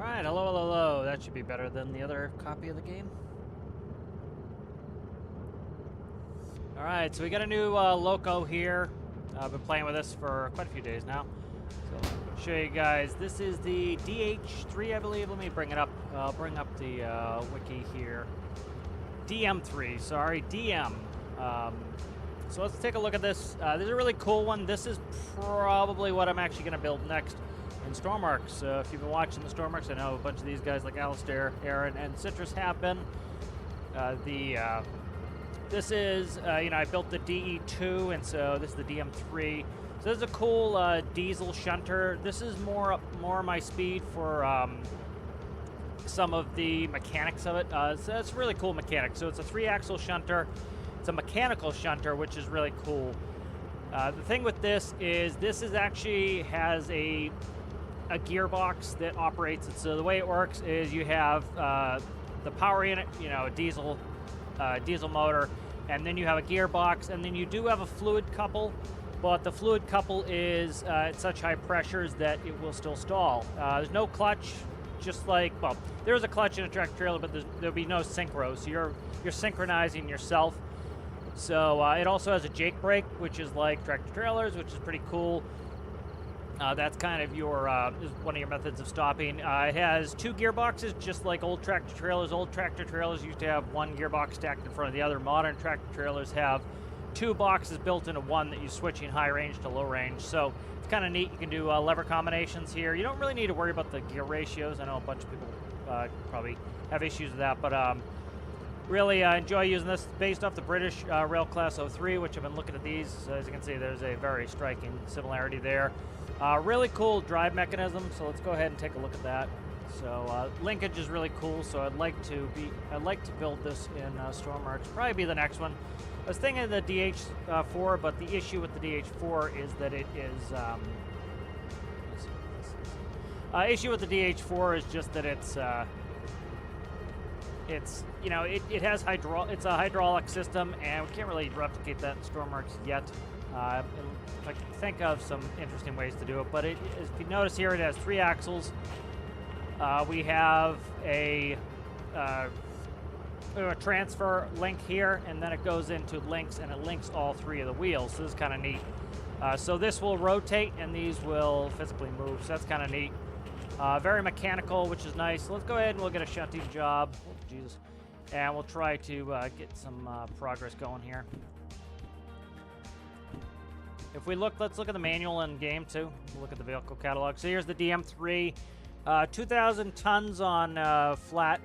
Alright, hello, hello, hello. That should be better than the other copy of the game. Alright, so we got a new loco here. I've been playing with this for quite a few days now. So I'll show you guys. This is the DH3, I believe. Let me bring it up. I'll bring up the wiki here. DM3, sorry, DM. So let's take a look at this. This is a really cool one. This is probably what I'm actually going to build next in Stormworks. If you've been watching the Stormworks, I know a bunch of these guys like Alistair, Aaron, and Citrus have been. This is, I built the DE2, and so this is the DM3. So this is a cool diesel shunter. This is more my speed for some of the mechanics of it. So it's really cool mechanics. So it's a 3-axle shunter. It's a mechanical shunter, which is really cool. The thing with this is actually has a gearbox that operates it. So the way it works is you have the power unit, a diesel motor, and then you have a gearbox, and then you do have a fluid couple, but the fluid couple is at such high pressures that it will still stall. There's no clutch, just like, well, there's a clutch in a tractor trailer, but there'll be no synchro, so you're synchronizing yourself. So it also has a Jake brake, which is like tractor trailers, which is pretty cool. That's kind of your is one of your methods of stopping. It has 2 gearboxes, just like old tractor trailers. Old tractor trailers used to have 1 gearbox stacked in front of the other. Modern tractor trailers have 2 boxes built into one that you switch in high range to low range. So it's kind of neat. You can do lever combinations here. You don't really need to worry about the gear ratios. I know a bunch of people probably have issues with that, but really enjoy using this. It's based off the British Rail Class 03, which I've been looking at these. So as you can see, there's a very striking similarity there. Really cool drive mechanism, so let's go ahead and take a look at that. So linkage is really cool, so I'd like to build this in Stormworks. Probably be the next one. I was thinking of the DH4, but the issue with the DH4 is that it is issue with the DH4 is just that it has it's a hydraulic system, and we can't really replicate that in Stormworks yet. If I can think of some interesting ways to do it, but if you notice here, it has 3 axles. We have a transfer link here, and then it goes into links, and it links all 3 of the wheels. So this is kind of neat. So this will rotate, and these will physically move. So that's kind of neat. Very mechanical, which is nice. So let's go ahead and we'll get a shunting job. Oh, Jesus. And we'll try to get some progress going here. If we look, let's look at the manual in game too. We'll look at the vehicle catalog. So here's the DM3. 2,000 tons on flat,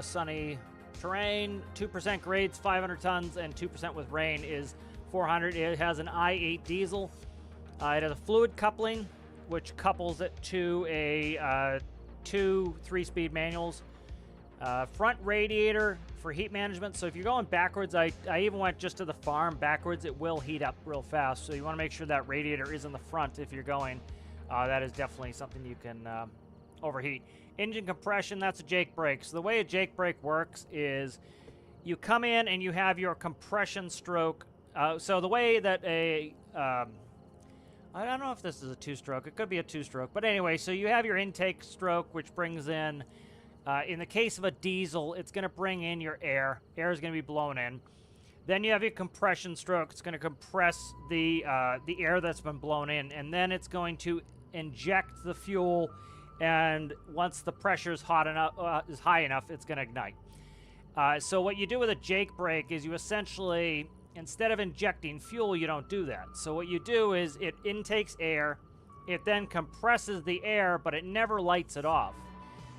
sunny terrain. 2% grades, 500 tons, and 2% with rain is 400. It has an i8 diesel. It has a fluid coupling, which couples it to a 2 3-speed manuals. Front radiator for heat management. So if you're going backwards, I even went just to the farm backwards. It will heat up real fast. So you want to make sure that radiator is in the front if you're going. That is definitely something you can overheat. Engine compression, that's a Jake brake. So the way a Jake brake works is you come in and you have your compression stroke. So the way that I don't know if this is a 2-stroke. It could be a 2-stroke. But anyway, so you have your intake stroke, which brings in the case of a diesel, it's going to bring in your air. Air is going to be blown in. Then you have your compression stroke. It's going to compress the air that's been blown in, and then it's going to inject the fuel. And once the pressure is high enough, it's going to ignite. So what you do with a Jake brake is you essentially, instead of injecting fuel, you don't do that. So what you do is it intakes air. It then compresses the air, but it never lights it off.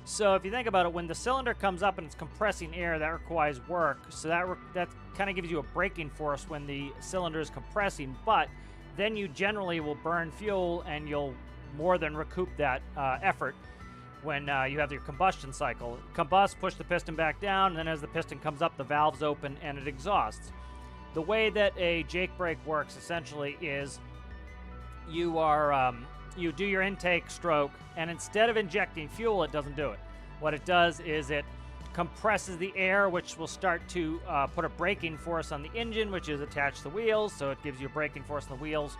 So if you think about it, when the cylinder comes up and it's compressing air, that requires work. So that kind of gives you a braking force when the cylinder is compressing. But then you generally will burn fuel, and you'll more than recoup that effort when you have your combustion cycle. Combust, push the piston back down, and then as the piston comes up, the valves open and it exhausts. The way that a Jake brake works essentially is you do your intake stroke, and instead of injecting fuel, it doesn't do it. What it does is it compresses the air, which will start to put a braking force on the engine, which is attached to the wheels, so it gives you a braking force on the wheels.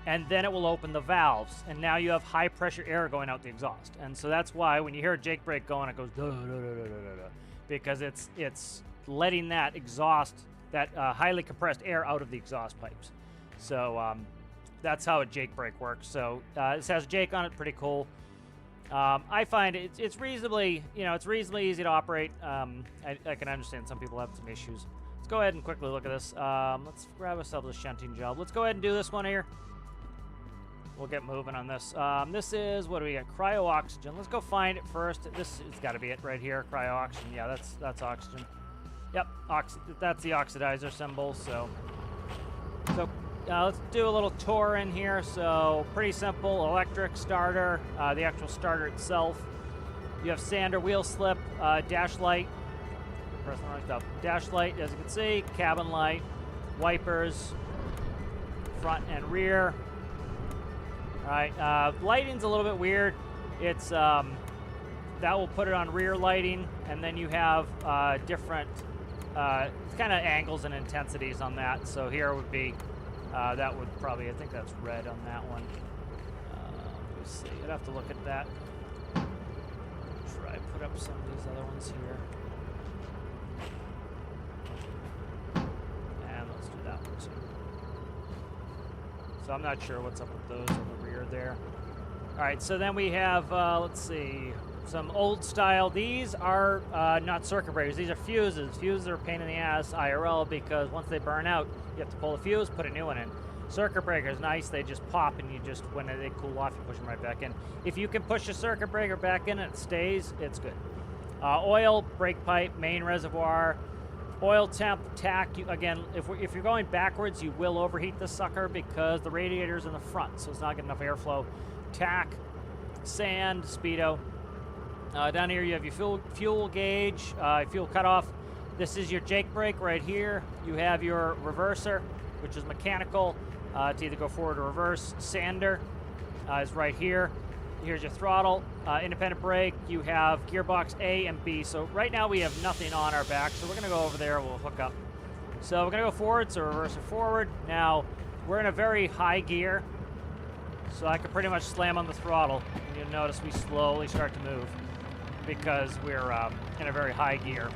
and then it will open the valves, and now you have high pressure air going out the exhaust. And so that's why when you hear a Jake brake going, it goes duh, duh, duh, duh, duh, duh, because it's letting that exhaust, that highly compressed air out of the exhaust pipes. So that's how a Jake brake works. So this has a Jake on it, pretty cool. I find it's reasonably, it's reasonably easy to operate. I can understand some people have some issues. Let's go ahead and quickly look at this. Let's grab ourselves a shunting job. Let's go ahead and do this one here. We'll get moving on this. This is, what do we got? Cryo oxygen. Let's go find it first. This has got to be it right here. Cryo oxygen. Yeah, that's oxygen. Yep, that's the oxidizer symbol. So let's do a little tour in here. So pretty simple. Electric starter. The actual starter itself. You have sander, wheel slip, dash light. Press the right stuff. Dash light, as you can see. Cabin light, wipers, front and rear. All right, lighting's a little bit weird. It's that will put it on rear lighting, and then you have different kind of angles and intensities on that. So here would be that would probably, I think that's red on that one. Let me see. I'd have to look at that. Try to put up some of these other ones here. And let's do that one too. So I'm not sure what's up with those on the rear there. All right, so then we have, let's see, some old style. These are not circuit breakers. These are fuses. Fuses are a pain in the ass IRL because once they burn out, you have to pull the fuse, put a new one in. Circuit breakers, nice. They just pop and you just, when they cool off, you push them right back in. If you can push a circuit breaker back in and it stays, it's good. Oil, brake pipe, main reservoir, oil temp, tack. Again, if you're going backwards, you will overheat this sucker because the radiator's in the front, so it's not getting enough airflow. Tack, sand, speedo. Down here you have your fuel gauge, fuel cutoff. This is your Jake brake right here. You have your reverser, which is mechanical, to either go forward or reverse. Sander is right here. Here's your throttle, independent brake. You have gearbox A and B. So right now we have nothing on our back, so we're gonna go over there, we'll hook up. So we're gonna go forward, so reverse it forward. Now, we're in a very high gear, so I can pretty much slam on the throttle, and you'll notice we slowly start to move because we're in a very high gear.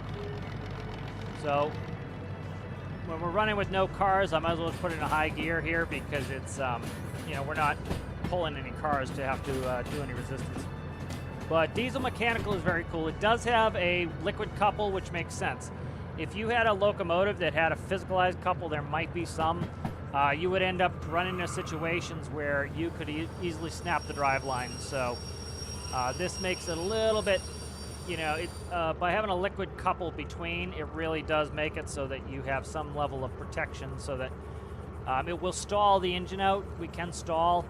So when we're running with no cars, I might as well just put it in a high gear here because it's, we're not pulling any cars to have to do any resistance. But diesel mechanical is very cool. It does have a liquid couple, which makes sense. If you had a locomotive that had a physicalized couple, there might be some. You would end up running into situations where you could easily snap the drive line. So this makes it a little bit, by having a liquid couple between, it really does make it so that you have some level of protection so that it will stall the engine out. We can stall,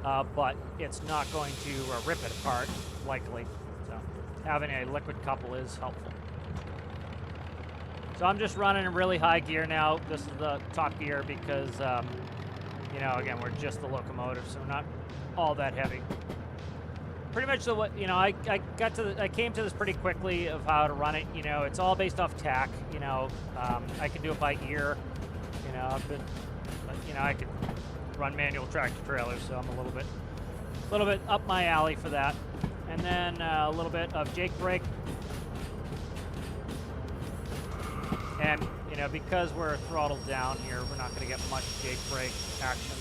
but it's not going to rip it apart, likely. So having a liquid couple is helpful. So I'm just running in really high gear now. This is the top gear because, again, we're just the locomotive, so we're not all that heavy. Pretty much I came to this pretty quickly of how to run it. It's all based off tack. I can do it by ear. I could run manual tractor trailers, so I'm a little bit up my alley for that. And then a little bit of Jake brake. And because we're throttled down here, we're not going to get much Jake brake action.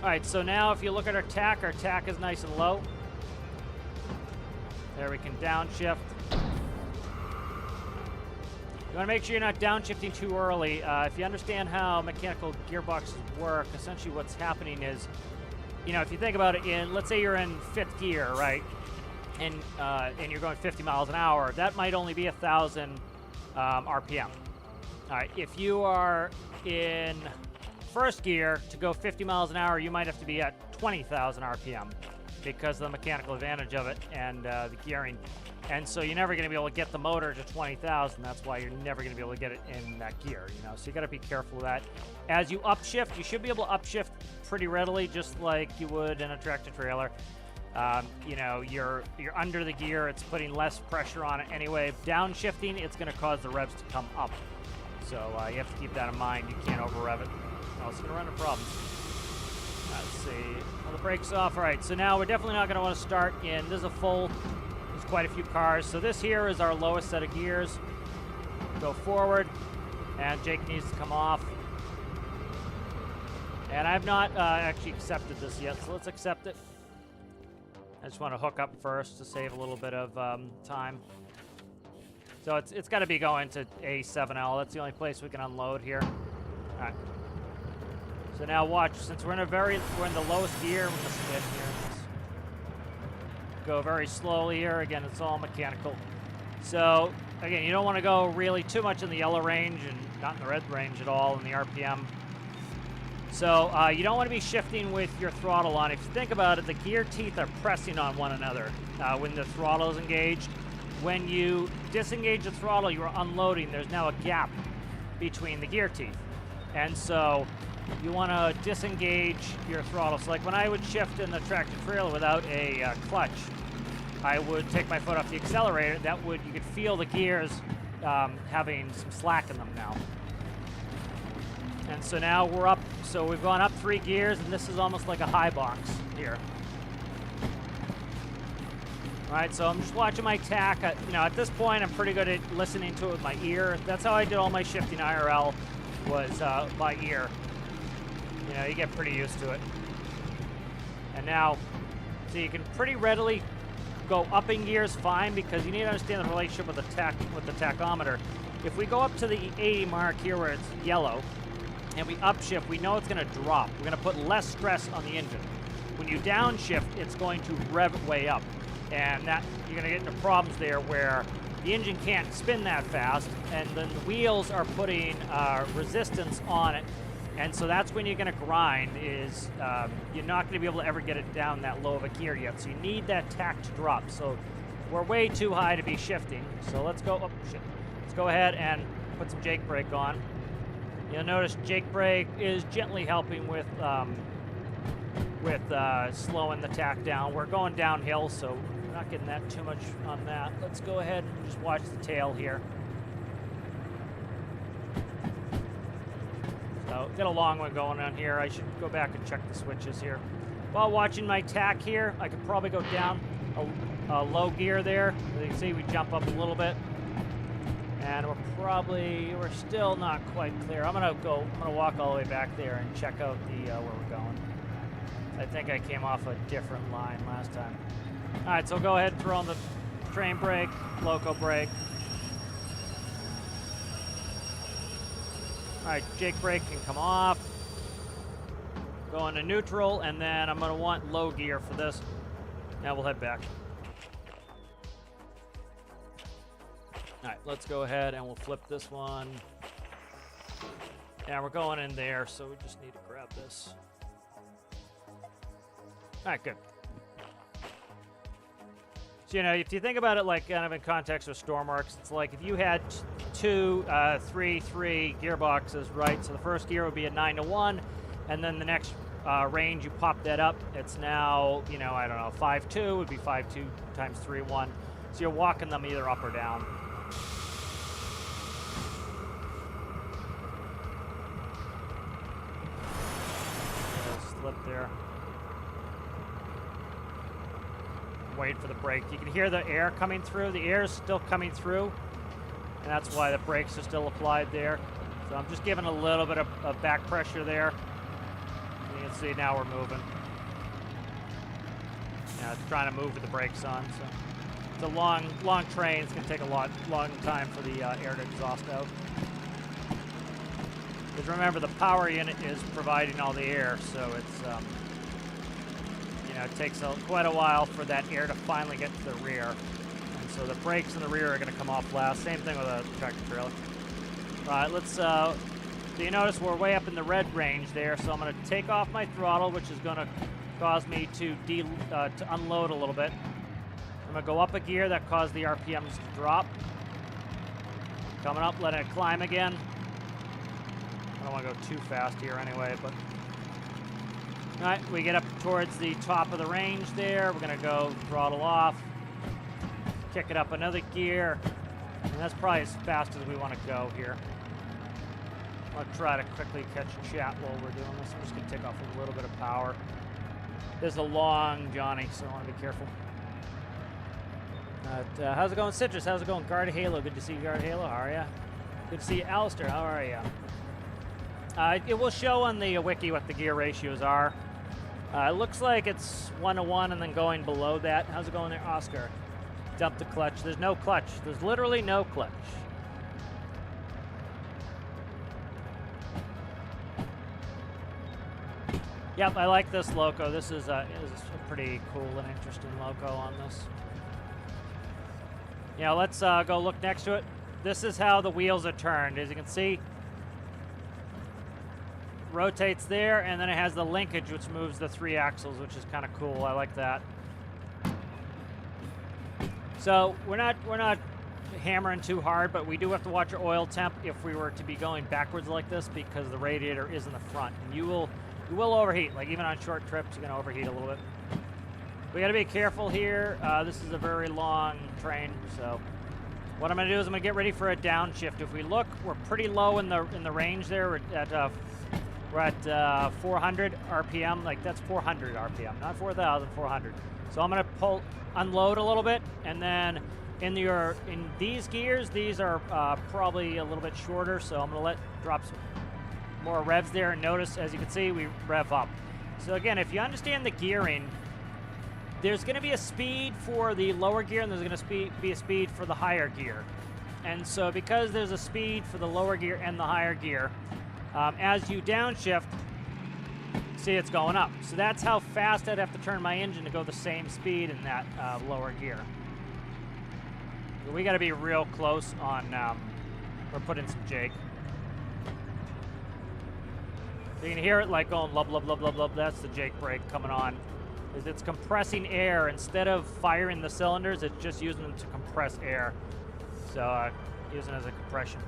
All right, so now if you look at our tack is nice and low. There we can downshift. You want to make sure you're not downshifting too early. If you understand how mechanical gearboxes work, essentially what's happening is, if you think about it, let's say you're in 5th gear, right? And you're going 50 miles an hour, that might only be 1,000 RPM. All right, if you are in 1st gear to go 50 miles an hour, you might have to be at 20,000 RPM because of the mechanical advantage of it and the gearing. And so you're never going to be able to get the motor to 20,000. That's why you're never going to be able to get it in that gear, So you got to be careful of that. As you upshift, you should be able to upshift pretty readily, just like you would in a tractor trailer. You're under the gear. It's putting less pressure on it anyway. Downshifting, it's going to cause the revs to come up. So you have to keep that in mind. You can't over rev it. Oh, it's going to run into problems. Let's see. Well, the brake's off. All right, so now we're definitely not going to want to start in. There's quite a few cars. So this here is our lowest set of gears. Go forward, and Jake needs to come off. And I've not actually accepted this yet, so let's accept it. I just want to hook up first to save a little bit of time. So it's got to be going to A7L. That's the only place we can unload here. All right. So now watch, since we're in the lowest gear, we're gonna spin here. Let's go very slowly here. Again, it's all mechanical. So again, you don't want to go really too much in the yellow range and not in the red range at all in the RPM. So you don't want to be shifting with your throttle on. If you think about it, the gear teeth are pressing on one another when the throttle is engaged. When you disengage the throttle, you are unloading. There's now a gap between the gear teeth. And so you want to disengage your throttle. So like when I would shift in the tractor trailer without a clutch, I would take my foot off the accelerator. You could feel the gears having some slack in them now. And so now we're up, so we've gone up 3 gears, and this is almost like a high box here. All right, so I'm just watching my tack. At this point, I'm pretty good at listening to it with my ear. That's how I did all my shifting IRL, was by ear. You get pretty used to it. And now, so you can pretty readily go up in gears fine, because you need to understand the relationship with the tachometer. If we go up to the 80 mark here where it's yellow, and we upshift, we know it's going to drop. We're going to put less stress on the engine. When you downshift, it's going to rev it way up. And that you're going to get into problems there where the engine can't spin that fast, and then the wheels are putting resistance on it. And so that's when you're going to grind, is you're not going to be able to ever get it down that low of a gear yet. So you need that tack to drop. So we're way too high to be shifting. So let's go, let's go ahead and put some Jake brake on. You'll notice Jake brake is gently helping with slowing the tack down. We're going downhill, so we're not getting that too much on that. Let's go ahead and just watch the tail here. So got a long one going on here. I should go back and check the switches here. While watching my tack here, I could probably go down a low gear there. As you can see, we jump up a little bit. And we're still not quite clear. I'm gonna walk all the way back there and check out the where we're going. I think I came off a different line last time. All right, so go ahead and throw on the train brake, loco brake. All right, Jake brake can come off. Go into neutral, and then I'm gonna want low gear for this. Now we'll head back. All right, let's go ahead and we'll flip this one. Yeah, we're going in there, so we just need to grab this. All right, good. So, if you think about it like kind of in context with Stormworks, it's like if you had 2, 3 gearboxes, right? So the first gear would be a 9-to-1, and then the next range, you pop that up. It's now, I don't know, 5-2 would be 5-2 times 3-1. So you're walking them either up or down. Slip there. Wait for the brake. You can hear the air coming through. The air is still coming through, and that's why the brakes are still applied there. So I'm just giving a little bit of back pressure there. And you can see now we're moving. Yeah, it's trying to move with the brakes on. So it's a long train. It's going to take a long time for the air to exhaust out. Because remember, the power unit is providing all the air, so it's it takes quite a while for that air to finally get to the rear. And so the brakes in the rear are going to come off last. Same thing with a tractor trailer. All right, let's, so you notice we're way up in the red range there, so I'm going to take off my throttle, which is going to cause me to unload a little bit. I'm going to go up a gear. That caused the RPMs to drop. Coming up, letting it climb again. I don't want to go too fast here anyway, but... All right, we get up towards the top of the range there. We're going to go throttle off, kick it up another gear, and that's probably as fast as we want to go here. I'll try to quickly catch chat while we're doing this. I'm just going to take off a little bit of power. There's a long Johnny, so I want to be careful. How's it going, Citrus? How's it going, Guard Halo? Good to see you, Guard Halo. How are ya? Good to see you, Alistair. How are ya? It will show on the wiki what the gear ratios are. It looks like it's 1-to-1 and then going below that. How's it going there, Oscar? Dump the clutch. There's no clutch. There's literally no clutch. Yep, I like this loco. This is a pretty cool and interesting loco on this. Yeah, let's go look next to it. This is how the wheels are turned. As you can see, rotates there, and then it has the linkage, which moves the 3 axles, which is kind of cool. I like that. So we're not hammering too hard, but we do have to watch our oil temp if we were to be going backwards like this, because the radiator is in the front, and you will overheat. Like even on short trips, you're gonna overheat a little bit. We gotta be careful here. This is a very long train, so what I'm gonna do is I'm gonna get ready for a downshift. If we look, we're pretty low in the range there. We're at 400 RPM. Like that's 400 RPM, not 4,000, 400. So I'm gonna unload a little bit, and then in these gears, these are probably a little bit shorter. So I'm gonna drop some more revs there, and notice, as you can see, we rev up. So again, if you understand the gearing, there's going to be a speed for the lower gear, and there's going to be a speed for the higher gear. And so because there's a speed for the lower gear and the higher gear, as you downshift, see it's going up. So that's how fast I'd have to turn my engine to go the same speed in that lower gear. So we got to be real close on, we're putting some Jake. So you can hear it like going lub, lub, lub, lub, lub. That's the Jake brake coming on. It's compressing air. Instead of firing the cylinders, it's just using them to compress air. So using it as a compression.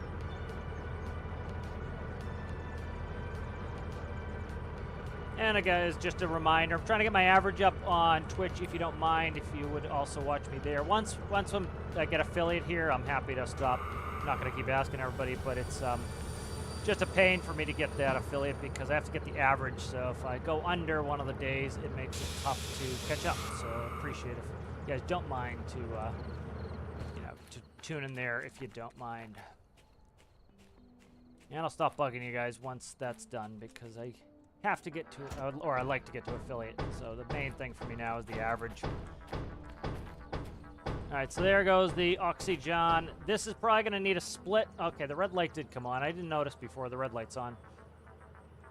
And again, it's just a reminder. I'm trying to get my average up on Twitch, if you don't mind, if you would also watch me there. Once I get affiliate here, I'm happy to stop. I'm not going to keep asking everybody, but it's just a pain for me to get that affiliate because I have to get the average. So if I go under one of the days, it makes it tough to catch up. So I appreciate if you guys don't mind to tune in there if you don't mind. And I'll stop bugging you guys once that's done because I have to get to, or I like to get to affiliate. So the main thing for me now is the average. All right, so there goes the oxygen. This is probably going to need a split. Okay, the red light did come on. I didn't notice before the red light's on.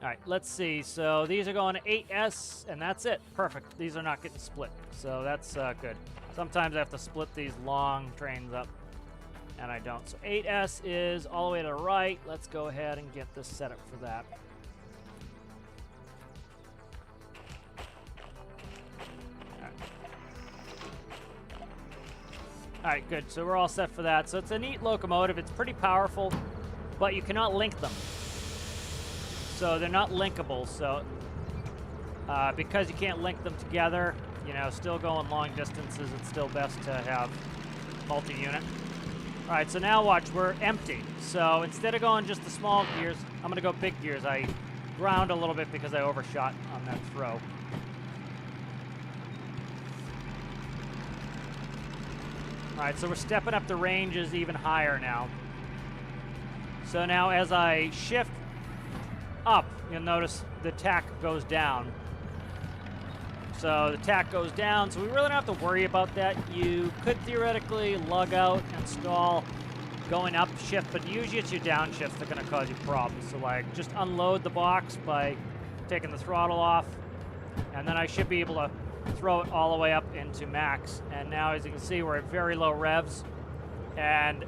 All right, let's see. So these are going to 8S, and that's it. Perfect. These are not getting split, so that's good. Sometimes I have to split these long trains up, and I don't. So 8S is all the way to the right. Let's go ahead and get this set up for that. All right, good. So we're all set for that. So it's a neat locomotive. It's pretty powerful, but you cannot link them. So they're not linkable. So because you can't link them together, still going long distances, it's still best to have multi-unit. All right, so now watch, we're empty. So instead of going just the small gears, I'm gonna go big gears. I ground a little bit because I overshot on that throw. All right, so we're stepping up the ranges even higher now. So now as I shift up, you'll notice the tack goes down. So the tack goes down, so we really don't have to worry about that. You could theoretically lug out and stall going up shift, but usually it's your downshifts that are gonna cause you problems. So like just unload the box by taking the throttle off, and then I should be able to throw it all the way up into max. And now, as you can see, we're at very low revs, and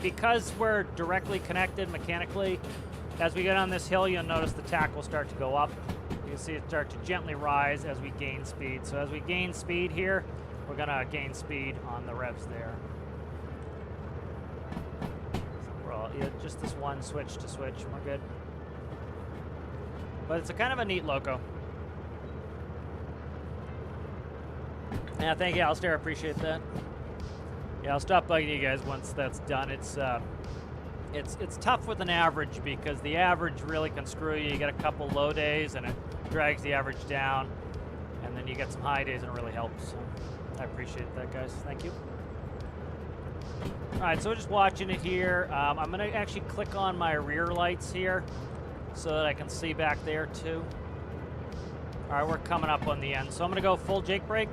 because we're directly connected mechanically, as we go down this hill, you'll notice the tack will start to go up. You can see it start to gently rise as we gain speed. So as we gain speed here, we're gonna gain speed on the revs there. So just this one switch to switch, and we're good. But it's a kind of a neat loco. Yeah, thank you, Alistair. I appreciate that. Yeah, I'll stop bugging you guys once that's done. It's It's tough with an average because the average really can screw you. You get a couple low days and it drags the average down, and then you get some high days and it really helps. So I appreciate that, guys. Thank you. All right, so we're just watching it here. I'm gonna actually click on my rear lights here so that I can see back there too. All right, we're coming up on the end, so I'm gonna go full Jake brake.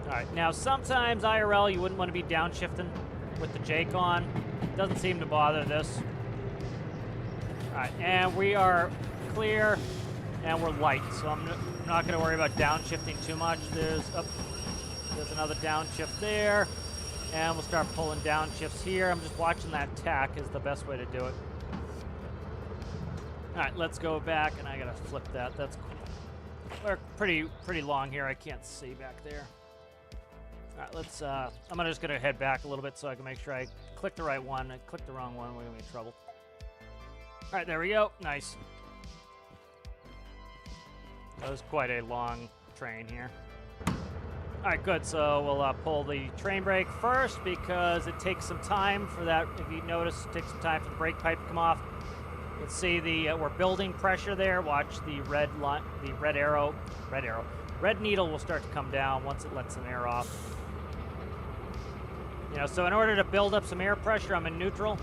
All right, now sometimes IRL you wouldn't want to be downshifting with the Jake on. Doesn't seem to bother this. All right, and we are clear, and we're light, so I'm not going to worry about downshifting too much. There's another downshift there, and we'll start pulling downshifts here. I'm just watching that tack is the best way to do it. All right, let's go back, and I got to flip that. That's cool. We're pretty long here. I can't see back there. All right, let's, I'm just going to head back a little bit so I can make sure I click the right one. I clicked the wrong one, we're going to be in trouble. All right, there we go. Nice. That was quite a long train here. All right, good. So we'll pull the train brake first because it takes some time for that. If you notice, it takes some time for the brake pipe to come off. Let's see we're building pressure there. Watch the red line, the red arrow. Red needle will start to come down once it lets some air off. You know, so in order to build up some air pressure, I'm in neutral.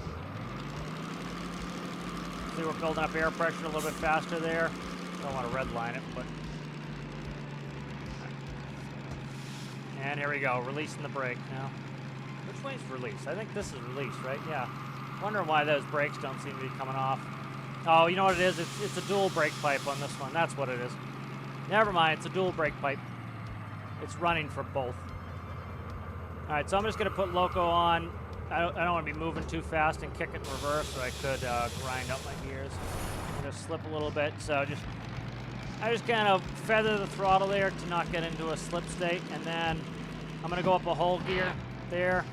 See, we're building up air pressure a little bit faster there. Don't want to red line it, but. And here we go, releasing the brake now. Which way's release? I think this is release, right? Yeah. Wondering why those brakes don't seem to be coming off. Oh, you know what it is? It's a dual brake pipe on this one. That's what it is. Never mind, it's a dual brake pipe. It's running for both. All right, so I'm just going to put loco on. I don't want to be moving too fast and kick it in reverse, so I could grind up my gears. I'm going to slip a little bit, so I just kind of feather the throttle there to not get into a slip state, and then I'm going to go up a whole gear there.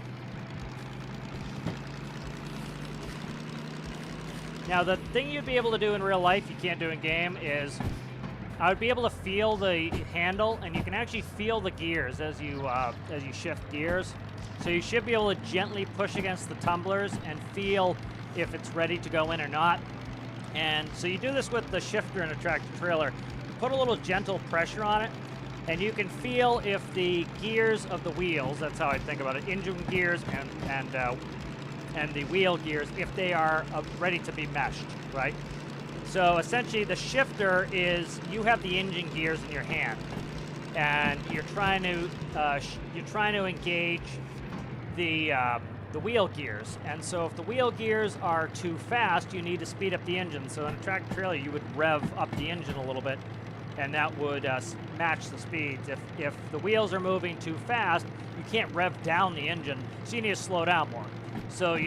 Now, the thing you'd be able to do in real life you can't do in game is I would be able to feel the handle, and you can actually feel the gears as you shift gears. So you should be able to gently push against the tumblers and feel if it's ready to go in or not. And so you do this with the shifter in a tractor trailer. You put a little gentle pressure on it, and you can feel if the gears of the wheels, that's how I think about it, engine gears and the wheel gears, if they are ready to be meshed, right? So essentially the shifter is, you have the engine gears in your hand, and you're trying to engage the wheel gears. And so if the wheel gears are too fast, you need to speed up the engine. So in a tractor trailer, you would rev up the engine a little bit, and that would match the speeds. If the wheels are moving too fast, you can't rev down the engine, so you need to slow down more. So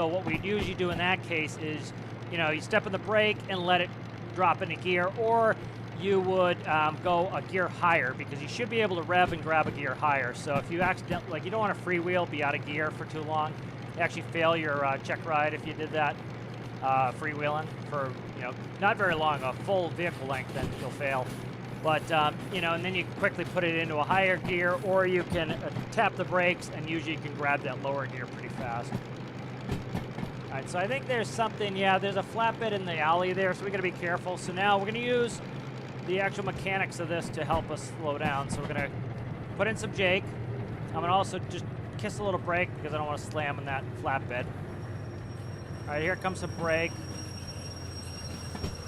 what we usually do in that case is, you know, you step on the brake and let it drop into gear, or you would go a gear higher, because you should be able to rev and grab a gear higher. So if you accidentally, like, you don't want to freewheel, be out of gear for too long. You actually fail your check ride if you did that, freewheeling for, you know, not very long, a full vehicle length, then you'll fail. But, you know, and then you quickly put it into a higher gear, or you can tap the brakes, and usually you can grab that lower gear pretty fast. All right, so I think there's something, yeah, there's a flatbed in the alley there, so we gotta be careful. So now we're gonna use the actual mechanics of this to help us slow down. So we're gonna put in some Jake. I'm gonna also just kiss a little brake because I don't want to slam in that flatbed. All right, here comes some brake.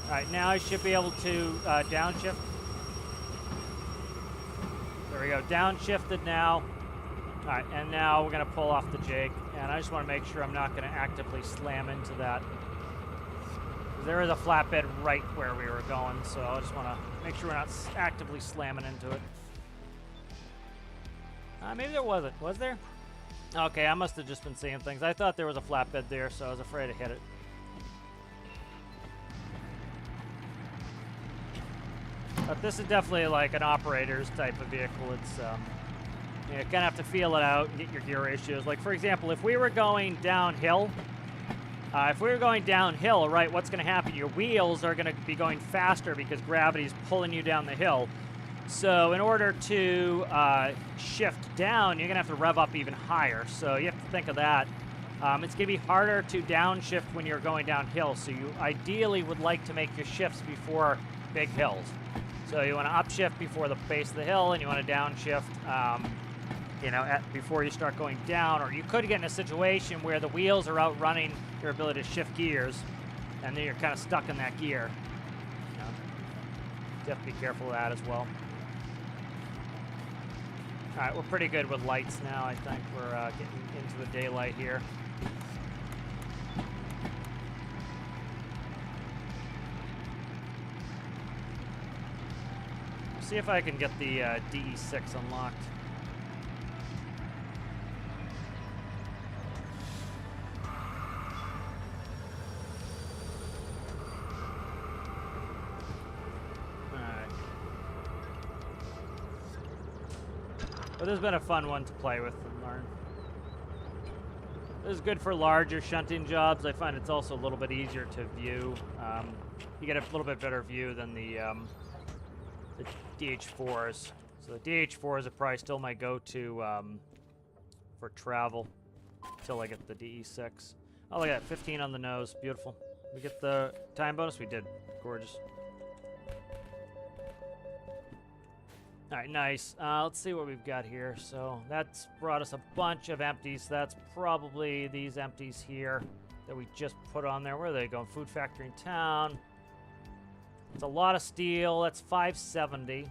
All right, now I should be able to downshift. There we go, downshifted now. All right, and now we're gonna pull off the Jake, and I just wanna make sure I'm not gonna actively slam into that. There is a flatbed right where we were going, so I just wanna make sure we're not actively slamming into it. Maybe there wasn't, was there? Okay, I must have just been seeing things. I thought there was a flatbed there, so I was afraid to hit it. But this is definitely like an operator's type of vehicle. It's, you kind of have to feel it out and get your gear ratios. Like, for example, if we were going downhill, right, what's going to happen? Your wheels are going to be going faster because gravity's pulling you down the hill. So in order to shift down, you're going to have to rev up even higher. So you have to think of that. It's going to be harder to downshift when you're going downhill, so you ideally would like to make your shifts before big hills. So you want to upshift before the base of the hill, and you want to downshift, before you start going down. Or you could get in a situation where the wheels are outrunning your ability to shift gears, and then you're kind of stuck in that gear. You have to be careful of that as well. All right, we're pretty good with lights now. I think we're getting into the daylight here. See if I can get the DE6 unlocked. Alright. But this has been a fun one to play with and learn. This is good for larger shunting jobs. I find it's also a little bit easier to view. You get a little bit better view than the DH4s. So the DH4s are probably still my go-to for travel until I get the DE6. Oh, look at that, 15 on the nose. Beautiful. We get the time bonus? We did. Gorgeous. All right, nice. Let's see what we've got here. So that's brought us a bunch of empties. That's probably these empties here that we just put on there. Where are they going? Food factory in town. It's a lot of steel. That's 570.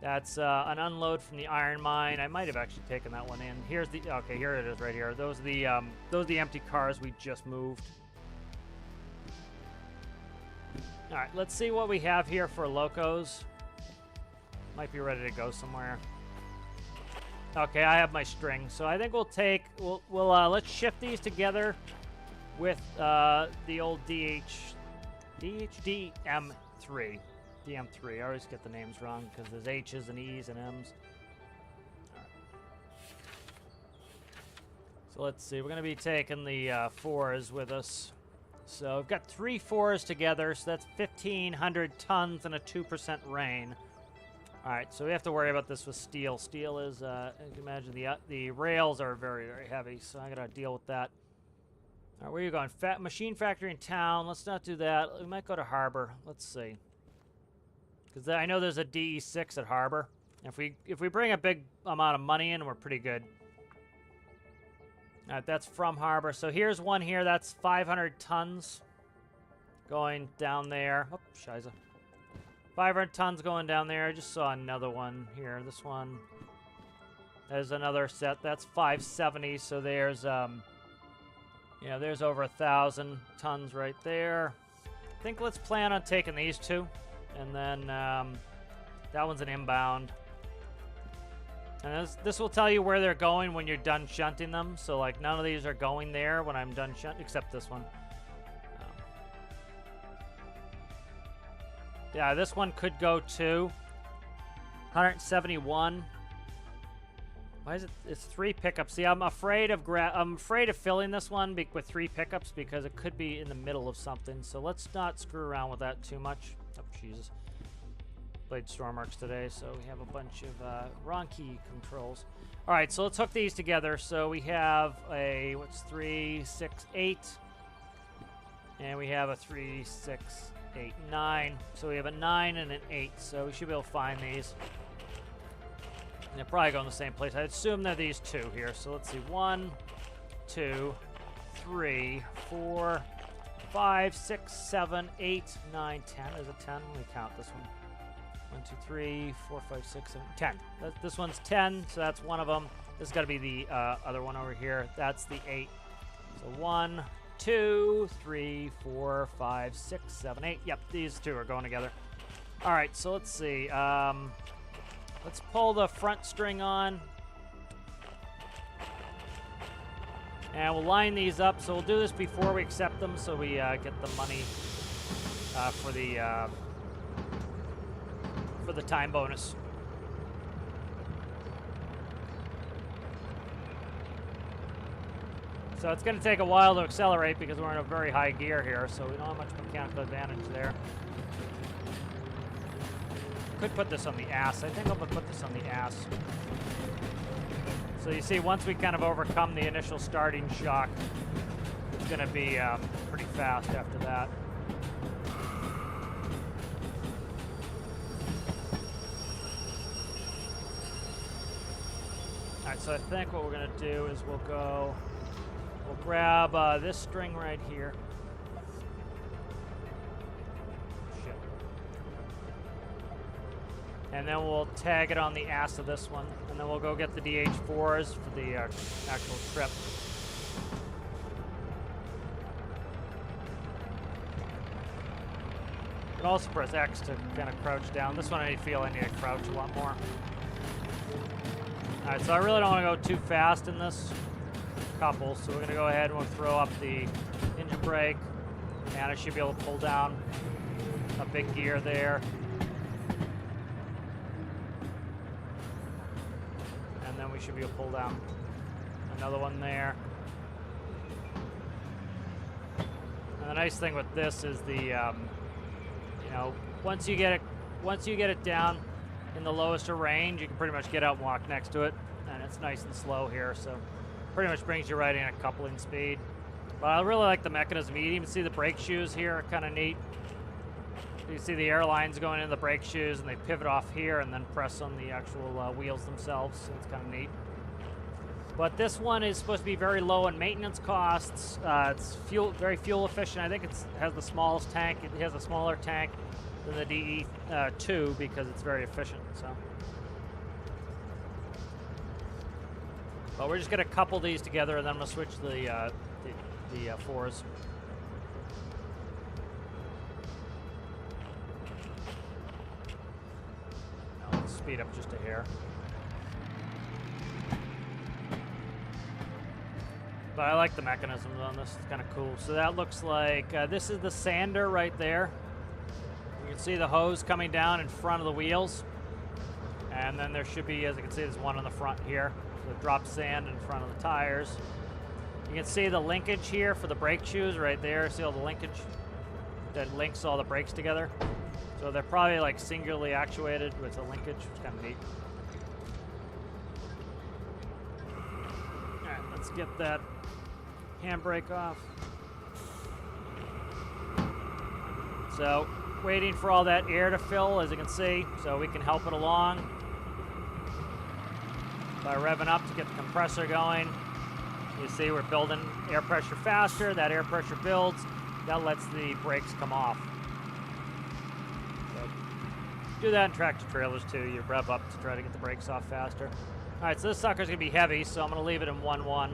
That's an unload from the iron mine. I might have actually taken that one in. Here's the okay. Here it is, right here. Those are the empty cars we just moved. All right, let's see what we have here for locos. Might be ready to go somewhere. Okay, I have my string, so I think we'll let's shift these together with the old DM3. DM3. I always get the names wrong because there's H's and E's and M's. All right. So let's see. We're going to be taking the 4s with us. So we've got 3 4s together, so that's 1,500 tons and a 2% rain. All right, so we have to worry about this with steel. Steel is, as you can imagine, the rails are very, very heavy, so I got to deal with that. All right, where are you going? Machine factory in town. Let's not do that. We might go to Harbor. Let's see. Because I know there's a DE6 at Harbor. If we bring a big amount of money in, we're pretty good. All right, that's from Harbor. So here's one here. That's 500 tons going down there. Oh, shiza. 500 tons going down there. I just saw another one here. This one. There's another set. That's 570. So there's there's over 1,000 tons right there. I think let's plan on taking these 2. And then that one's an inbound. And this will tell you where they're going when you're done shunting them. So, like, none of these are going there when I'm done shunting, except this one. Yeah, this one could go to 171. Why is it? It's 3 pickups. See, I'm afraid of filling this one with 3 pickups because it could be in the middle of something. So let's not screw around with that too much. Oh, Jesus. Played Stormworks today, so we have a bunch of wrong key controls. All right, so let's hook these together. So we have a 3, 6, 8, and we have a 3, 6, 8, 9. So we have a 9 and an 8. So we should be able to find these. And they're probably going the same place. I assume they're these 2 here. So let's see. 1, 2, 3, 4, 5, 6, 7, 8, 9, 10. Is it 10? Let me count this one. 1, 2, 3, 4, 5, 6, 7, 10. This one's 10, so that's one of them. This has got to be the other one over here. That's the 8. So 1, 2, 3, 4, 5, 6, 7, 8. Yep, these 2 are going together. All right, so let's see. Let's pull the front string on. And we'll line these up. So we'll do this before we accept them so we get the money for the time bonus. So it's going to take a while to accelerate because we're in a very high gear here, so we don't have much mechanical advantage there. Could put this on the ass. I think I'm gonna put this on the ass. So you see, once we kind of overcome the initial starting shock, it's gonna be pretty fast after that. Alright, so I think what we're gonna do is we'll grab this string right here. Shit. And then we'll tag it on the ass of this one. And then we'll go get the DH4s for the actual trip. You can also press X to kind of crouch down. This one I feel I need to crouch a lot more. Alright, so I really don't want to go too fast in this couple, so we're going to go ahead and we'll throw up the engine brake, and I should be able to pull down a big gear there. And then we should be able to pull down another one there. And the nice thing with this is the, you know, once you get it down in the lowest of range, you can pretty much get out and walk next to it, and it's nice and slow here, so pretty much brings you right in at coupling speed. But I really like the mechanism. You can even see the brake shoes here are kind of neat. You see the airlines going into the brake shoes, and they pivot off here and then press on the actual wheels themselves, so it's kind of neat. But this one is supposed to be very low in maintenance costs. It's very fuel efficient. I think it has the smallest tank. It has a smaller tank than the DE2 because it's very efficient. So, but we're just going to couple these together, and then I'm going to switch the fours. Now let's speed up just a hair. But I like the mechanisms on this. It's kind of cool. So that looks like this is the sander right there. You can see the hose coming down in front of the wheels. And then there should be, as you can see, there's one on the front here. So it drops sand in front of the tires. You can see the linkage here for the brake shoes right there. See all the linkage that links all the brakes together? So they're probably like singularly actuated with the linkage, which is kind of neat. All right, let's get that handbrake off. So waiting for all that air to fill, as you can see, so we can help it along by revving up to get the compressor going. You see we're building air pressure faster. That air pressure builds. That lets the brakes come off. So do that in tractor trailers too. You rev up to try to get the brakes off faster. All right, so this sucker's gonna be heavy, so I'm gonna leave it in 1-1.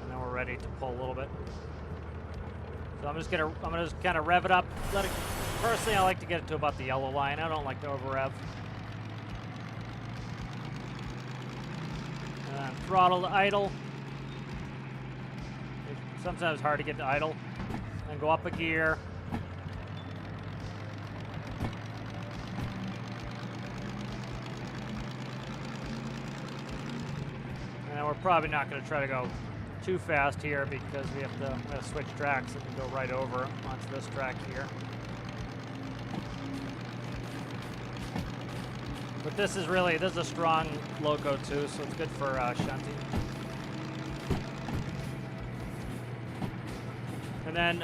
And then we're ready to pull a little bit. So I'm gonna just kind of rev it up. Personally, I like to get it to about the yellow line. I don't like to over rev. Throttle to idle. It's sometimes hard to get to idle. And go up a gear. And we're probably not going to try to go too fast here because we have to switch tracks and go right over onto this track here. But this is a strong loco too, so it's good for shunting. And then,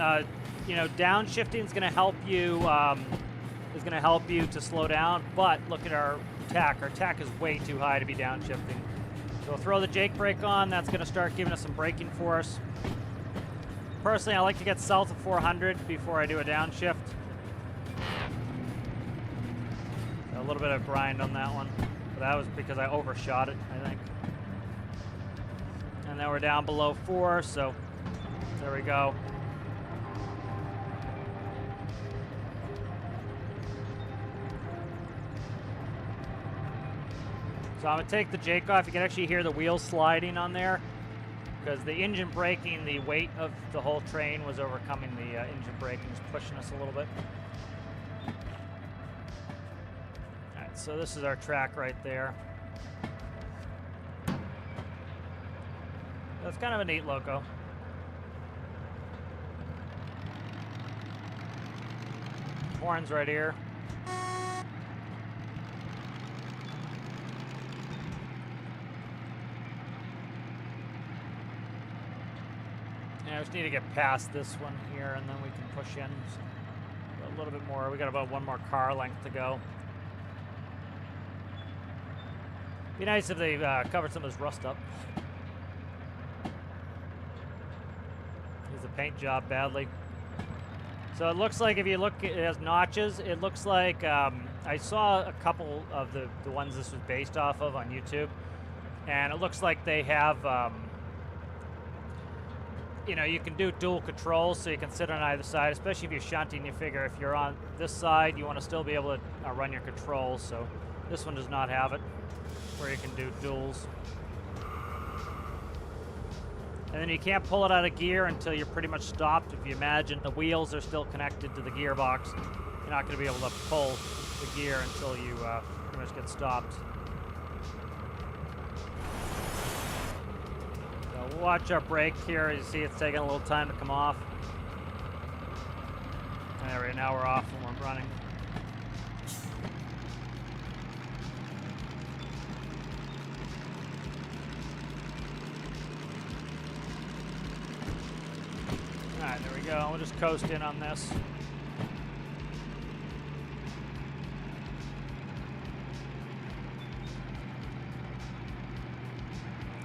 you know, downshifting is going to help you. To slow down. But look at our tack. Our tack is way too high to be downshifting. So we'll throw the Jake brake on. That's going to start giving us some braking force. Personally, I like to get south of 400 before I do a downshift. A little bit of grind on that one, but that was because I overshot it, I think. And then we're down below 4, so there we go. So I'm gonna take the Jake off. You can actually hear the wheels sliding on there because the engine braking, the weight of the whole train was overcoming the engine braking, just pushing us a little bit. So this is our track right there. That's kind of a neat loco. horns right here. Yeah, I just need to get past this one here, and then we can push in. So a little bit more. We got about one more car length to go. Be nice if they covered some of this rust up. Needs a paint job badly. So it looks like if you look, it has notches. It looks like I saw a couple of the ones this was based off of on YouTube, and it looks like they have, you know, you can do dual controls, so you can sit on either side, especially if you're shunting. You figure if you're on this side, you want to still be able to run your controls. So this one does not have it, where you can do duals. And then you can't pull it out of gear until you're pretty much stopped. If you imagine the wheels are still connected to the gearbox, you're not going to be able to pull the gear until you pretty much get stopped. So we'll watch our brake here. You see it's taking a little time to come off. And right now we're off and we're running. Alright, there we go. We'll just coast in on this.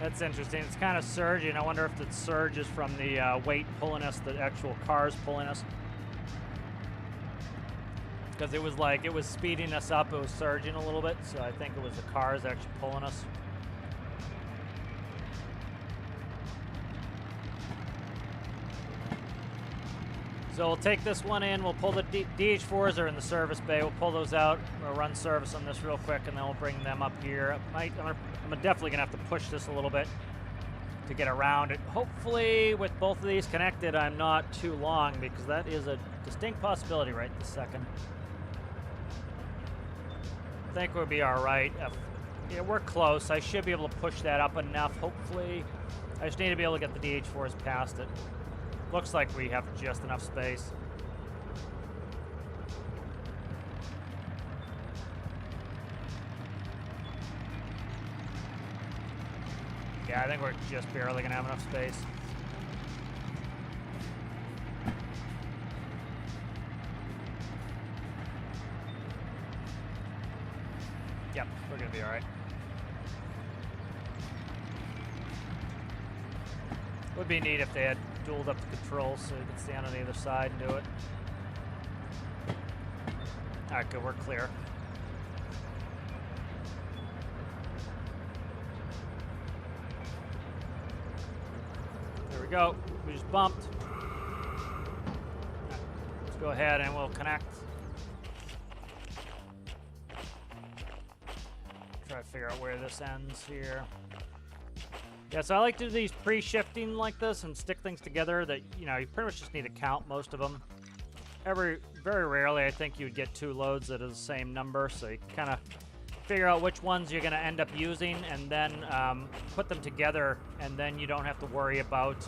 That's interesting. It's kind of surging. I wonder if the surge is from the weight pulling us, the actual cars pulling us. Because it was like, it was speeding us up, it was surging a little bit, so I think it was the cars actually pulling us. So we'll take this one in, we'll pull the DH4s are in the service bay, we'll pull those out, we'll run service on this real quick, and then we'll bring them up here. I'm definitely gonna have to push this a little bit to get around it. Hopefully with both of these connected, I'm not too long, because that is a distinct possibility right this second. I think we'll be all right. Yeah, we're close. I should be able to push that up enough, hopefully. I just need to be able to get the DH4s past it. Looks like we have just enough space. Yeah, I think we're just barely gonna have enough space. Yep, we're gonna be all right. Would be neat if they had dualed up the controls so you could stand on the other side and do it. Alright, good, we're clear. There we go. We just bumped. Right, let's go ahead and we'll connect. Try to figure out where this ends here. Yeah, so I like to do these pre-shifting like this and stick things together that, you know, you pretty much just need to count most of them. Very rarely, I think you would get two loads that are the same number, so you kind of figure out which ones you're going to end up using and then put them together, and then you don't have to worry about,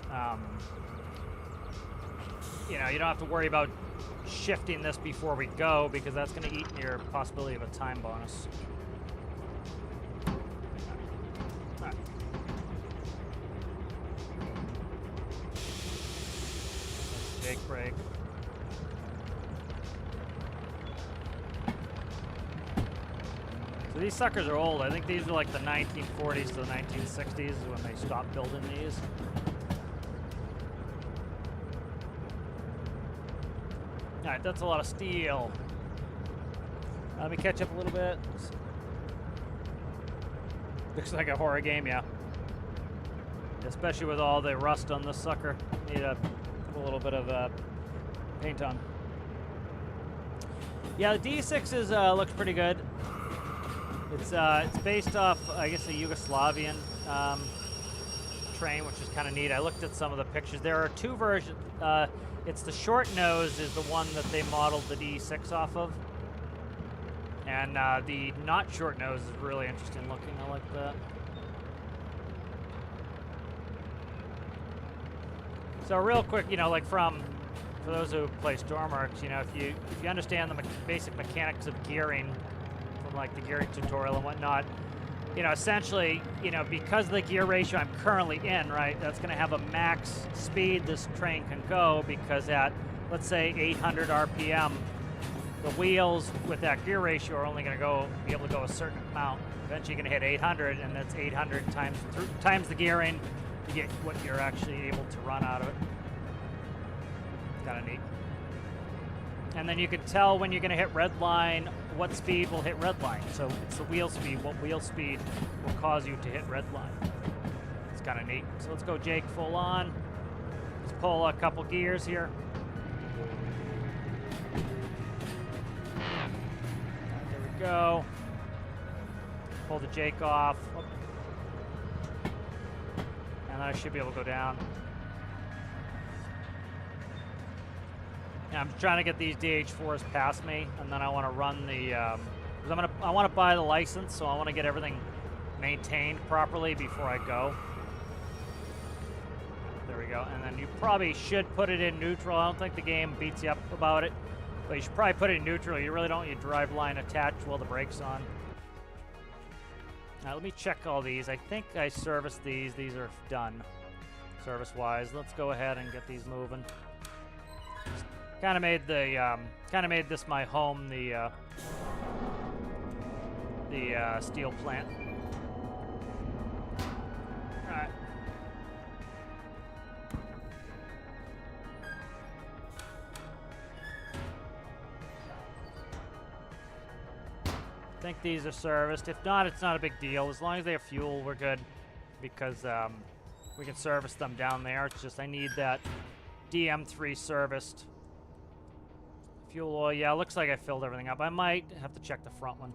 you know, you don't have to worry about shifting this before we go, because that's going to eat your possibility of a time bonus. Brake. So these suckers are old. I think these are like the 1940s to the 1960s when they stopped building these. Alright, that's a lot of steel. Let me catch up a little bit. Looks like a horror game, yeah. Especially with all the rust on this sucker. Need a little bit of paint on. Yeah, the D6 looks pretty good. It's based off, I guess, a Yugoslavian train, which is kind of neat. I looked at some of the pictures. There are two versions. It's the short nose is the one that they modeled the D6 off of, and the not short nose is really interesting looking. I like that. So real quick, you know, like from for those who play Stormworks, you know, if you understand the basic mechanics of gearing from like the gearing tutorial and whatnot, you know, essentially, you know, because of the gear ratio I'm currently in, right, that's going to have a max speed this train can go, because at, let's say, 800 RPM, the wheels with that gear ratio are only going to be able to go a certain amount. Eventually you're going to hit 800, and that's 800 times the gearing to get what you're actually able to run out of it. Kind of neat. And then you can tell when you're going to hit red line, what speed will hit red line. So it's the wheel speed. What wheel speed will cause you to hit red line. It's kind of neat. So let's go Jake full on. Let's pull a couple gears here. There we go. Pull the Jake off. And then I should be able to go down. Yeah, I'm trying to get these DH4s past me, and then I want to run the. I want to buy the license, so I want to get everything maintained properly before I go. There we go. And then you probably should put it in neutral. I don't think the game beats you up about it, but you should probably put it in neutral. You really don't want your drive line attached while the brake's on. Now let me check all these. I think I serviced these. These are done, service-wise. Let's go ahead and get these moving. Kind of made this my home, the steel plant. All right. I think these are serviced. If not, it's not a big deal. As long as they have fuel, we're good, because we can service them down there. It's just I need that DM3 serviced. Fuel oil, yeah, looks like I filled everything up. I might have to check the front one.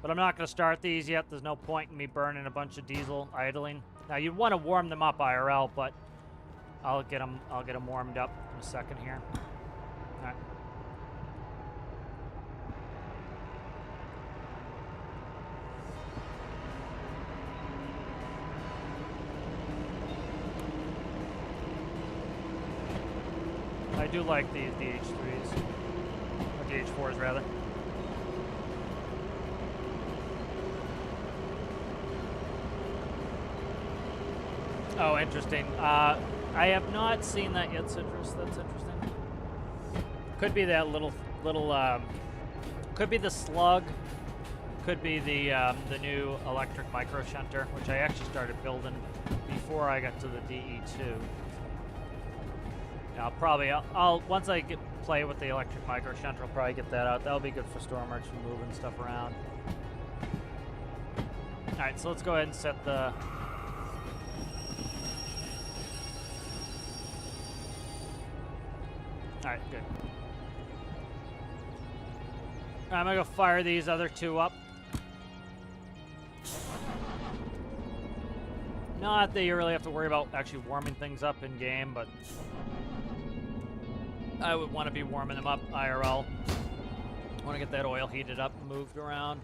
But I'm not going to start these yet. There's no point in me burning a bunch of diesel idling. Now, you'd want to warm them up IRL, but I'll get them warmed up in a second here. All right. I do like these DH3s, or DH4s rather. Oh, interesting. I have not seen that yet, Citrus. That's interesting. Could be that little, could be the slug. Could be the new electric micro shunter, which I actually started building before I got to the DE2. I'll once I play with the electric micro shunter, I'll probably get that out. That'll be good for Stormworks for moving stuff around. All right, so let's go ahead and set the. All right, good. All right, I'm gonna go fire these other two up. Not that you really have to worry about actually warming things up in game, but I would want to be warming them up IRL. I want to get that oil heated up and moved around.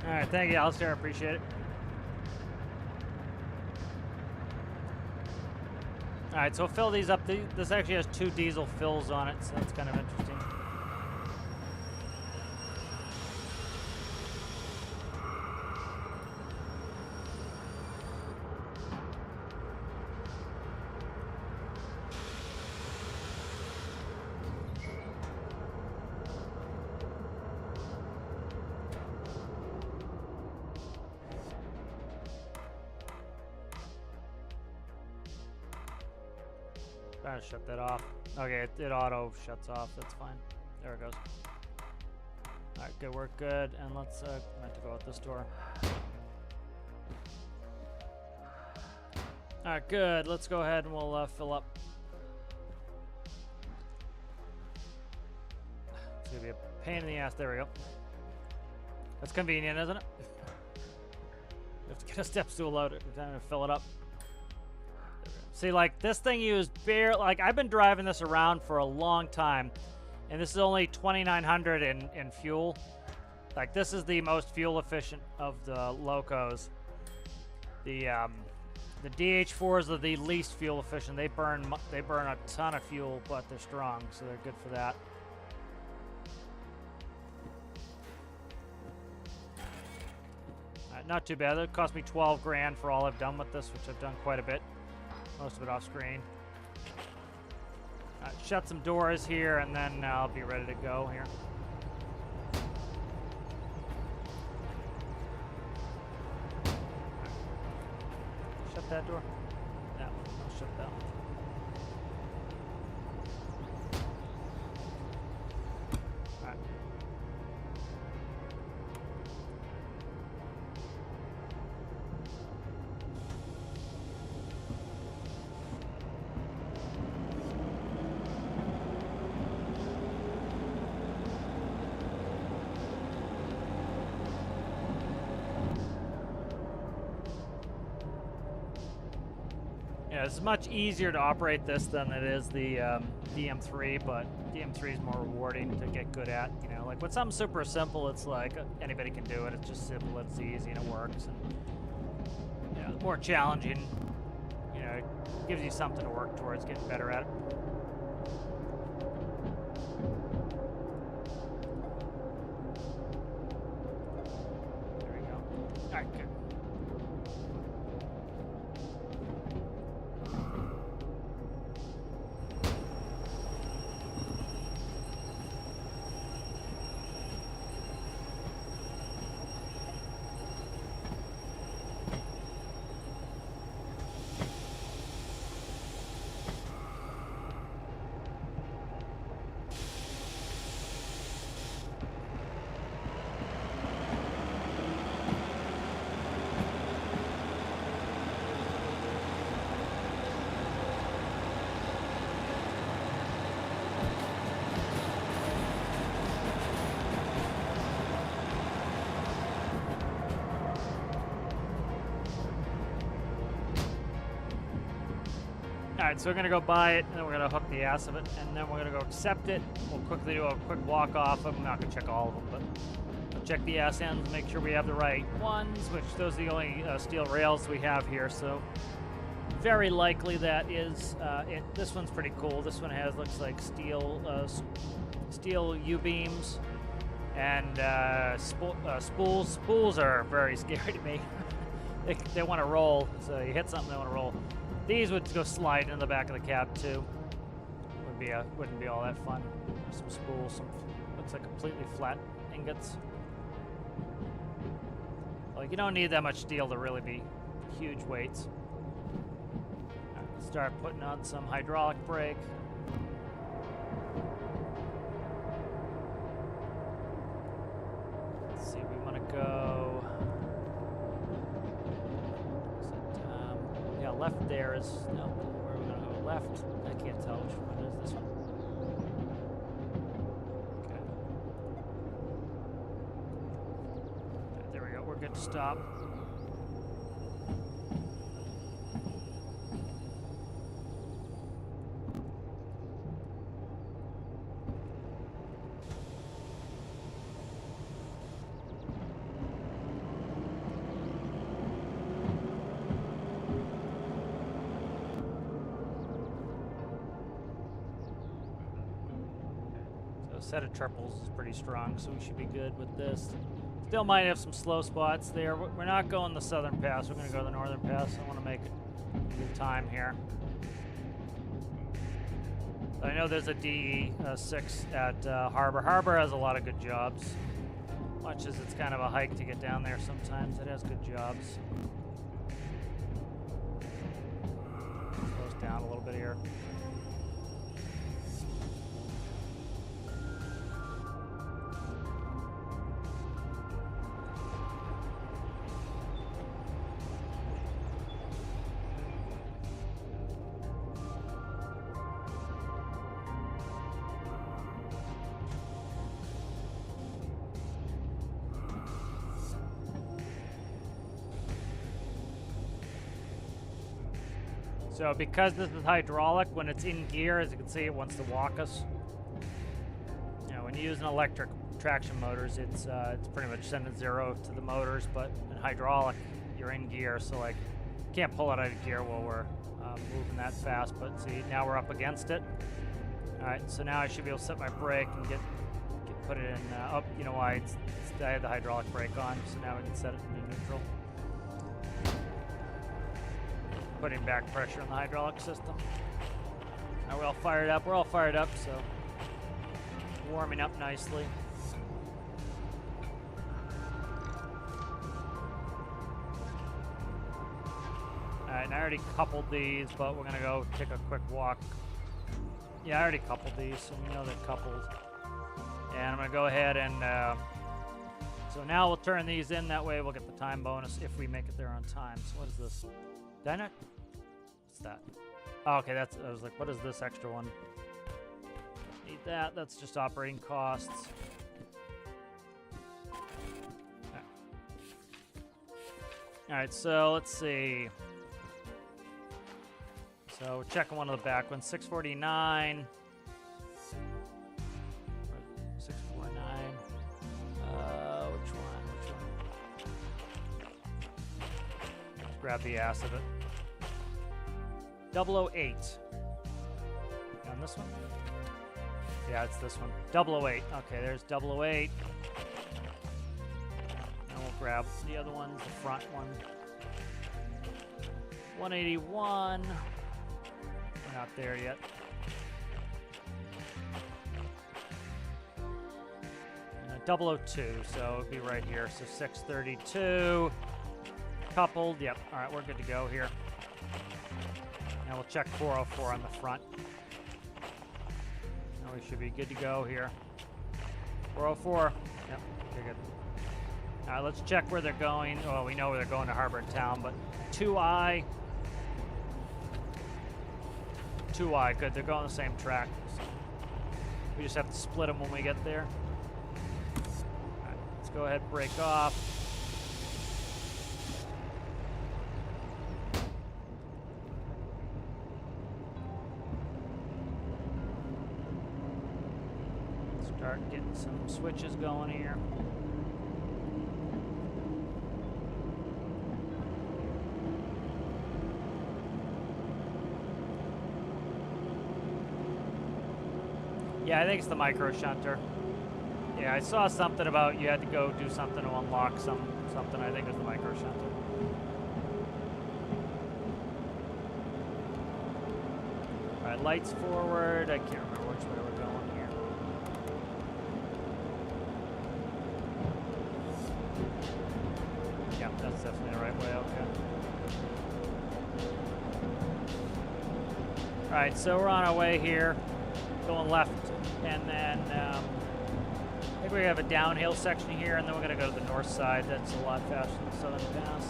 All right, thank you, Alistair. I appreciate it. All right, so fill these up. This actually has 2 diesel fills on it, so that's kind of interesting. Trying to shut that off. Okay, it auto shuts off. That's fine. There it goes. All right, good. We're good. And let's meant to go out this door. All right, good. Let's go ahead and we'll fill up. It's gonna be a pain in the ass. There we go. That's convenient, isn't it? We have to get a step stool out every time to fill it up. See, like, this thing used bare, like, I've been driving this around for a long time, and this is only 2,900 in fuel. Like, this is the most fuel efficient of the locos. The DH4s are the least fuel efficient. They burn a ton of fuel, but they're strong, so they're good for that. All right, not too bad. It cost me 12 grand for all I've done with this, which I've done quite a bit. Most of it off screen. Shut some doors here, and then I'll be ready to go here. Shut that door. No, I'll shut that one. All right. Yeah, it's much easier to operate this than it is the DM3, but DM3 is more rewarding to get good at. You know, like with something super simple, it's like anybody can do it. It's just simple, it's easy, and it works. And you know, more challenging, you know, it gives you something to work towards getting better at it. There we go. All right, good. Alright, so we're gonna go buy it, and then we're gonna hook the ass of it, and then we're gonna go accept it. We'll quickly do a quick walk off. I'm not gonna check all of them, but we'll check the ass ends, make sure we have the right ones, which those are the only steel rails we have here, so very likely that is it. This one's pretty cool. This one looks like steel U-beams and spools. Spools are very scary to me. they want to roll, so you hit something, they want to roll. These would go slide in the back of the cab too. Wouldn't be all that fun. Some spools, some looks like completely flat ingots. Like you don't need that much steel to really be huge weights. All right, let's start putting on some hydraulic brake. Let's see, we want to go. Yeah, left there is no. Where are we gonna go? Left. I can't tell which one is this one. Okay. Right, there we go. We're good to stop. Set of triples is pretty strong, so we should be good with this. Still might have some slow spots there. We're not going the southern pass. We're going to go the northern pass. I want to make it good time here. I know there's a DE6 at Harbor. Harbor has a lot of good jobs. Much as it's kind of a hike to get down there sometimes, it has good jobs. Slows down a little bit here. So because this is hydraulic, when it's in gear, as you can see, it wants to walk us. You know, when you use an electric traction motors, it's pretty much sending 0 to the motors, but in hydraulic, you're in gear, so like, can't pull it out of gear while we're moving that fast. But see, now we're up against it. All right, so now I should be able to set my brake and put it in. Oh, you know why? I had the hydraulic brake on, so now we can set it into neutral. Putting back pressure on the hydraulic system. Now we're all fired up. We're all fired up, so warming up nicely. All right, and I already coupled these, but we're gonna go take a quick walk. Yeah, I already coupled these, so we know they're coupled. And I'm gonna go ahead and, so now we'll turn these in, that way we'll get the time bonus if we make it there on time. So what is this? Did I not? What's that? Oh, okay, that's, I was like, what is this extra one? Need that, that's just operating costs. All right, so let's see. So we're checking one of the back ones, 649. 649. Which one? Let's grab the ass of it. 008. On this one? Yeah, it's this one. 008. Okay, there's 008. And we'll grab the other ones, the front one. 181. We're not there yet. And 002, so it'd be right here. So 632. Coupled. Yep. All right, we're good to go here. Now we'll check 404 on the front. Now we should be good to go here. 404. Yep. Okay, good. All right, let's check where they're going. Oh, we know where they're going to Harbor Town, but 2I. 2I, good. They're going the same track. So we just have to split them when we get there. All right, let's go ahead and break off. Start getting some switches going here. Yeah, I think it's the micro shunter. Yeah, I saw something about you had to go do something to unlock something. I think it was the micro shunter. All right, lights forward. I can't remember which way we're going here. Yeah, that's definitely the right way. Okay. All right, so we're on our way here. Going left, and then I think we have a downhill section here, and then we're going to go to the north side. That's a lot faster than the Southern Pass.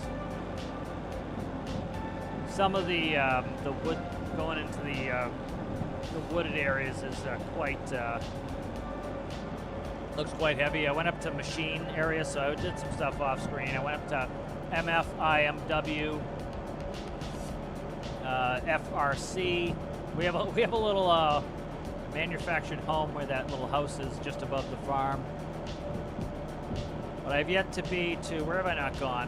Some of the wood going into the wooded areas is looks quite heavy. I went up to machine area, so I did some stuff off screen. I went up to MF, IMW, FRC. We have a little manufactured home where that little house is just above the farm. But I've yet to be to, where have I not gone?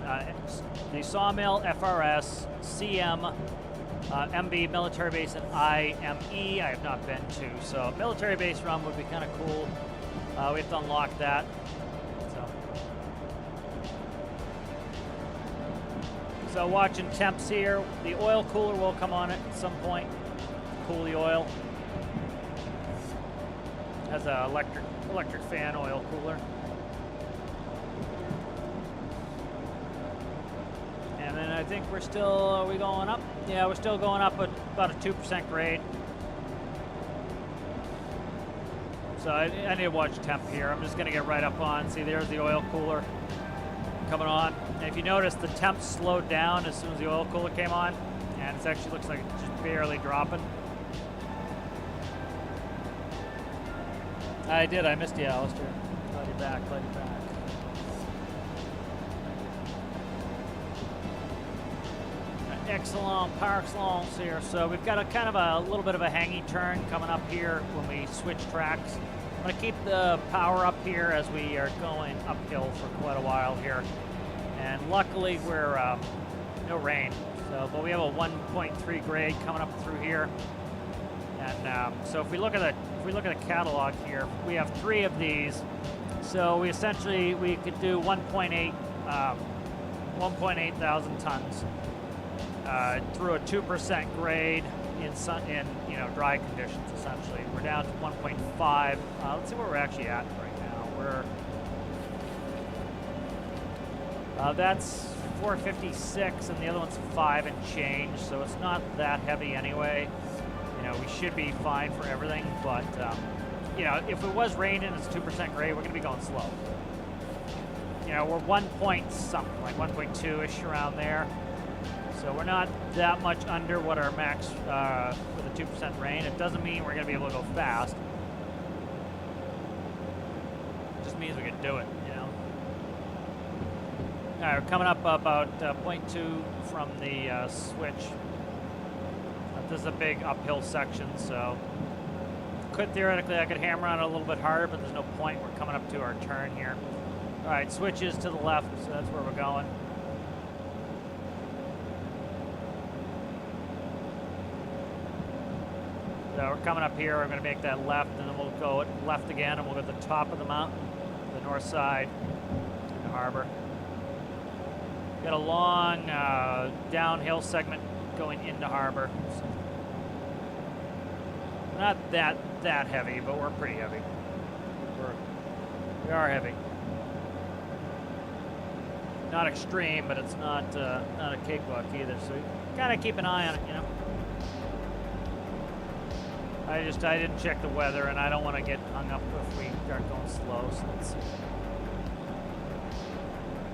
The Sawmill, FRS, CM, MB, military base, and IME I have not been to. So military base run would be kind of cool. We have to unlock that. So watching temps here. The oil cooler will come on at some point. Cool the oil. Has a electric fan oil cooler. And then I think we're still, are we going up? Yeah, we're still going up at about a 2% grade. So I need to watch temp here. I'm just going to get right up on. See, there's the oil cooler coming on. And if you notice, the temp slowed down as soon as the oil cooler came on. And it actually looks like it's just barely dropping. I did. I missed you, Alistair. Glad you're back. Glad you're back. Right. excellent par excellence here. So we've got a kind of a little bit of a hanging turn coming up here when we switch tracks. I'm going to keep the power up here as we are going uphill for quite a while here. And luckily we're no rain, so but we have a 1.3 grade coming up through here. And so if we look at the catalog here, we have 3 of these. So we could do 1.8 thousand tons through a 2% grade in dry conditions. Essentially, we're down to 1.5. Let's see where we're actually at right now. That's 456, and the other one's 5 and change. So it's not that heavy anyway. We should be fine for everything, but if it was raining, it's 2% grade, we're going to be going slow. We're 1 point something, like 1.2-ish around there. So we're not that much under what our max with a 2% rain. It doesn't mean we're going to be able to go fast. It just means we can do it, All right, we're coming up about 0.2 from the switch. This is a big uphill section, so theoretically I could hammer on it a little bit harder, but there's no point. We're coming up to our turn here. All right, switches to the left, so that's where we're going. So we're coming up here. We're going to make that left, and then we'll go left again, and we'll go to the top of the mountain, the north side, in the harbor. Got a long downhill segment going into harbor. So not that heavy, but we're pretty heavy. We are heavy. Not extreme, but it's not a cakewalk either. So we gotta keep an eye on it, I didn't check the weather, and I don't want to get hung up if we start going slow. So let's see.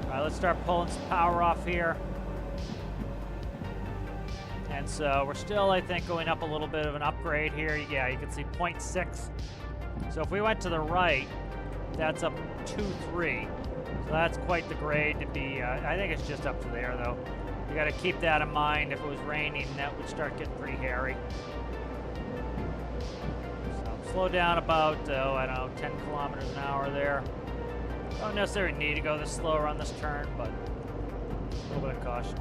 All right, let's start pulling some power off here. And so we're still, I think, going up a little bit of an upgrade here. Yeah, you can see 0.6. So if we went to the right, that's up 2.3. So that's quite the grade to be. I think it's just up to there, though. You got to keep that in mind. If it was raining, that would start getting pretty hairy. So slow down about, I don't know, 10 kilometers an hour there. Don't necessarily need to go this slower on this turn, but a little bit of caution.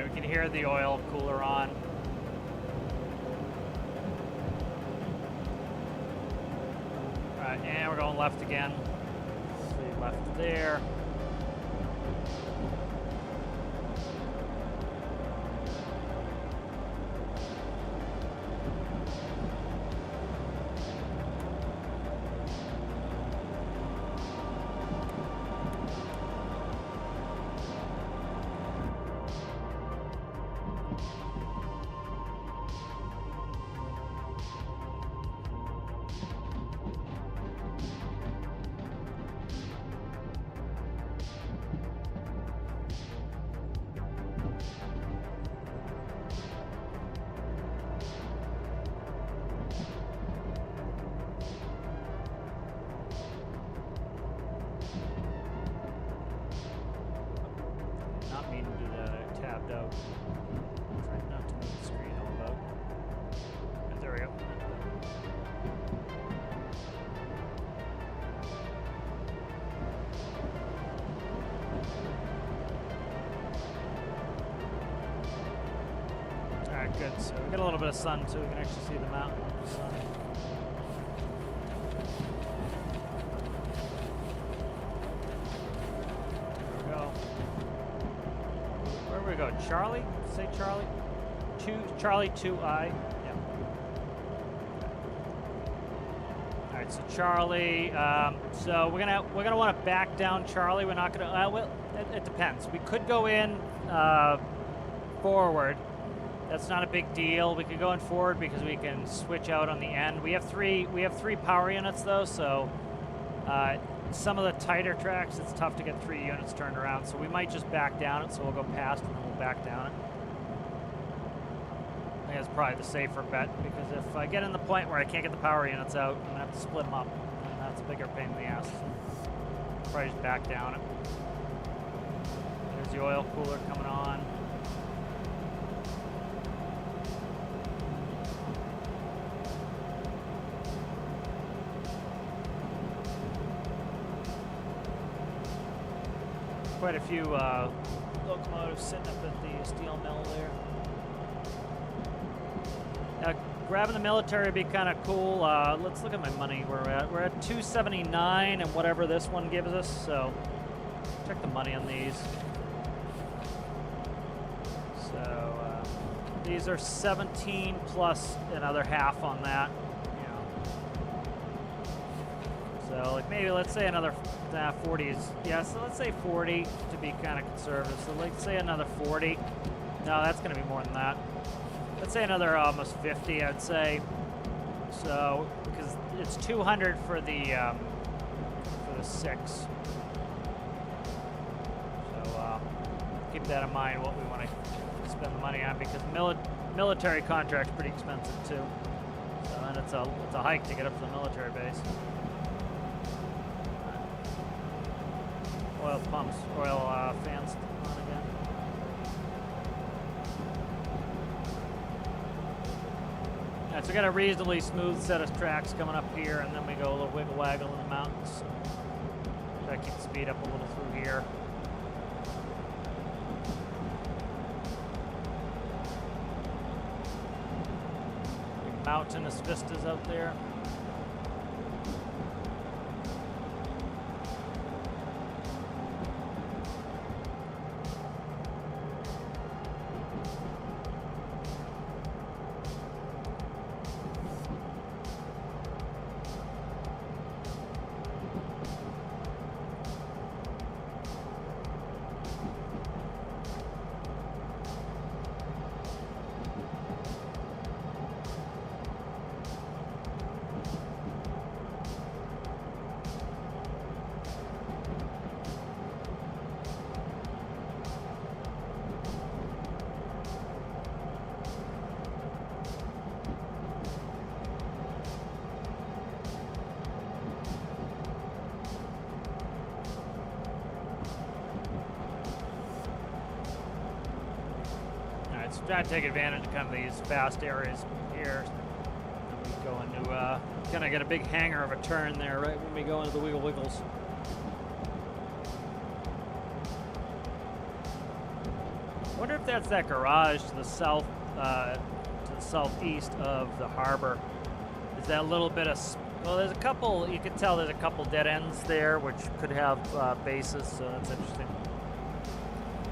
We can hear the oil cooler on. All right, and we're going left again. See, left there. So we got a little bit of sun too. We can actually see the mountain. Sun. There we go. Where do we go? Charlie? Say Charlie? Charlie 2I. Yeah. All right, so Charlie. So we're gonna want to back down Charlie. We're not gonna. Well, it depends. We could go in forward. That's not a big deal. We could go in forward because we can switch out on the end. We have three power units though, so some of the tighter tracks it's tough to get 3 units turned around. So we might just back down it. So we'll go past and then we'll back down it. I think that's probably the safer bet because if I get in the point where I can't get the power units out, I'm gonna have to split them up, and that's a bigger pain in the ass. So probably just back down it. There's the oil cooler coming on. Quite a few locomotives sitting up at the steel mill there. Grabbing the military would be kind of cool. Let's look at my money where we're at. We're at 279 and whatever this one gives us. So check the money on these. So these are 17 plus another half on that. So like maybe let's say another 40s. Yeah, so let's say 40 to be kind of conservative. So let's say another 40. No, that's going to be more than that. Let's say another almost 50, I'd say. So because it's 200 for the 6. So keep that in mind what we want to spend the money on because military contract's pretty expensive too. So and it's a hike to get up to the military base. Oil pumps, oil fans on again. Alright, so we got a reasonably smooth set of tracks coming up here, and then we go a little wiggle waggle in the mountains. So try to keep the speed up a little through here. Big mountainous vistas out there. Trying to take advantage of kind of these fast areas here. We go into kind of get a big hanger of a turn there right when we go into the Wiggle Wiggles. I wonder if that's that garage to the south, to the southeast of the harbor. Is that a little bit of? Well, there's a couple. You can tell there's a couple dead ends there, which could have bases. So that's interesting.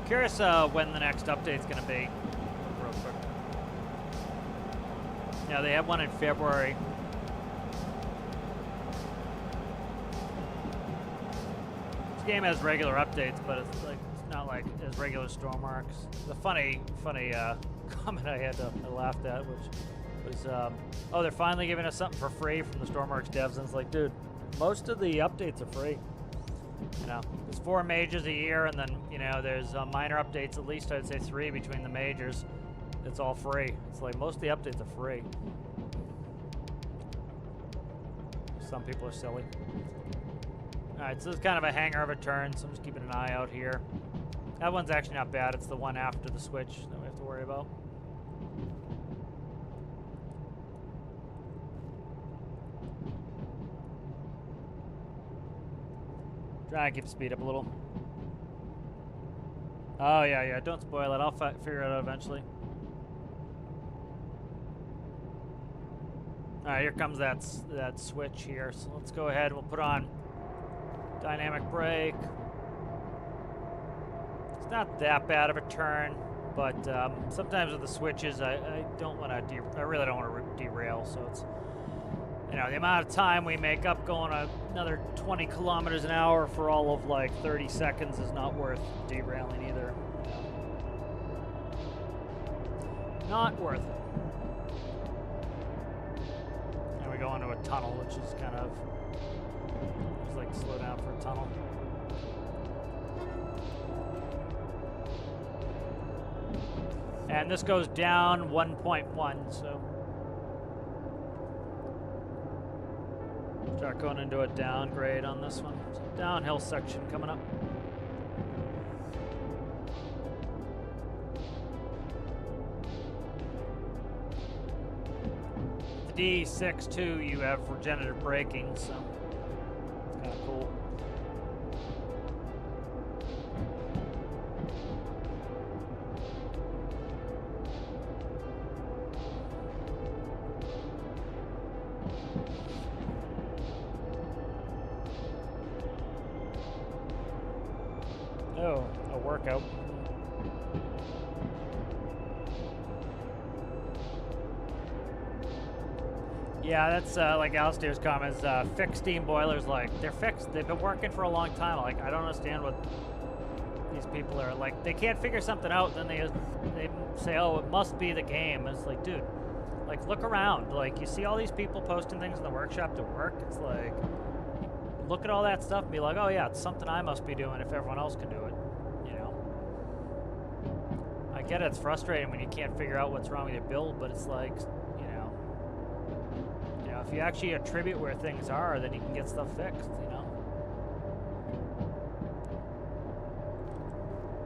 Curious when the next update's going to be. Yeah, they have one in February. This game has regular updates, but it's not like as regular storm arcs. The funny comment I laughed at, which was, oh, they're finally giving us something for free from the storm arcs devs, and it's like, dude, most of the updates are free. You know, there's 4 majors a year, and then there's minor updates, at least I'd say 3 between the majors. It's all free. It's like most of the updates are free. Some people are silly. Alright, so this is kind of a hanger of a turn, so I'm just keeping an eye out here. That one's actually not bad. It's the one after the switch that we have to worry about. Try to keep the speed up a little. Oh, yeah, don't spoil it. I'll figure it out eventually. All right, here comes that switch here. So let's go ahead. We'll put on dynamic brake. It's not that bad of a turn, but sometimes with the switches, I don't want to. I really don't want to derail. So it's, you know, the amount of time we make up going another 20 kilometers an hour for all of like 30 seconds is not worth derailing either. You know? Not worth it. And we go into a tunnel, which is kind of just like slow down for a tunnel. And this goes down 1.1, so start going into a downgrade on this one. So downhill section coming up. The D6 too, you have regenerative braking, so it's kind of cool. Oh, a workout. Yeah, that's like Alistair's comments. Fixed steam boilers, like they're fixed. They've been working for a long time. Like I don't understand what these people are like. They can't figure something out, then they say, "Oh, it must be the game." It's like, dude, like look around. Like you see all these people posting things in the workshop to work. It's like, look at all that stuff and be like, "Oh yeah, it's something I must be doing if everyone else can do it." You know. I get it. It's frustrating when you can't figure out what's wrong with your build, but it's like, if you actually attribute where things are, then you can get stuff fixed, you know?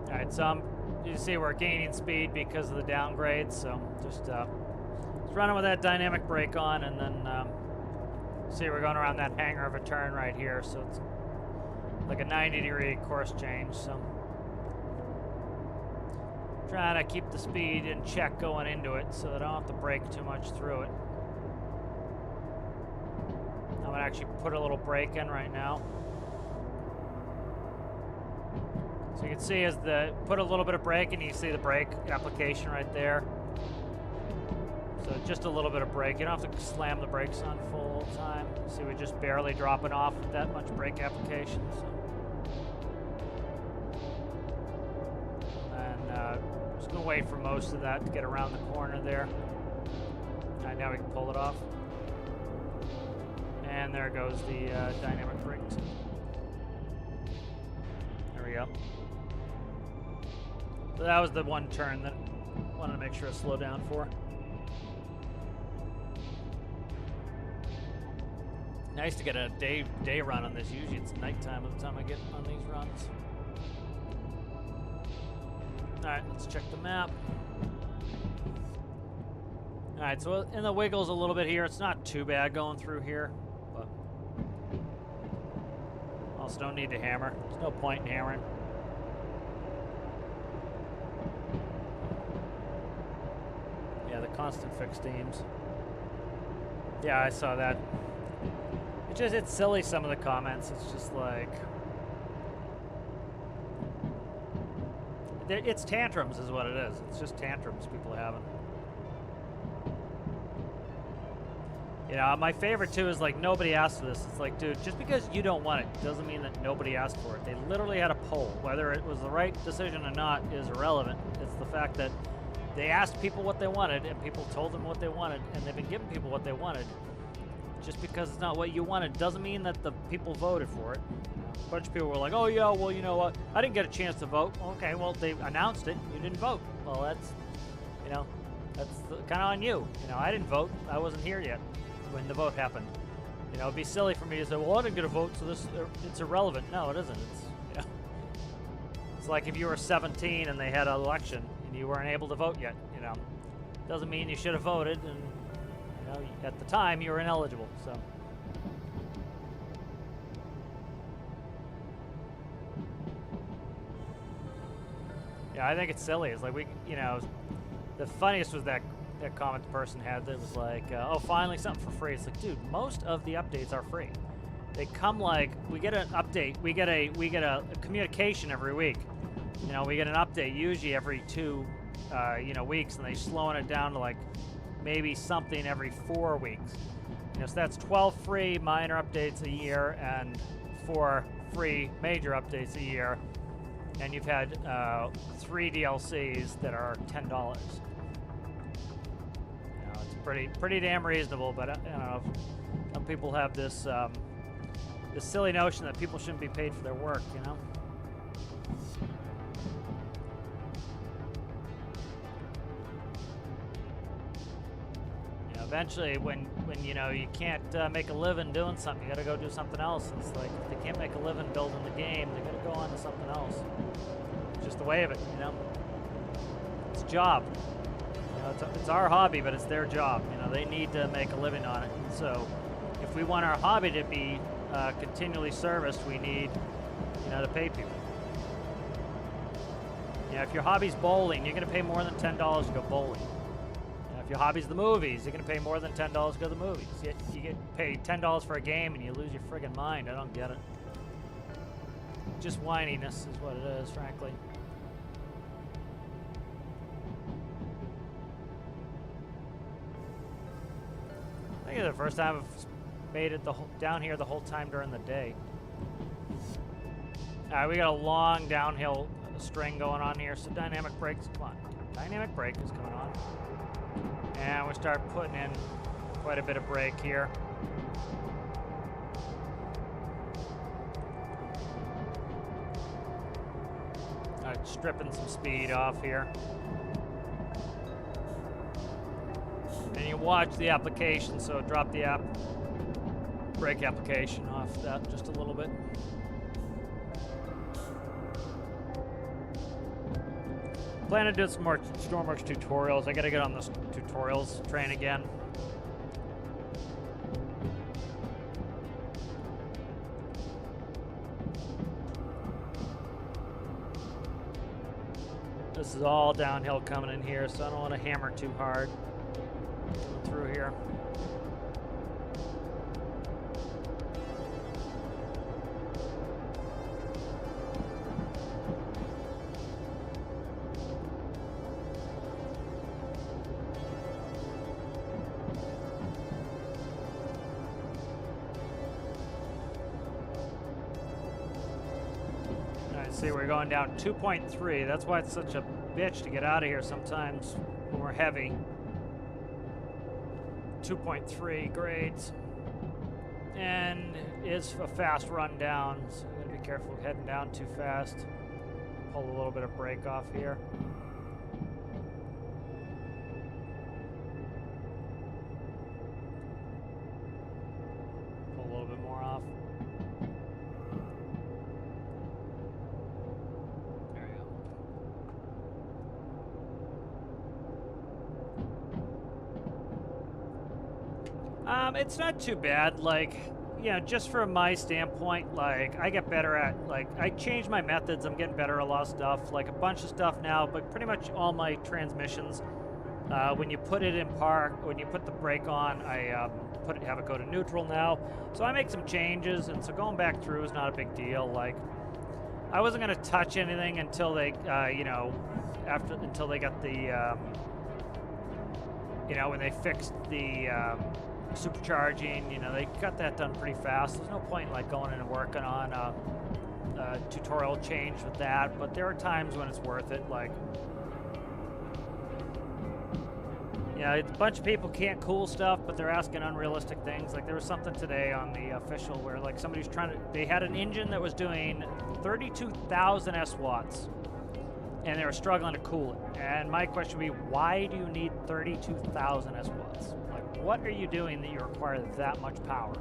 All right, so you see we're gaining speed because of the downgrade, so just running with that dynamic brake on, and then see we're going around that hanger of a turn right here, so it's like a 90-degree course change, so trying to keep the speed in check going into it so that I don't have to brake too much through it. I'm gonna actually put a little brake in right now. So you can see as put a little bit of brake and you see the brake application right there. So just a little bit of brake. You don't have to slam the brakes on full time. See, we're just barely dropping off with that much brake application. So. And just gonna wait for most of that to get around the corner there. All right, now we can pull it off. And there goes the dynamic brakes. There we go. So that was the one turn that I wanted to make sure to slow down for. Nice to get a day run on this. Usually it's nighttime by the time I get on these runs. Alright, let's check the map. Alright, so in the wiggles a little bit here. It's not too bad going through here. Also don't need to hammer. There's no point in hammering. Yeah, the constant fixed steams. Yeah, I saw that. It's silly, some of the comments. It's just like, it's tantrums is what it is. It's just tantrums people are having. You know, my favorite too is like nobody asked for this. It's like, dude, just because you don't want it doesn't mean that nobody asked for it. They literally had a poll. Whether it was the right decision or not is irrelevant. It's the fact that they asked people what they wanted and people told them what they wanted, and they've been giving people what they wanted. Just because it's not what you wanted doesn't mean that the people voted for it. A bunch of people were like, oh yeah, well, you know what? I didn't get a chance to vote. Okay, well, they announced it. You didn't vote. Well, that's, you know, that's kind of on you. You know, I didn't vote. I wasn't here yet when the vote happened. You know, it'd be silly for me to say, well, I didn't get a vote, so it's irrelevant. No, it isn't. It's, you know, it's like if you were 17 and they had an election and you weren't able to vote yet, you know. Doesn't mean you should have voted, and, you know, at the time you were ineligible, so. Yeah, I think it's silly. It's like you know, the funniest was that that comment the person had that was like, oh, finally something for free. It's like, dude, most of the updates are free. They come like, we get an update, we get a communication every week. You know, we get an update usually every 2 weeks, and they're slowing it down to like maybe something every 4 weeks. You know, so that's 12 free minor updates a year and 4 free major updates a year. And you've had 3 DLCs that are $10. You know, it's pretty damn reasonable, but you know, some people have this this silly notion that people shouldn't be paid for their work, you know? Eventually, when you know you can't make a living doing something, you got to go do something else. It's like if they can't make a living building the game, they got to go on to something else. It's just the way of it, you know. It's a job. You know, it's our hobby, but it's their job. You know, they need to make a living on it. And so, if we want our hobby to be continually serviced, we need, you know, to pay people. You know, if your hobby's bowling, you're going to pay more than $10 to go bowling. If your hobby's the movies, you're going to pay more than $10 to go to the movies. Yet you get paid $10 for a game and you lose your friggin' mind. I don't get it. Just whininess is what it is, frankly. I think it's the first time I've made it down here the whole time during the day. All right, we got a long downhill string going on here, so dynamic brakes, come on. Dynamic brake is coming on. And we start putting in quite a bit of brake here. Stripping some speed off here. And you watch the application, so drop the brake application off that just a little bit. Plan to do some more Stormworks tutorials. I gotta get on this tutorials train again. This is all downhill coming in here, so I don't want to hammer too hard through here. See, we're going down 2.3. That's why it's such a bitch to get out of here sometimes when we're heavy. 2.3 grades. And it's a fast run down, so you gotta be careful heading down too fast. Pull a little bit of brake off here. Pull a little bit more off. It's not too bad, like, you know, just from my standpoint, like, I get better at, like, I changed my methods, I'm getting better at a lot of stuff, like a bunch of stuff now, but pretty much all my transmissions, when you put it in park, when you put the brake on, I have it go to neutral now, so I make some changes, and so going back through is not a big deal. Like, I wasn't going to touch anything until they, you know, until they got the, you know, when they fixed the, supercharging, you know, they got that done pretty fast. There's no point like going in and working on a tutorial change with that, but there are times when it's worth it. Like, yeah, a bunch of people can't cool stuff, but they're asking unrealistic things. Like, there was something today on the official where like somebody's trying to, they had an engine that was doing 32,000 S-watts and they were struggling to cool it. And my question would be, why do you need 32,000 S-watts? What are you doing that you require that much power?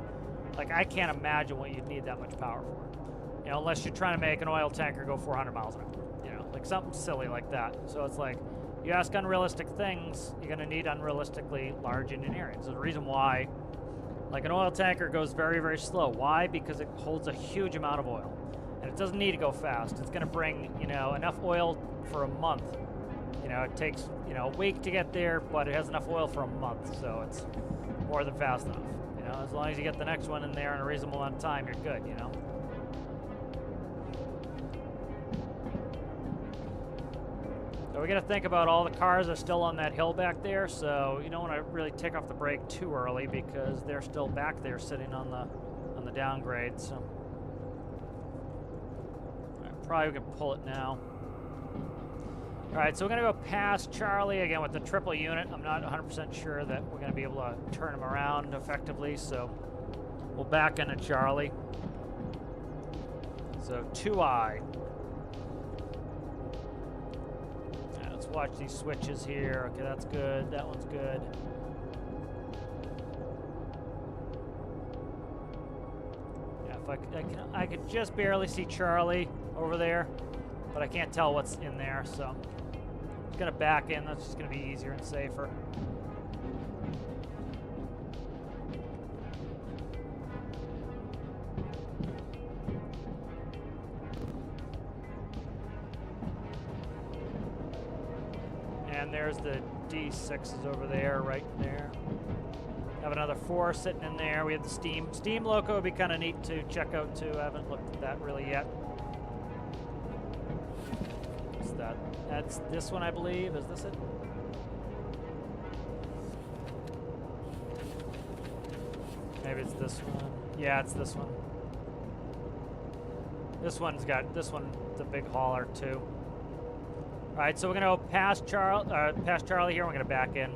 Like, I can't imagine what you'd need that much power for. You know, unless you're trying to make an oil tanker go 400 miles an hour. You know, like something silly like that. So it's like, you ask unrealistic things, you're going to need unrealistically large engineering. So the reason why, like, an oil tanker goes very, very slow. Why? Because it holds a huge amount of oil. And it doesn't need to go fast. It's going to bring, you know, enough oil for a month. You know, it takes, you know, a week to get there, but it has enough oil for a month, so it's more than fast enough. You know, as long as you get the next one in there in a reasonable amount of time, you're good, you know. So we got to think about all the cars are still on that hill back there, so you don't want to really take off the brake too early because they're still back there sitting on the downgrade. So probably we can pull it now. All right, so we're going to go past Charlie again with the triple unit. I'm not 100% sure that we're going to be able to turn him around effectively, so we'll back into Charlie. So 2i. Right, let's watch these switches here. Okay, that's good. That one's good. Yeah, if I could just barely see Charlie over there, but I can't tell what's in there, so I'm gonna back in. That's just gonna be easier and safer. And there's the D6s over there, right there. Have another 4 sitting in there. We have the Steam Loco would be kind of neat to check out too. I haven't looked at that really yet. That's this one, I believe. Is this it? Maybe it's this one. Yeah, it's this one. This one's the big hauler too. All right, so we're gonna go past Charlie here. We're gonna back in,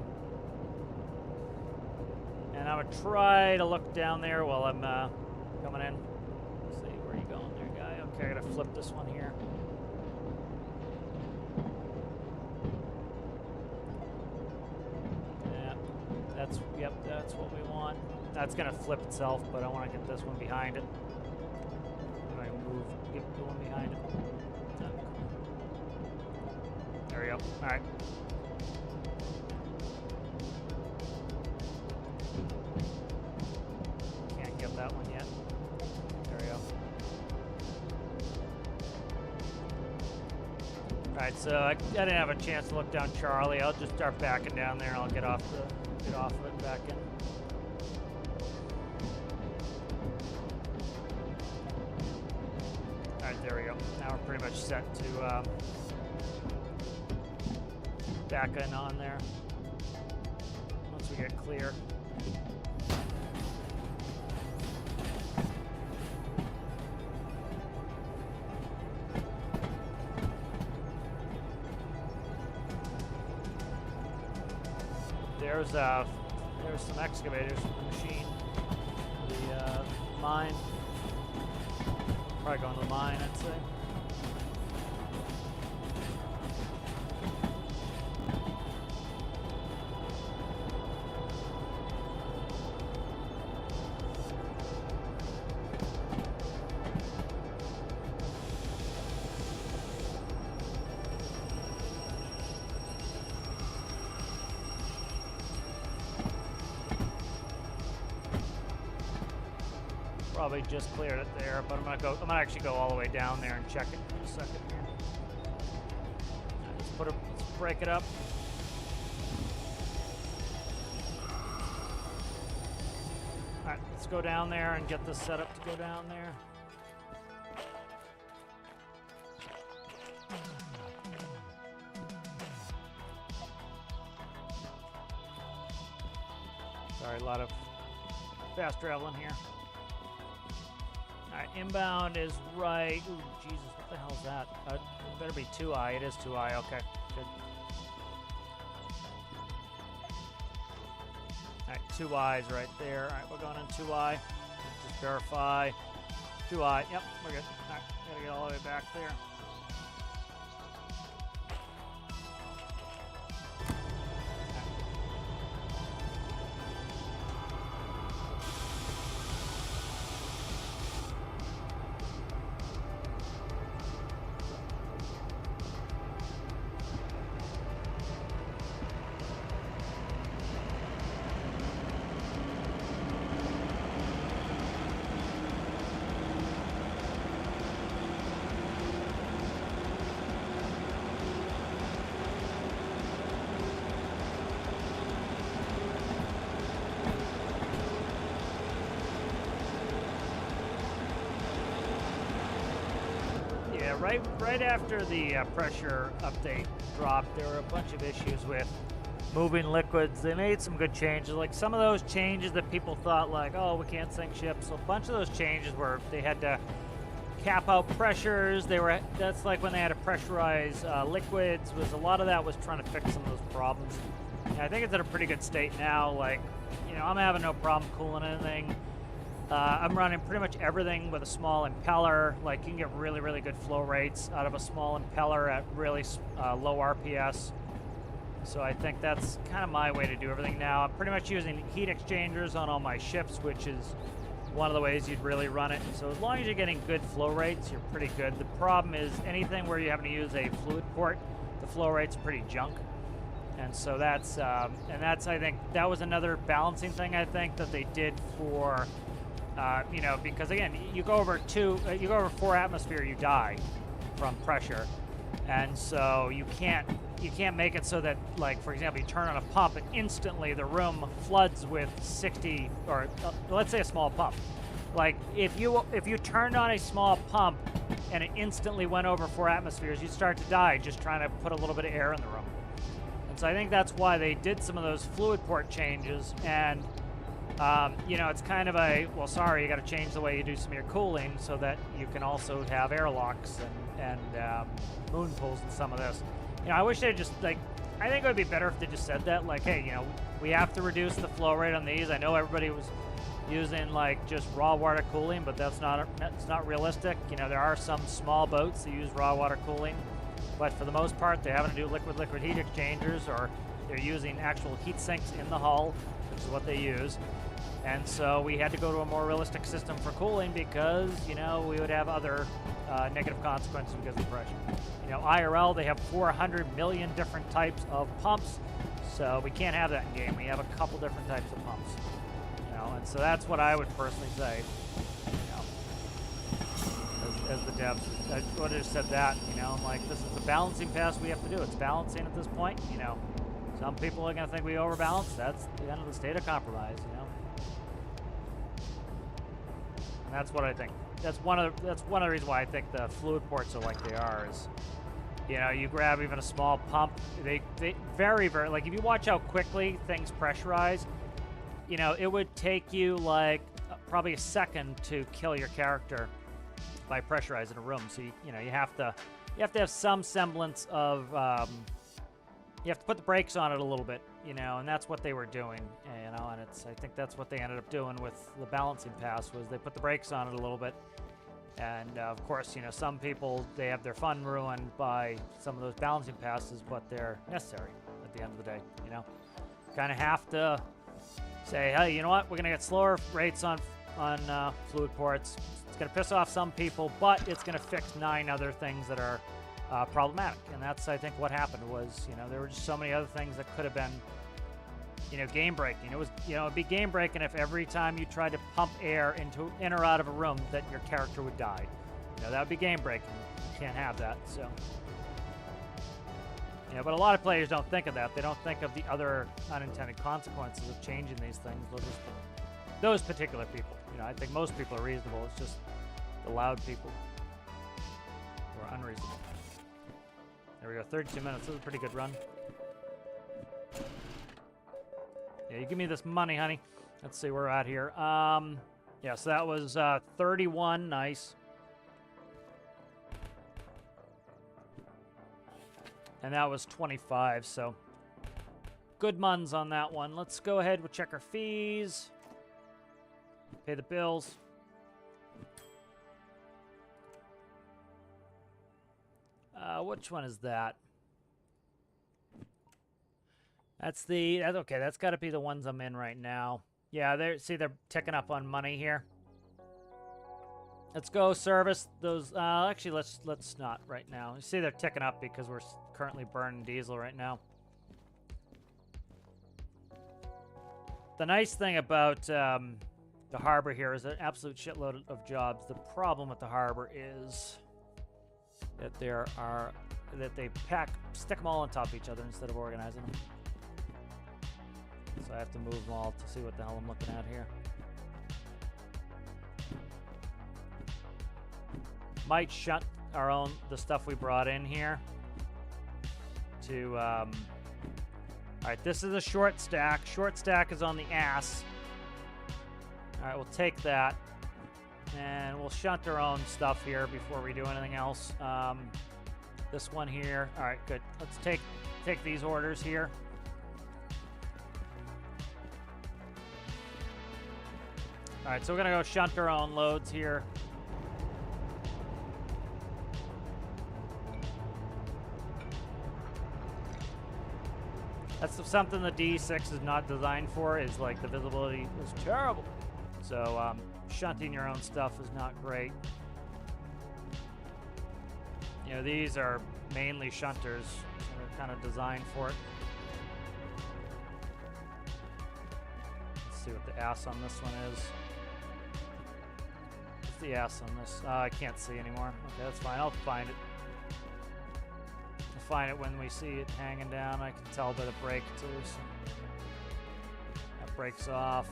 and I'm gonna try to look down there while I'm coming in. Let's see, where are you going there, guy? Okay, I gotta flip this one here. Yep, that's what we want. That's gonna flip itself, but I want to get this one behind it. I'm gonna get the one behind it. There we go. All right. Can't get that one yet. There we go. All right, so I didn't have a chance to look down Charlie. I'll just start backing down there. I'll get off of it and back in. All right, there we go. Now we're pretty much set to back in on there once we get clear. There's some excavators from the machine. The mine. Probably going to the mine, I'd say. Probably just cleared it there, but I'm gonna actually go all the way down there and check it in a second here. Let's break it up. Alright, let's go down there and get this set up to go down there. Sorry, a lot of fast traveling here. Alright, inbound is right. Ooh, Jesus, what the hell is that? It better be 2i. It is 2i. Okay, good. Alright, 2i's right there. Alright, we're going in 2i. Just verify. 2i. Yep, we're good. Alright, gotta get all the way back there. Yeah, right after the pressure update dropped, there were a bunch of issues with moving liquids. They made some good changes. Like some of those changes that people thought like, oh, we can't sink ships. So a bunch of those changes were they had to cap out pressures. That's like when they had to pressurize liquids. Was a lot of that was trying to fix some of those problems. And I think it's in a pretty good state now. Like, you know, I'm having no problem cooling anything. I'm running pretty much everything with a small impeller. Like you can get really, really good flow rates out of a small impeller at really low RPS. So I think that's kind of my way to do everything now. I'm pretty much using heat exchangers on all my ships, which is one of the ways you'd really run it. So as long as you're getting good flow rates, you're pretty good. The problem is anything where you're having to use a fluid port, the flow rate's pretty junk. And so that's, I think, that was another balancing thing I think that they did for, you know, because again, you go over 4 atmosphere, you die from pressure. And so you can't make it so that, like, for example, you turn on a pump and instantly the room floods with 60, or let's say a small pump. Like if you turned on a small pump and it instantly went over 4 atmospheres, you'd start to die just trying to put a little bit of air in the room. And so I think that's why they did some of those fluid port changes. And you know, it's kind of a, well, sorry, you got to change the way you do some of your cooling so that you can also have airlocks and moon pools and some of this. You know, I wish they just, like, I think it would be better if they just said that, like, hey, you know, we have to reduce the flow rate on these. I know everybody was using, like, just raw water cooling, but that's not realistic. You know, there are some small boats that use raw water cooling, but for the most part, they're having to do liquid-liquid heat exchangers, or they're using actual heat sinks in the hull, which is what they use. And so we had to go to a more realistic system for cooling because, you know, we would have other negative consequences because of pressure. You know, IRL, they have 400 million different types of pumps, so we can't have that in game. We have a couple different types of pumps. You know, and so that's what I would personally say. You know, as the devs, I would have said that. You know, I'm like, this is the balancing pass we have to do. It's balancing at this point. You know, some people are going to think we overbalance. That's the end of the state of compromise. You know. And that's what I think. That's one of the reasons why I think the fluid ports are like they are. Is, you know, you grab even a small pump. They very, very, like if you watch how quickly things pressurize, you know, it would take you like probably a second to kill your character by pressurizing a room. So you know you have to have some semblance of you have to put the brakes on it a little bit, you know, and that's what they were doing, you know, and I think that's what they ended up doing with the balancing pass was they put the brakes on it a little bit, and of course, you know, some people, they have their fun ruined by some of those balancing passes, but they're necessary at the end of the day, you know. Kind of have to say, hey, you know what, we're going to get slower rates on fluid ports. It's going to piss off some people, but it's going to fix 9 other things that are problematic, and that's, I think, what happened was, you know, there were just so many other things that could have been, you know, game breaking. It was, you know, it'd be game breaking if every time you tried to pump air in or out of a room that your character would die. You know, that would be game breaking. You can't have that, so. You know, but a lot of players don't think of that. They don't think of the other unintended consequences of changing these things. Those particular people. You know, I think most people are reasonable. It's just the loud people who are unreasonable. There we go, 32 minutes. This is a pretty good run. Yeah, you give me this money, honey. Let's see where we're at here. Yeah, so that was 31. Nice. And that was 25, so good muns on that one. Let's go ahead. We'll check our fees. Pay the bills. Which one is that? That's okay. That's got to be the ones I'm in right now. Yeah, they're ticking up on money here. Let's go service those. Actually, let's not right now. You see, they're ticking up because we're currently burning diesel right now. The nice thing about the harbor here is an absolute shitload of jobs. The problem with the harbor is that they stick them all on top of each other instead of organizing them. So I have to move them all to see what the hell I'm looking at here. Might the stuff we brought in here to, all right, this is a short stack. Short stack is on the ass. All right, we'll take that, and we'll shunt our own stuff here before we do anything else. This one here. All right, good. Let's take these orders here. All right, so we're gonna go shunt our own loads here. That's something the D6 is not designed for, is like the visibility is terrible. So shunting your own stuff is not great. You know, these are mainly shunters, so they're kind of designed for it. Let's see what the ass on this one is. What's the ass on this? I can't see anymore. Okay, that's fine. I'll find it. I'll find it when we see it hanging down. I can tell by the brake too. So that breaks off.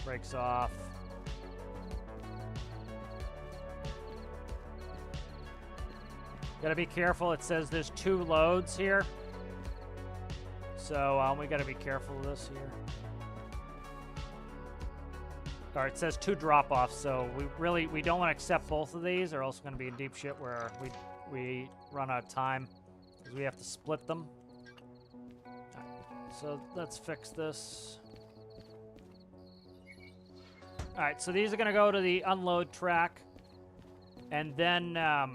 Breaks off. Gotta be careful. It says there's 2 loads here. So we gotta be careful of this here. All right, it says 2 drop-offs, so we don't want to accept both of these, or else we're gonna be in deep shit where we run out of time because we have to split them. So let's fix this. All right, so these are gonna go to the unload track, and then yeah,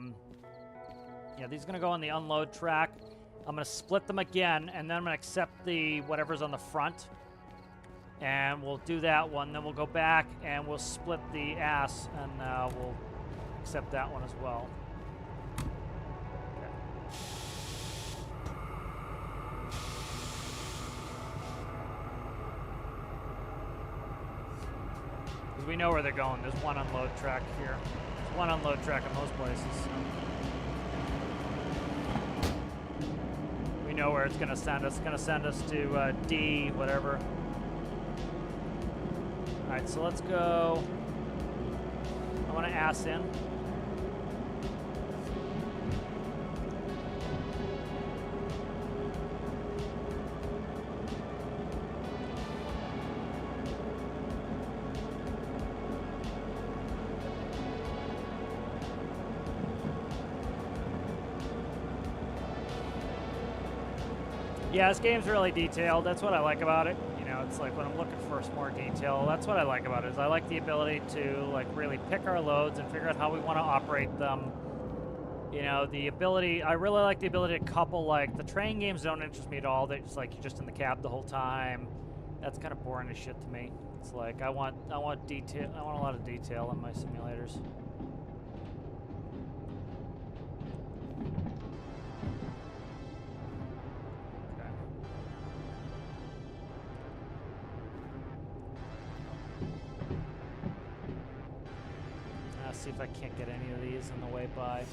these are gonna go on the unload track. I'm gonna split them again, and then I'm gonna accept the whatever's on the front. And we'll do that one, then we'll go back and we'll split the ass, and we'll accept that one as well. Okay. Because we know where they're going. There's one unload track here. There's one unload track in most places. So. We know where it's gonna send us. It's gonna send us to D, whatever. All right, so let's go. I want to ass in. Yeah, this game's really detailed. That's what I like about it. You know, it's like when I'm looking for some more detail, that's what I like about it, is I like the ability to like really pick our loads and figure out how we want to operate them. You know, the ability, I really like the ability to couple, like, the train games don't interest me at all. They're just like, you're just in the cab the whole time. That's kind of boring as shit to me. It's like, I want detail, I want a lot of detail in my simulators. See if I can't get any of these on the way by.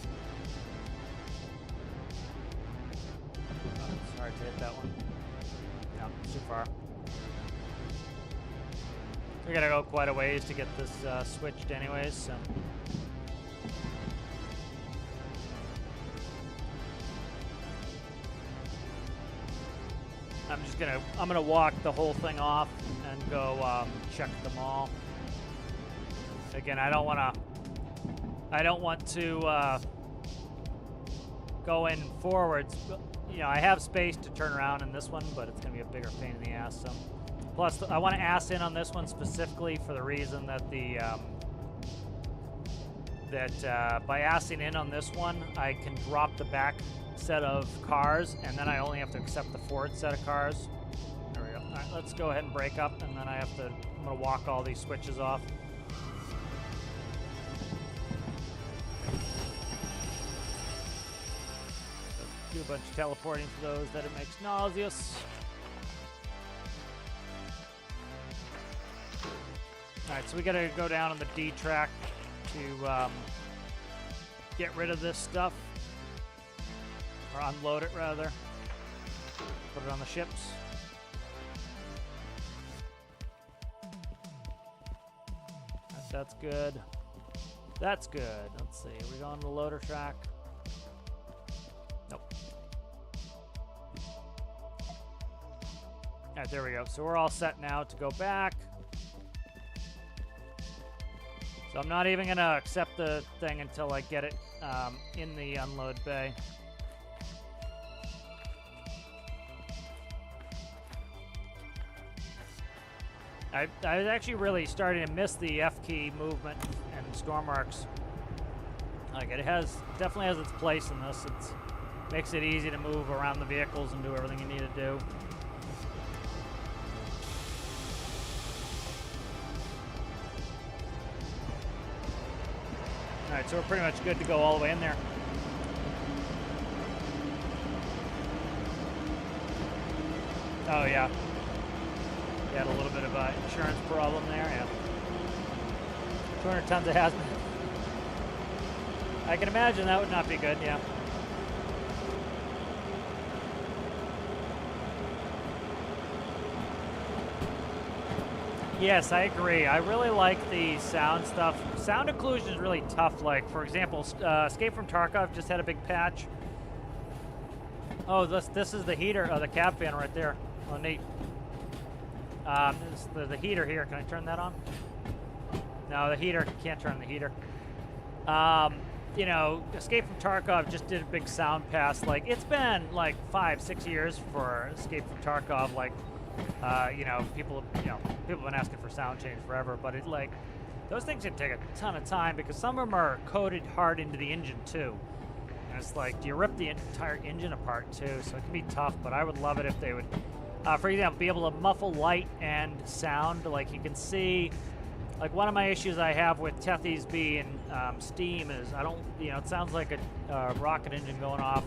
Oh, it's hard to hit that one. No, it's too far. We gotta go quite a ways to get this switched anyways, so. I'm gonna walk the whole thing off and go check them all. Again, I don't want to go in forwards. You know, I have space to turn around in this one, but it's going to be a bigger pain in the ass. So, plus, I want to ass in on this one specifically for the reason that by assing in on this one, I can drop the back set of cars, and then I only have to accept the forward set of cars. There we go. All right, let's go ahead and break up, and then I'm going to walk all these switches off. Do a bunch of teleporting for those that it makes nauseous. Alright, so we gotta go down on the D track to get rid of this stuff. Or unload it, rather. Put it on the ships. That's good. That's good. Let's see. Are we going to the loader track? Nope. All right, there we go. So we're all set now to go back. So I'm not even going to accept the thing until I get it in the unload bay. I was actually really starting to miss the F key movement and storm arcs. Like, it definitely has its place in this. It makes it easy to move around the vehicles and do everything you need to do. Alright, so we're pretty much good to go all the way in there. Oh, yeah. Had a little bit of an insurance problem there, yeah. 200 tons of hazmat. I can imagine that would not be good, yeah. Yes, I agree. I really like the sound stuff. Sound occlusion is really tough. Like, for example, Escape from Tarkov just had a big patch. Oh, this is the heater, the cab fan right there. Oh, neat. The heater here. Can I turn that on? No, the heater. Can't turn the heater. You know, Escape from Tarkov just did a big sound pass. Like, it's been like 5-6 years for Escape from Tarkov. Like, you know, people have been asking for sound change forever. But those things can take a ton of time because some of them are coded hard into the engine too. And it's like, do you rip the entire engine apart too? So it can be tough. But I would love it if they would. For example, be able to muffle light and sound. Like, you can see, like, one of my issues I have with Tethys being steam is it sounds like a rocket engine going off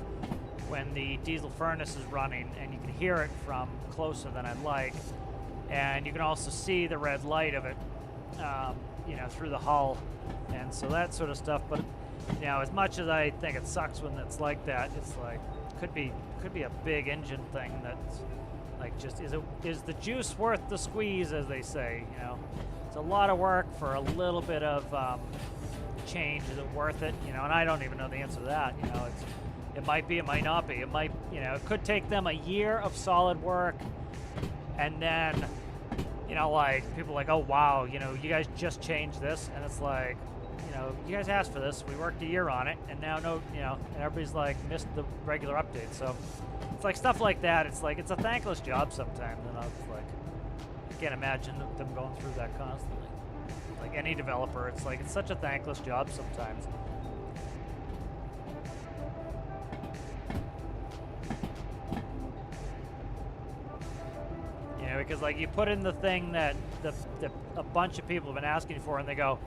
when the diesel furnace is running, and you can hear it from closer than I'd like. And you can also see the red light of it, through the hull. And so that sort of stuff. But, as much as I think it sucks when it's like that, it's like, could be a big engine thing that's, like, just is the juice worth the squeeze, as they say? It's a lot of work for a little bit of change. Is it worth it? And I don't even know the answer to that. It might be, it might not be. It might, it could take them a year of solid work, and then, like, people are like, oh wow, you guys just changed this, and it's like, you guys asked for this. We worked a year on it, and now and everybody's like missed the regular update. So it's like stuff like that. It's like, it's a thankless job sometimes, and it's like, I can't imagine them going through that constantly. Like any developer, it's like, it's such a thankless job sometimes. Because, like, you put in the thing that a bunch of people have been asking for, and they go,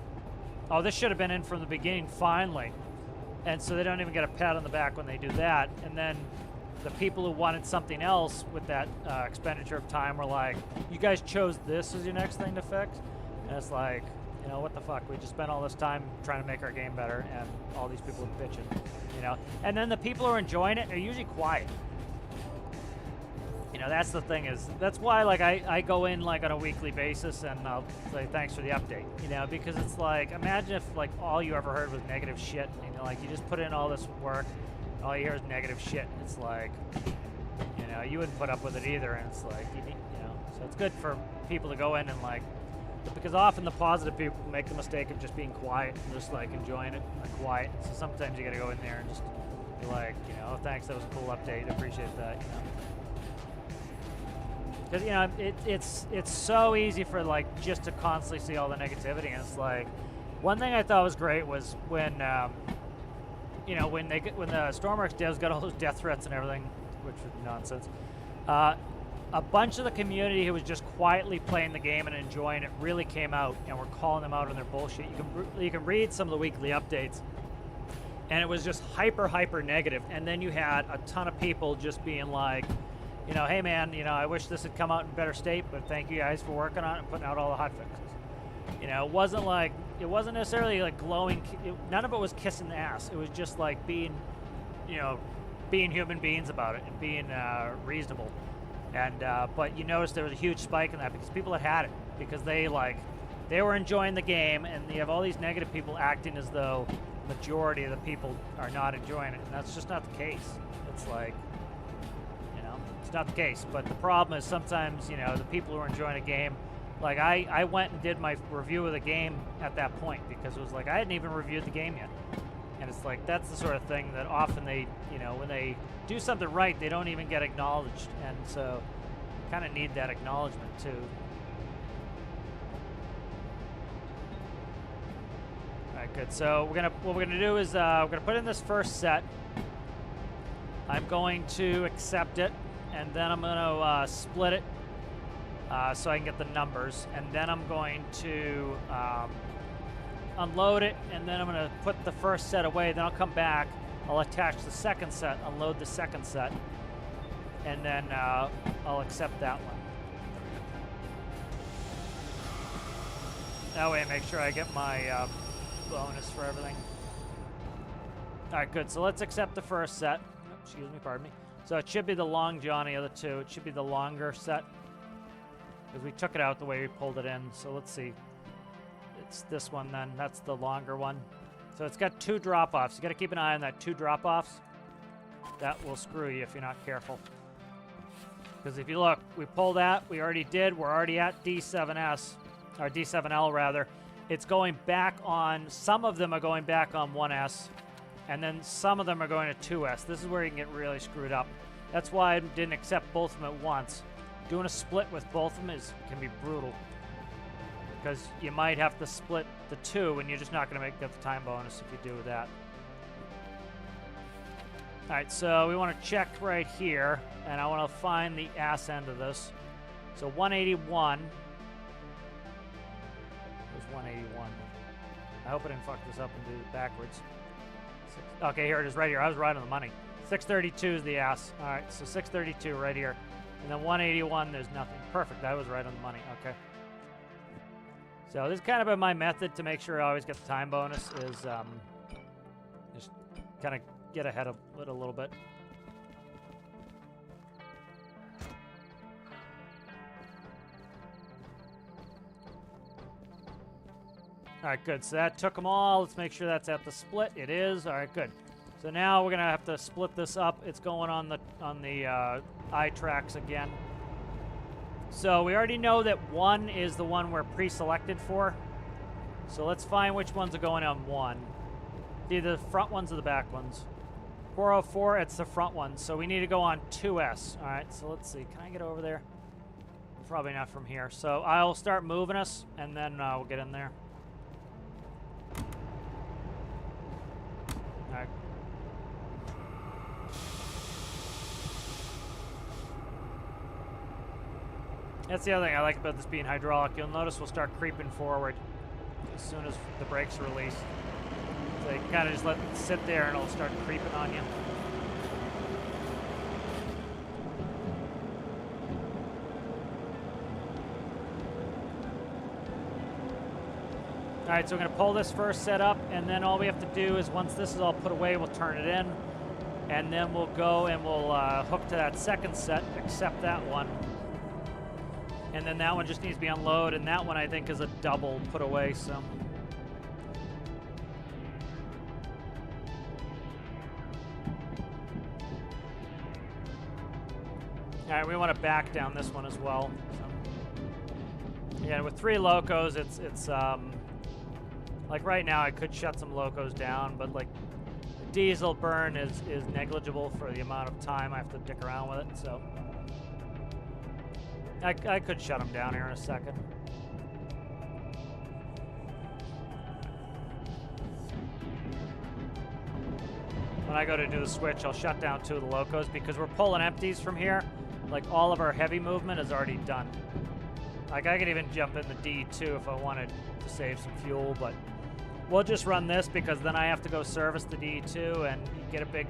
oh, this should have been in from the beginning, finally. And so they don't even get a pat on the back when they do that. And then the people who wanted something else with that expenditure of time were like, you guys chose this as your next thing to fix? And it's like, what the fuck? We just spent all this time trying to make our game better, and all these people are bitching, And then the people who are enjoying it are usually quiet. That's the thing, is that's why, like, I go in, like, on a weekly basis, and I'll say thanks for the update, because it's like, imagine if, like, all you ever heard was negative shit, like, you just put in all this work, all you hear is negative shit. It's like, you wouldn't put up with it either, and it's like, so it's good for people to go in and, like, because often the positive people make the mistake of just being quiet and just, like, enjoying it and quiet. So sometimes you gotta go in there and just be like, oh, thanks, that was a cool update, I appreciate that, Because, it's so easy for, like, just to constantly see all the negativity. And it's like, one thing I thought was great was when, when the Stormworks devs got all those death threats and everything, which was nonsense. A bunch of the community who was just quietly playing the game and enjoying it really came out and were calling them out on their bullshit. You can read some of the weekly updates, and it was just hyper negative. And then you had a ton of people just being like, hey man, I wish this had come out in better state, but thank you guys for working on it and putting out all the hot fixes. It wasn't necessarily like glowing. None of it was kissing the ass. It was just like being human beings about it and being reasonable. And but you noticed there was a huge spike in that because people had it, because they, like, they were enjoying the game, and you have all these negative people acting as though the majority of the people are not enjoying it, and that's just not the case. It's like, you know, it's not the case. But the problem is sometimes, you know, the people who are enjoying a game, like I went and did my review of the game at that point because it was like I hadn't even reviewed the game yet. And it's like that's the sort of thing that often they, you know, when they do something right, they don't even get acknowledged. And so you kind of need that acknowledgement too. All right, good. So what we're gonna do is we're gonna put in this first set. I'm going to accept it, and then I'm gonna split it so I can get the numbers, and then I'm going to unload it, and then I'm going to put the first set away. Then I'll come back, I'll attach the second set, unload the second set, and then I'll accept that one. That way I make sure I get my bonus for everything. All right, good. So let's accept the first set. Oh, excuse me, pardon me. So it should be the Long John, the other two. It should be the longer set because we took it out the way we pulled it in. So let's see. It's this one then. That's the longer one. So it's got 2 drop-offs. You got to keep an eye on that 2 drop-offs. That will screw you if you're not careful. Because if you look, we pulled that. We already did. We're already at D7S, or D7L rather. It's going back on, some of them are going back on 1S, and then some of them are going to 2S. This is where you can get really screwed up. That's why I didn't accept both of them at once. Doing a split with both of them can be brutal. Because you might have to split the 2, and you're just not going to get the time bonus if you do that. All right, so we want to check right here, and I want to find the ass end of this. So 181. There's 181. I hope I didn't fuck this up and do it backwards. Okay, here it is right here. I was right on the money. 632 is the ass. All right, so 632 right here. And then 181, there's nothing. Perfect, I was right on the money. Okay. So this is kind of been my method to make sure I always get the time bonus is just kind of get ahead of it a little bit. All right, good. So that took them all. Let's make sure that's at the split. It is. All right, good. So now we're gonna have to split this up. It's going on the eye tracks again. So we already know that 1 is the one we're pre-selected for. So let's find which ones are going on 1. Either the front ones or the back ones. 404, it's the front ones. So we need to go on 2S. All right, so let's see. Can I get over there? Probably not from here. So I'll start moving us, and then we'll get in there. All right. That's the other thing I like about this being hydraulic. You'll notice we'll start creeping forward as soon as the brakes are released. So you kind of just let it sit there and it'll start creeping on you. All right, so we're going to pull this first set up, and then all we have to do is once this is all put away, we'll turn it in, and then we'll go and we'll hook to that second set, accept that one. And then that one just needs to be unloaded, and that one I think is a double put away, so. All right, we want to back down this one as well. So. Yeah, with 3 locos, it's like right now I could shut some locos down, but like the diesel burn is negligible for the amount of time I have to dick around with it, so. I could shut them down here in a second. When I go to do the switch, I'll shut down 2 of the locos because we're pulling empties from here. Like all of our heavy movement is already done. Like I could even jump in the D2 if I wanted to save some fuel, but we'll just run this because then I have to go service the D2 and you get a big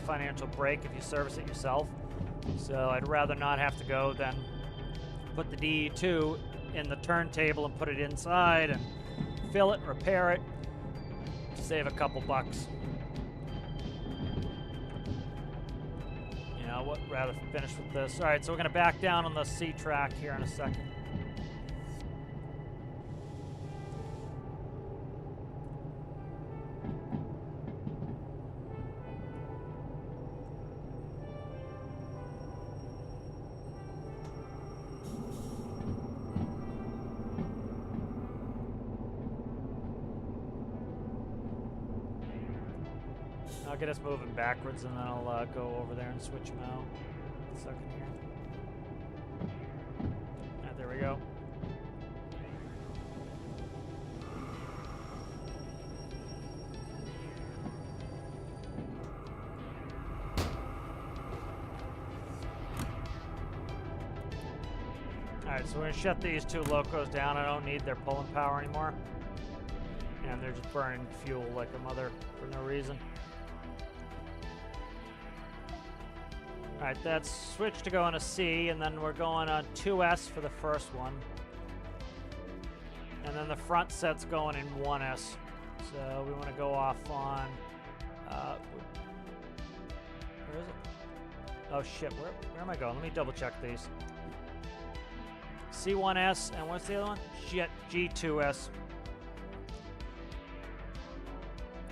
financial break if you service it yourself. So I'd rather not have to go than put the D2 in the turntable and put it inside and fill it, repair it, save a couple bucks. You know, what rather finish with this. All right, so we're gonna back down on the C track here in a second. I'll get us moving backwards, and then I'll go over there and switch them out. A second here. Alright, there we go. Alright, so we're going to shut these two locos down. I don't need their pulling power anymore. And they're just burning fuel like a mother for no reason. Alright, that's switched to go on a C, and then we're going on 2S for the first one. And then the front set's going in 1S. So we want to go off on... where is it? Oh shit, where am I going? Let me double check these. C1S, and what's the other one? Shit, G2S.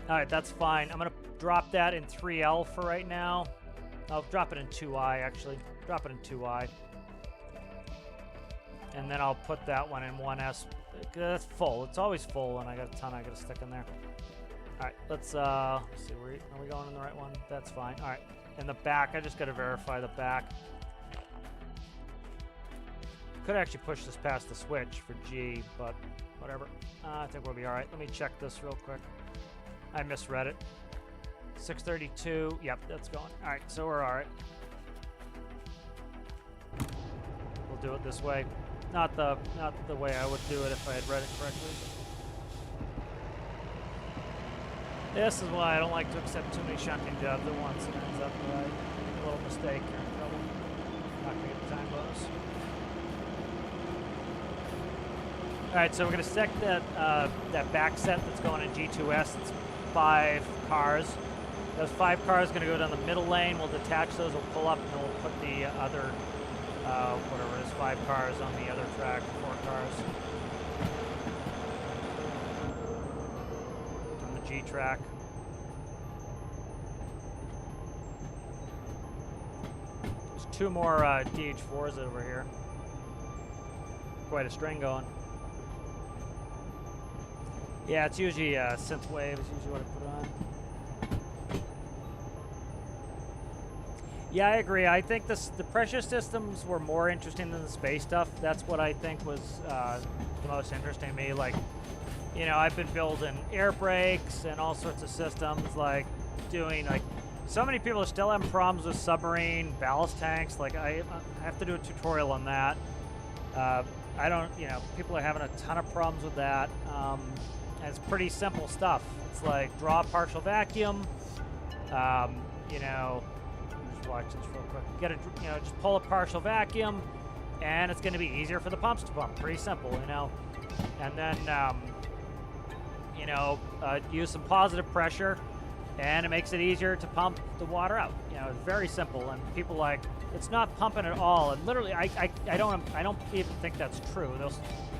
Alright, that's fine. I'm going to drop that in 3L for right now. I'll drop it in 2I, actually. Drop it in 2I. And then I'll put that one in 1S. That's full. It's always full, and I got a ton I got to stick in there. Alright, let's see. Are we going in the right one? That's fine. Alright, in the back, I just got to verify the back. Could actually push this past the switch for G, but whatever. I think we'll be alright. Let me check this real quick. I misread it. 632. Yep, that's going. Alright, so we're alright. We'll do it this way. Not the way I would do it if I had read it correctly. This is why I don't like to accept too many shunting jobs at once. It ends up a little mistake. You're in trouble. Not gonna get the time bonus. Alright, so we're going to stick that back set that's going in G2S. It's 5 cars. Those 5 cars are going to go down the middle lane. We'll detach those, we'll pull up, and then we'll put the other, whatever it is, 5 cars on the other track, 4 cars. On the G track. There's 2 more DH4s over here. Quite a string going. Yeah, it's usually synthwave is usually what I put on. Yeah, I agree. I think the pressure systems were more interesting than the space stuff. That's what I think was the most interesting to me. Like, you know, I've been building air brakes and all sorts of systems, like doing like so many people are still having problems with submarine ballast tanks. Like I have to do a tutorial on that. I don't, you know, people are having a ton of problems with that. And it's pretty simple stuff. It's like draw a partial vacuum. You know, just watch this real quick. Get a, you know, just pull a partial vacuum, and it's going to be easier for the pumps to pump. Pretty simple, you know. And then, you know, use some positive pressure, and it makes it easier to pump the water out. You know, it's very simple. And people like, it's not pumping at all. And literally, I don't even think that's true.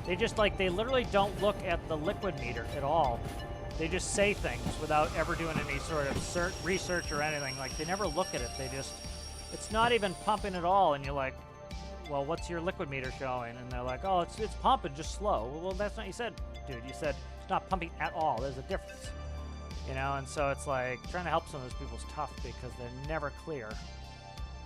They literally don't look at the liquid meter at all. They just say things without ever doing any sort of research or anything. Like, they never look at it. It's not even pumping at all. And you're like, well, what's your liquid meter showing? And they're like, oh, it's pumping, just slow. Well, that's not what you said, dude. You said it's not pumping at all. There's a difference. You know, and so it's like trying to help some of those people is tough because they're never clear.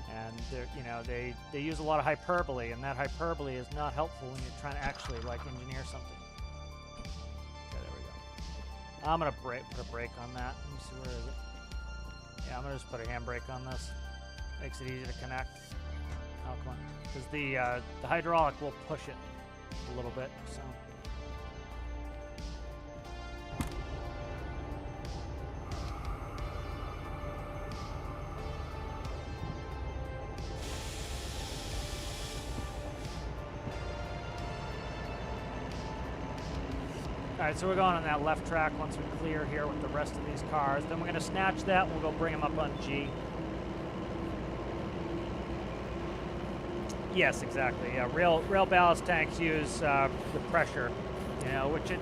And they're, you know, they use a lot of hyperbole, and that hyperbole is not helpful when you're trying to actually like engineer something. Okay, there we go. I'm gonna put a brake on that. Let me see, where is it? Yeah, I'm gonna just put a handbrake on this. Makes it easy to connect. Oh, come on, because the hydraulic will push it a little bit. So. Alright, so we're going on that left track once we clear here with the rest of these cars. Then we're going to snatch that and we'll go bring them up on G. Yes, exactly. Yeah, rail ballast tanks use the pressure, you know, which it...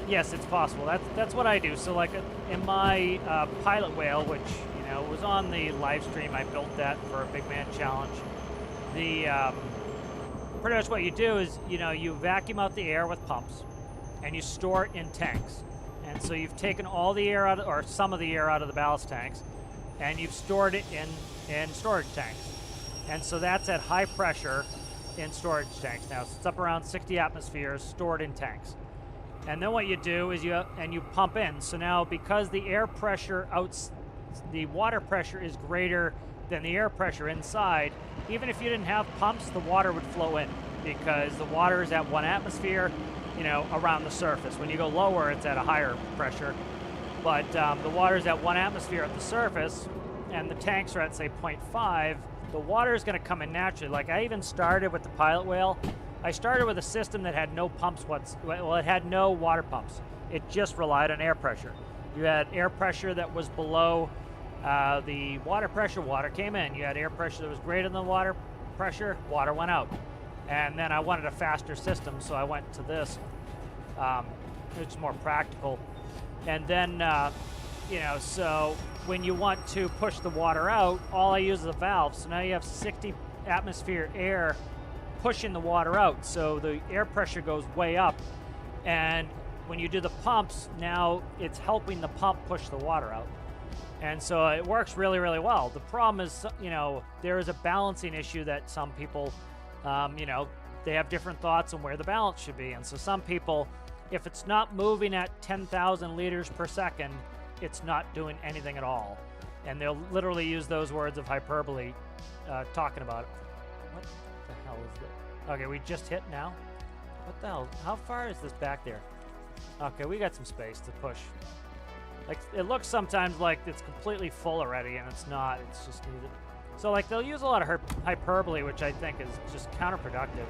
Yes, it's possible. That's what I do. So, like, in my pilot whale, which, you know, was on the live stream, I built that for a Big Man Challenge. Pretty much what you do is, you know, you vacuum out the air with pumps. And you store it in tanks. And so you've taken all the air out, or some of the air out of the ballast tanks, and you've stored it in storage tanks. And so that's at high pressure in storage tanks now. So it's up around 60 atmospheres stored in tanks. And then what you do is you pump in. So now because the air pressure the water pressure is greater than the air pressure inside, even if you didn't have pumps, the water would flow in because the water is at 1 atmosphere, you know, around the surface. When you go lower, it's at a higher pressure. But the water is at 1 atmosphere at the surface, and the tanks are at, say, 0.5. The water is going to come in naturally. Like, I even started with the pilot whale. I started with a system that had no pumps well, it had no water pumps. It just relied on air pressure. You had air pressure that was below the water pressure, water came in. You had air pressure that was greater than the water pressure, water went out. And then I wanted a faster system, so I went to this, which is more practical. And then, you know, so when you want to push the water out, all I use is a valve. So now you have 60 atmosphere air pushing the water out. So the air pressure goes way up. And when you do the pumps, now it's helping the pump push the water out. And so it works really, really well. The problem is, you know, there is a balancing issue that some people, you know, they have different thoughts on where the balance should be. And so some people, if it's not moving at 10,000 liters per second, it's not doing anything at all. And they'll literally use those words of hyperbole talking about it. What the hell is this? Okay, we just hit now. What the hell? How far is this back there? Okay, we got some space to push. Like, it looks sometimes like it's completely full already, and it's not. It's just needed. So, like, they'll use a lot of hyperbole, which I think is just counterproductive.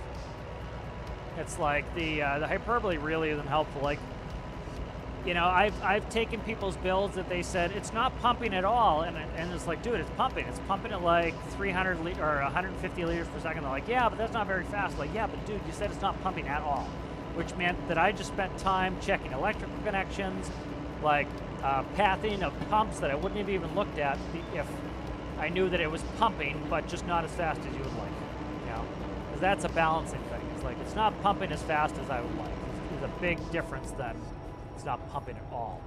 It's like the hyperbole really isn't helpful. Like, you know, I've taken people's builds that they said it's not pumping at all, and it's like, dude, it's pumping. It's pumping at like 300 or 150 liters per second. They're like, yeah, but that's not very fast. Like, yeah, but dude, you said it's not pumping at all, which meant that I just spent time checking electrical connections, like pathing of pumps that I wouldn't have even looked at if I knew that it was pumping, but just not as fast as you would like. You know, because that's a balancing thing. It's like it's not pumping as fast as I would like. There's a big difference than it's not pumping at all.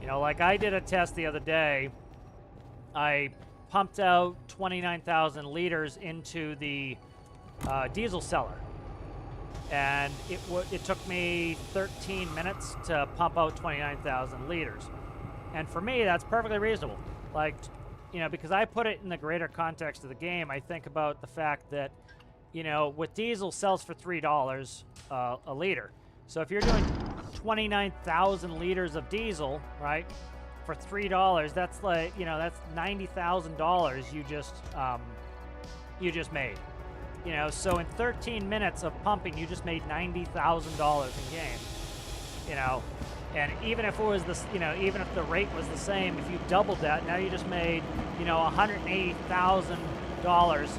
You know, like I did a test the other day. I pumped out 29,000 liters into the diesel cellar, and it took me 13 minutes to pump out 29,000 liters. And for me, that's perfectly reasonable. Like, you know, because I put it in the greater context of the game, I think about the fact that, you know, with diesel sells for $3 a liter. So if you're doing 29,000 liters of diesel, right, for $3, that's like, you know, that's $90,000 you just made. You know, so in 13 minutes of pumping, you just made $90,000 in game. You know, and even if it was this, you know, even if the rate was the same, if you doubled that, now you just made, you know, $180,000,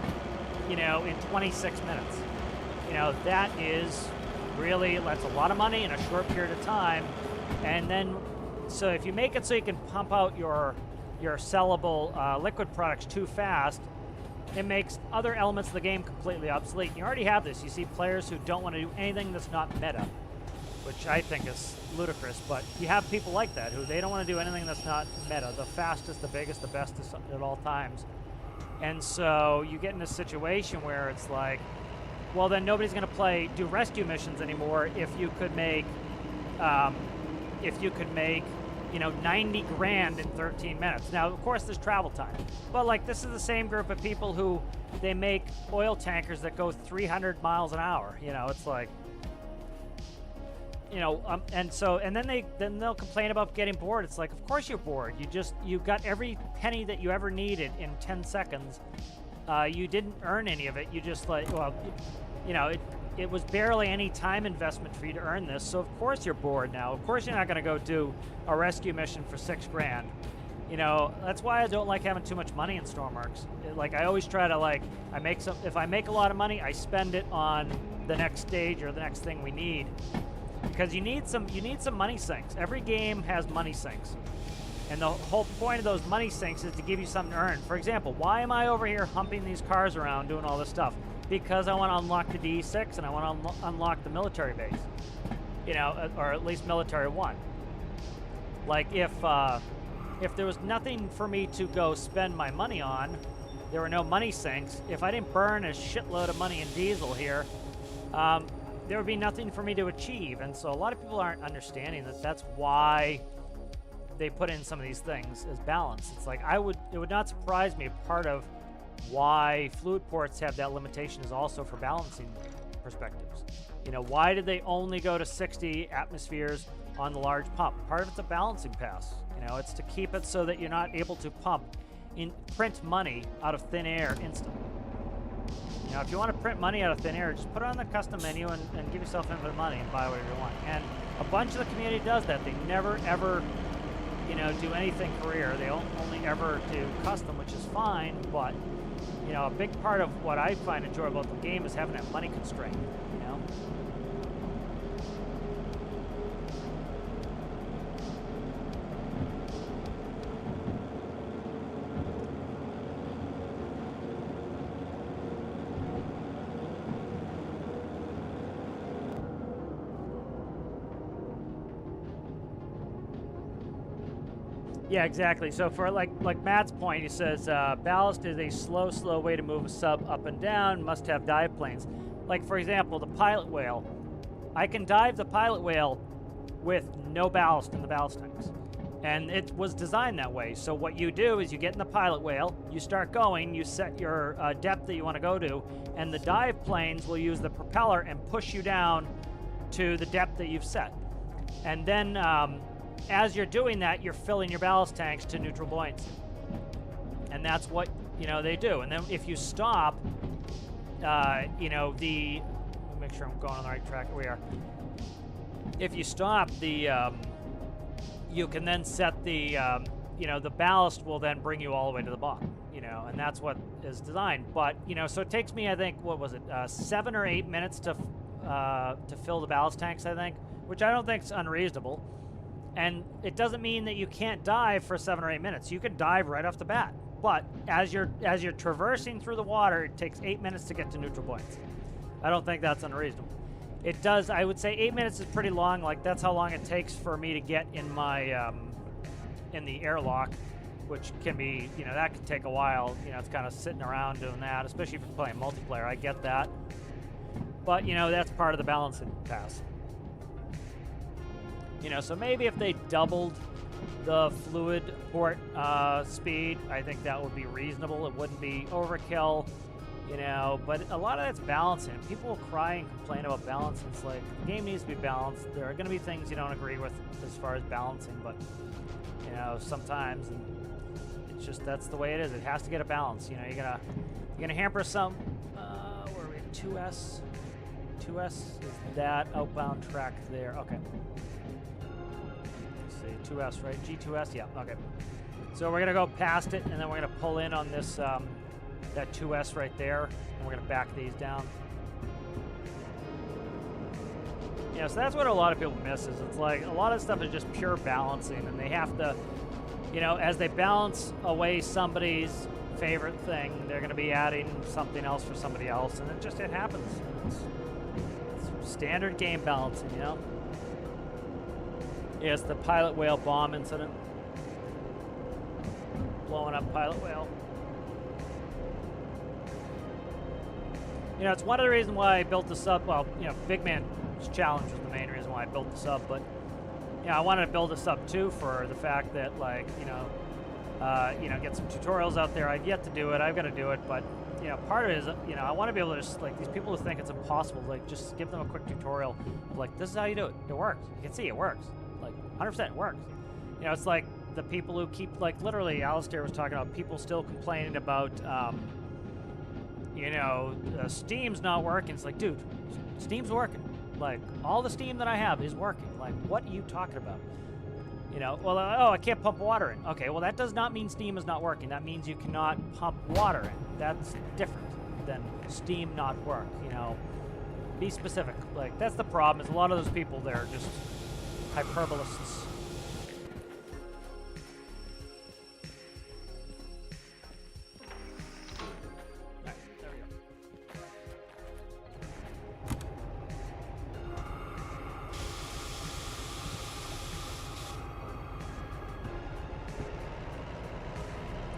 you know, in 26 minutes. You know, that is really, that's a lot of money in a short period of time. And then, so if you make it so you can pump out your sellable liquid products too fast, it makes other elements of the game completely obsolete. You already have this. You see players who don't want to do anything that's not meta, which I think is ludicrous, but you have people like that who they don't want to do anything that's not meta, the fastest, the biggest, the best at all times. And so you get in a situation where it's like, well, then nobody's going to do rescue missions anymore if you could make, you know, 90 grand in 13 minutes. Now, of course, there's travel time, but like this is the same group of people who they make oil tankers that go 300 miles an hour. You know, it's like, you know, and then they'll complain about getting bored. It's like, of course you're bored. You got every penny that you ever needed in 10 seconds. You didn't earn any of it. You just like, well, you know, it was barely any time investment for you to earn this. So of course you're bored now. Of course you're not going to go do a rescue mission for $6 grand. You know, that's why I don't like having too much money in Stormworks. Like I always try to like, if I make a lot of money, I spend it on the next stage or the next thing we need. Because you need some money sinks. Every game has money sinks. And the whole point of those money sinks is to give you something to earn. For example, why am I over here humping these cars around doing all this stuff? Because I want to unlock the DE6 and I want to unlock the military base. You know, or at least military 1. Like if there was nothing for me to go spend my money on, there were no money sinks. If I didn't burn a shitload of money in diesel here, there would be nothing for me to achieve. And so a lot of people aren't understanding that that's why they put in some of these things as balance. It's like it would not surprise me if part of why fluid ports have that limitation is also for balancing perspectives. You know, why did they only go to 60 atmospheres on the large pump? Part of it's a balancing pass. You know, it's to keep it so that you're not able to print money out of thin air instantly. You know, if you want to print money out of thin air, just put it on the custom menu and give yourself infinite money and buy whatever you want. And a bunch of the community does that. They never, ever, you know, do anything career. They only ever do custom, which is fine, but, you know, a big part of what I find enjoyable about the game is having that money constraint, you know? Yeah, exactly. So for like Matt's point, he says ballast is a slow way to move a sub up and down. Must have dive planes. Like for example, the pilot whale. I can dive the pilot whale with no ballast in the ballast tanks, and it was designed that way. So what you do is you get in the pilot whale, you start going, you set your depth that you want to go to, and the dive planes will use the propeller and push you down to the depth that you've set, and then. As you're doing that, you're filling your ballast tanks to neutral buoyancy. And that's what, you know, they do. And then if you stop, you know, let me make sure I'm going on the right track. We are. If you stop, you can then set the, you know, the ballast will then bring you all the way to the bottom, you know, and that's what is designed. But, you know, so it takes me, I think, what was it, 7 or 8 minutes to fill the ballast tanks, I think, which I don't think is unreasonable. And it doesn't mean that you can't dive for 7 or 8 minutes. You can dive right off the bat. But as you're traversing through the water, it takes 8 minutes to get to neutral buoyancy. I don't think that's unreasonable. It does, I would say 8 minutes is pretty long. Like that's how long it takes for me to get in my, in the airlock, which can be, you know, that could take a while. You know, it's kind of sitting around doing that, especially if you're playing multiplayer. I get that. But, you know, that's part of the balancing pass. You know, so maybe if they doubled the fluid port speed, I think that would be reasonable. It wouldn't be overkill, you know, but a lot of that's balancing. People will cry and complain about balance. It's like, the game needs to be balanced. There are going to be things you don't agree with as far as balancing, but, you know, sometimes it's just, that's the way it is. It has to get a balance. You know, you're gonna hamper some, where are we at? 2S? 2S is that outbound track there. Okay. 2S, right? G2S? Yeah, okay. So we're going to go past it, and then we're going to pull in on this, that 2S right there, and we're going to back these down. Yeah, so that's what a lot of people miss is it's like a lot of stuff is just pure balancing, and they have to, you know, as they balance away somebody's favorite thing, they're going to be adding something else for somebody else, and it happens. It's standard game balancing, you know? Yes, the pilot whale bomb incident. Blowing up pilot whale. You know, it's one of the reasons why I built the sub. Well, you know, Big Man's challenge was the main reason why I built the sub, but, you know, I wanted to build a sub too for the fact that, like, you know, get some tutorials out there. I've yet to do it. I've got to do it, but, you know, part of it is, you know, I want to be able to just, like, these people who think it's impossible, like, just give them a quick tutorial of, like, this is how you do it. It works. You can see it works. Like, 100% it works. You know, it's like the people who keep, like, literally, Alistair was talking about people still complaining about, you know, Steam's not working. It's like, dude, Steam's working. Like, all the Steam that I have is working. Like, what are you talking about? You know, well, oh, I can't pump water in. Okay, well, that does not mean Steam is not working. That means you cannot pump water in. That's different than Steam not work, you know. Be specific. Like, that's the problem, is a lot of those people, they're just hyperbolists. Alright, there we go.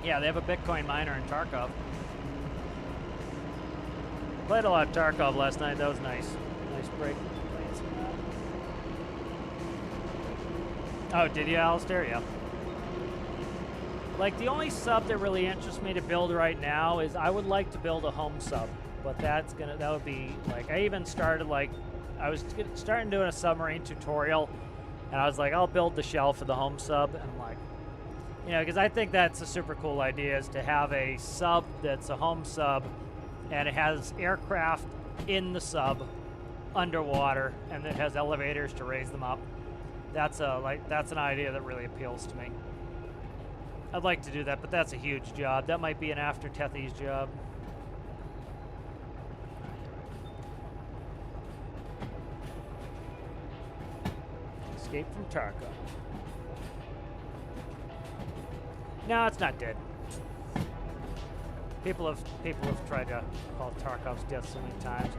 Yeah, they have a Bitcoin miner in Tarkov. Played a lot of Tarkov last night. That was nice. Nice break. Oh, did you, Alistair? Yeah. Like, the only sub that really interests me to build right now is I would like to build a home sub. But that would be, like, I even started, like, I was starting doing a submarine tutorial. And I was like, I'll build the shell for the home sub. And, like, you know, because I think that's a super cool idea, is to have a sub that's a home sub. And it has aircraft in the sub underwater. And it has elevators to raise them up. That's an idea that really appeals to me. I'd like to do that, but that's a huge job. That might be an after Tethy's job. Escape from Tarkov. No, it's not dead. People have tried to call Tarkov's death so many times.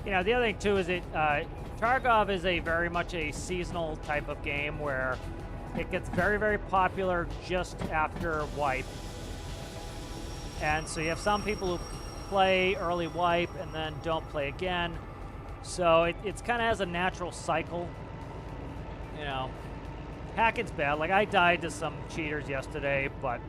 You know, the other thing too is Tarkov is very much a seasonal type of game where it gets very, very popular just after wipe. And so you have some people who play early wipe and then don't play again. So it's kind of has a natural cycle. You know, hacking's bad. Like, I died to some cheaters yesterday, but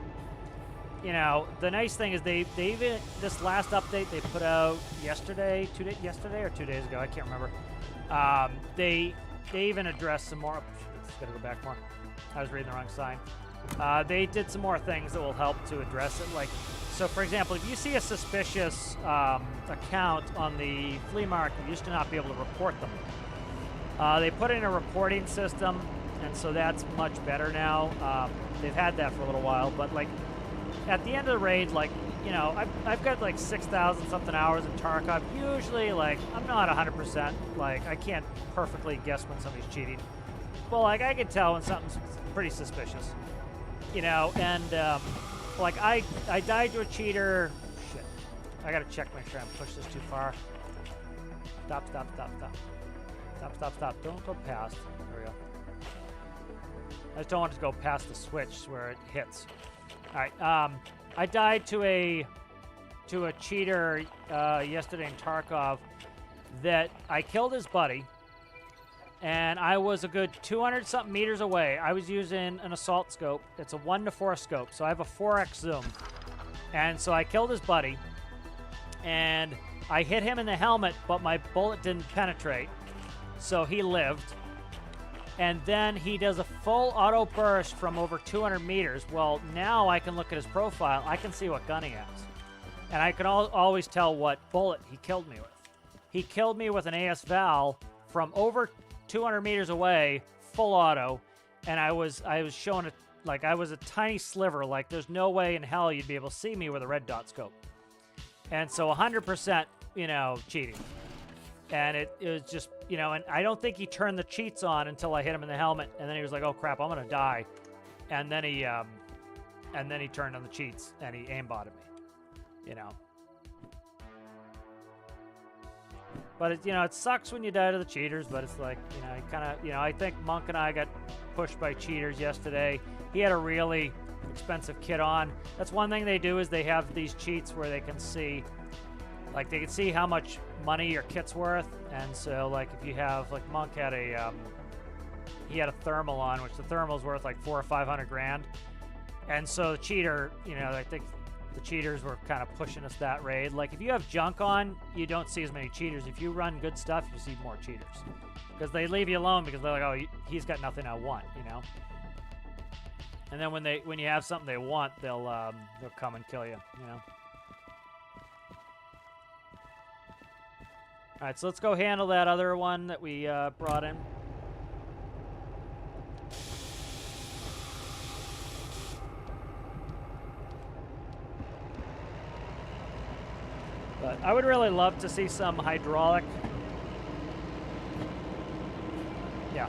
you know, the nice thing is they even, this last update they put out yesterday or 2 days ago, I can't remember. They even addressed some more. It's gotta go back more. I was reading the wrong sign. They did some more things that will help to address it. Like, so for example, if you see a suspicious account on the flea market, you used to not be able to report them. They put in a reporting system, and so that's much better now. They've had that for a little while, but like at the end of the raid, like, you know, I've got like 6,000 something hours in Tarkov. Usually, like, I'm not 100%. Like, I can't perfectly guess when somebody's cheating. But like, I can tell when something's pretty suspicious, you know. And like, I died to a cheater. Shit, I gotta check, make sure I haven't pushed this too far. Stop. Don't go past. There we go. I just don't want it to go past the switch where it hits. All right. I died to a cheater yesterday in Tarkov that I killed his buddy. And I was a good 200-something meters away. I was using an assault scope. It's a 1:4 scope, so I have a 4x zoom. And so I killed his buddy. And I hit him in the helmet, but my bullet didn't penetrate. So he lived. And then he does a full auto burst from over 200 meters. Well, now I can look at his profile. I can see what gun he has. And I can always tell what bullet he killed me with. He killed me with an AS Val from over 200 meters away, full auto, and I was showing it like I was a tiny sliver. Like, there's no way in hell you'd be able to see me with a red dot scope. And so 100%, you know, cheating. And it was just, you know, and I don't think he turned the cheats on until I hit him in the helmet, and then he was like, "Oh crap, I'm gonna die," and then he turned on the cheats and he aimbotted me, you know. But it, you know, it sucks when you die to the cheaters, but it's like, you know, you kind of, you know, I think Monk and I got pushed by cheaters yesterday. He had a really expensive kit on. That's one thing they do, is they have these cheats where they can see, like, they can see how much money your kit's worth. And so, like, if you have, like, Monk had he had a thermal on, which the thermal's worth like 400 or 500 grand. And so the cheater, you know, I think the cheaters were kind of pushing us that raid. Like, if you have junk on, you don't see as many cheaters. If you run good stuff, you see more cheaters. Because they leave you alone because they're like, oh, he's got nothing I want, you know? And then when you have something they want, they'll come and kill you, you know? All right, so let's go handle that other one that we brought in. But I would really love to see some hydraulic. Yeah.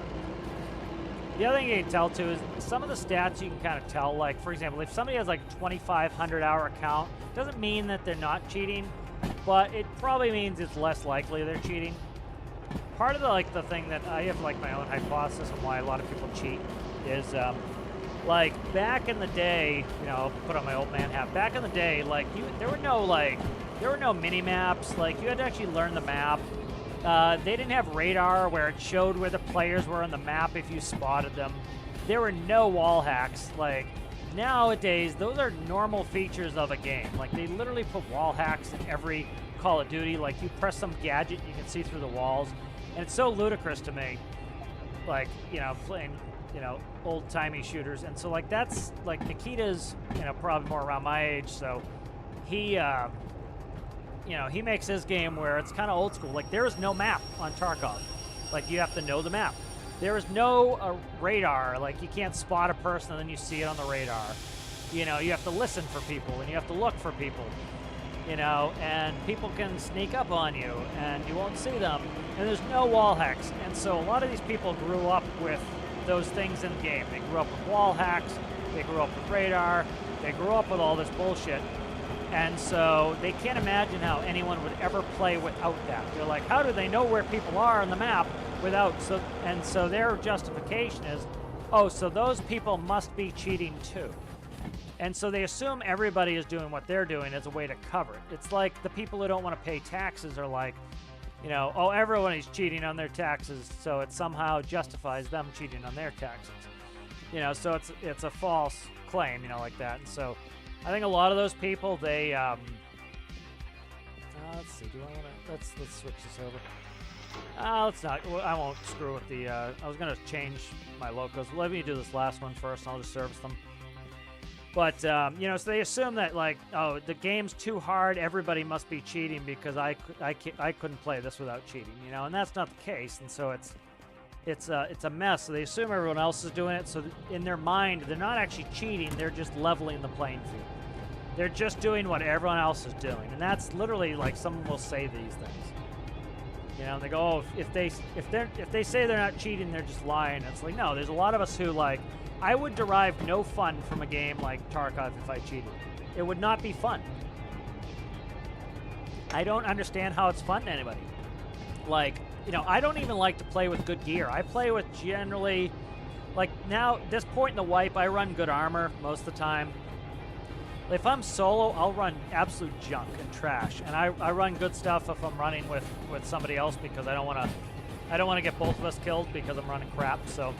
The other thing you can tell too is some of the stats you can kind of tell. Like, for example, if somebody has like a 2,500 hour account, doesn't mean that they're not cheating, but it probably means it's less likely they're cheating. Part of the thing that I have, like, my own hypothesis on why a lot of people cheat is Like, back in the day, you know, I'll put on my old man hat. Back in the day, like, there were no mini maps. Like, you had to actually learn the map. They didn't have radar where it showed where the players were on the map if you spotted them. There were no wall hacks. Like, nowadays, those are normal features of a game. Like, they literally put wall hacks in every Call of Duty. Like, you press some gadget, you can see through the walls. And it's so ludicrous to me. Like, you know, playing, you know, old-timey shooters. And so, like, that's, like, Nikita's, you know, probably more around my age, so he, you know, he makes his game where it's kind of old school. Like, there is no map on Tarkov. Like, you have to know the map. There is no radar. Like, you can't spot a person and then you see it on the radar. You know, you have to listen for people and you have to look for people. You know, and people can sneak up on you and you won't see them. And there's no wall hacks. And so a lot of these people grew up with those things in the game. They grew up with wall hacks. They grew up with radar. They grew up with all this bullshit. And so they can't imagine how anyone would ever play without that. They're like, how do they know where people are on the map without? And so their justification is, oh, so those people must be cheating too. And so they assume everybody is doing what they're doing as a way to cover it. It's like the people who don't want to pay taxes are like, you know, oh, everyone is cheating on their taxes, so it somehow justifies them cheating on their taxes. You know, so it's a false claim, you know, like that. And so I think a lot of those people, they, let's see, do I want to, let's switch this over. Let's not, I won't screw with the, I was going to change my locals. Let me do this last one first, and I'll just service them. But, you know, so they assume that, like, oh, the game's too hard, everybody must be cheating because I couldn't play this without cheating, you know, and that's not the case. And so it's a mess. So they assume everyone else is doing it. So in their mind, they're not actually cheating. They're just leveling the playing field. They're just doing what everyone else is doing. And that's literally like someone will say these things. You know, and they go, oh, if they say they're not cheating, they're just lying. It's like, no, there's a lot of us who, like, I would derive no fun from a game like Tarkov if I cheated. It would not be fun. I don't understand how it's fun to anybody. Like, you know, I don't even like to play with good gear. I play with generally, like, now, this point in the wipe, I run good armor most of the time. If I'm solo, I'll run absolute junk and trash. And I run good stuff if I'm running with somebody else because I don't want to get both of us killed because I'm running crap. So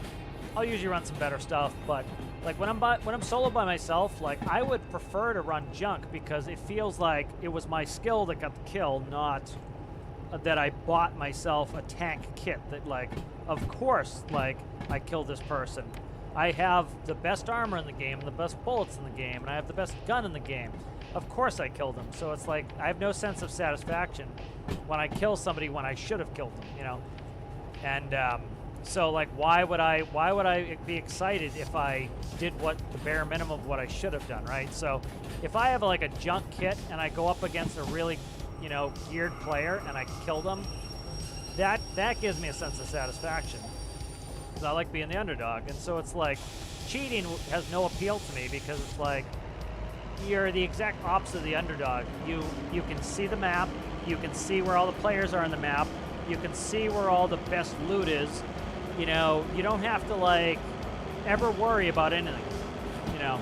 I'll usually run some better stuff. But like when I'm solo by myself, like I would prefer to run junk because it feels like it was my skill that got the kill, not that I bought myself a tank kit that, like, of course, like, I killed this person. I have the best armor in the game, the best bullets in the game, and I have the best gun in the game. Of course I killed them. So it's like I have no sense of satisfaction when I kill somebody when I should have killed them, you know? And so, like, why would I be excited if I did what the bare minimum of what I should have done, right? So if I have like a junk kit and I go up against a really, you know, geared player and I kill them, that gives me a sense of satisfaction. Because I like being the underdog. And so it's like cheating has no appeal to me because it's like you're the exact opposite of the underdog. You can see the map, you can see where all the players are on the map, you can see where all the best loot is. You know, you don't have to, like, ever worry about anything. You know,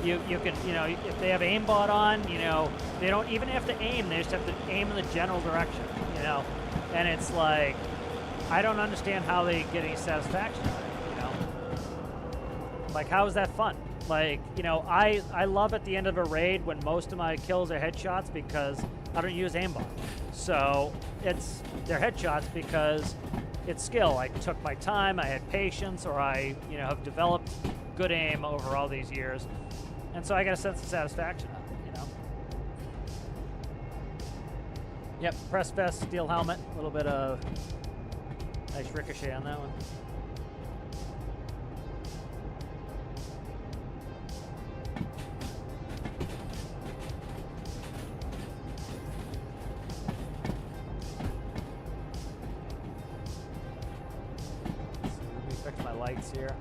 you can, you know, if they have aimbot on, you know, they don't even have to aim, they just have to aim in the general direction, you know. And it's like, I don't understand how they get any satisfaction out of it, you know. Like, how is that fun? Like, you know, I love at the end of a raid when most of my kills are headshots because I don't use aimbot. So they're headshots because it's skill. I took my time, I had patience, or I, you know, have developed good aim over all these years. And so I get a sense of satisfaction out of it, you know. Yep, press vest, steel helmet, a little bit of nice ricochet on that one. Let me fix my lights here.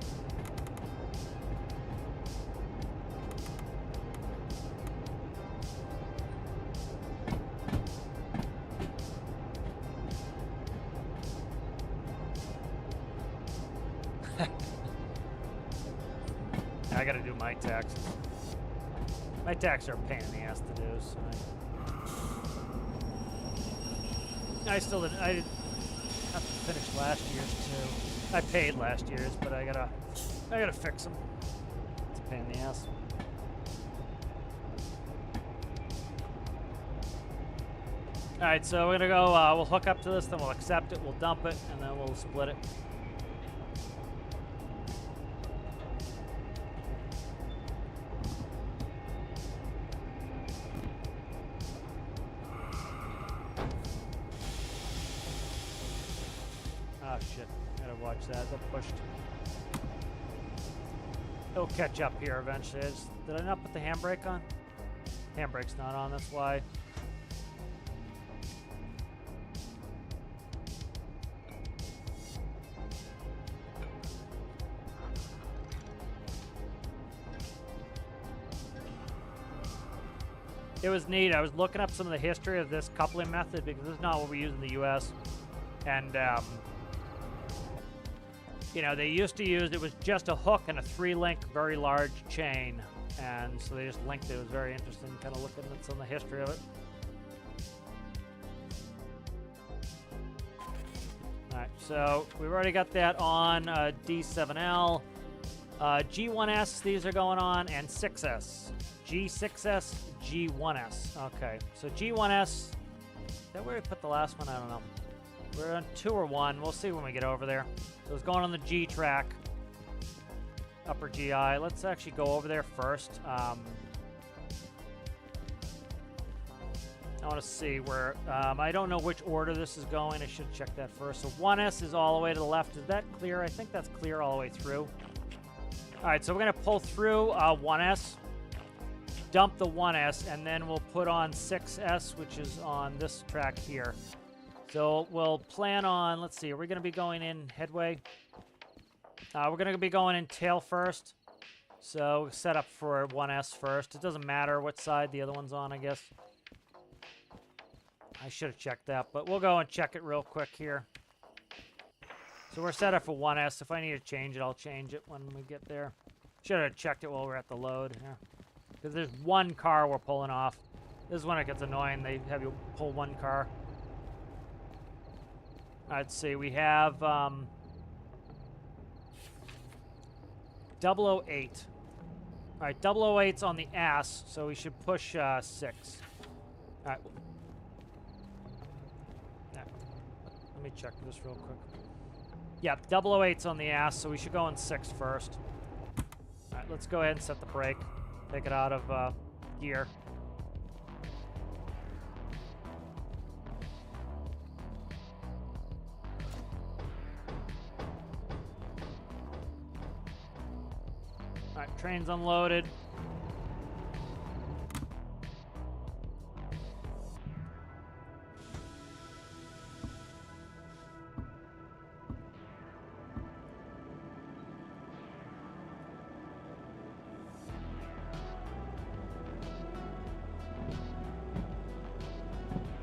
I gotta do my taxes. My taxes are a pain in the ass to do, so I still didn't. I didn't have to finish last year's too. I paid last year's, but I gotta fix them. It's a pain in the ass. All right, so we're gonna go. We'll hook up to this, then we'll accept it, we'll dump it, and then we'll split it. Oh shit! Gotta watch that. They're pushed. It'll catch up here eventually. Did I not put the handbrake on? Handbrake's not on. That's why. It was neat. I was looking up some of the history of this coupling method because this is not what we use in the U.S. And, you know, they used to use, it was just a hook and a 3-link, very large chain. And so they just linked it. It was very interesting kind of looking at some of the history of it. All right, so we've already got that on D7L. G1S, these are going on, and 6S. G6S, G1S. Okay, so G1S, is that where we put the last one? I don't know. We're on 2 or 1. We'll see when we get over there. So it's going on the G track, upper GI. Let's actually go over there first. I want to see where, I don't know which order this is going. I should check that first. So 1S is all the way to the left. Is that clear? I think that's clear all the way through. All right, so we're going to pull through 1S. Dump the 1S, and then we'll put on 6S, which is on this track here. So we'll plan on, let's see, are we going to be going in headway? We're going to be going in tail first. So set up for 1S first. It doesn't matter what side the other one's on, I guess. I should have checked that, but we'll go and check it real quick here. So we're set up for 1S. If I need to change it, I'll change it when we get there. Should have checked it while we're at the load here. Because there's one car we're pulling off. This is when it gets annoying. They have you pull one car. Let's see. We have 008. All right, 008's on the ass, so we should push 6. All right. Let me check this real quick. Yep, 008's on the ass, so we should go in 6 first. All right, let's go ahead and set the brake. Take it out of gear. All right, train's unloaded.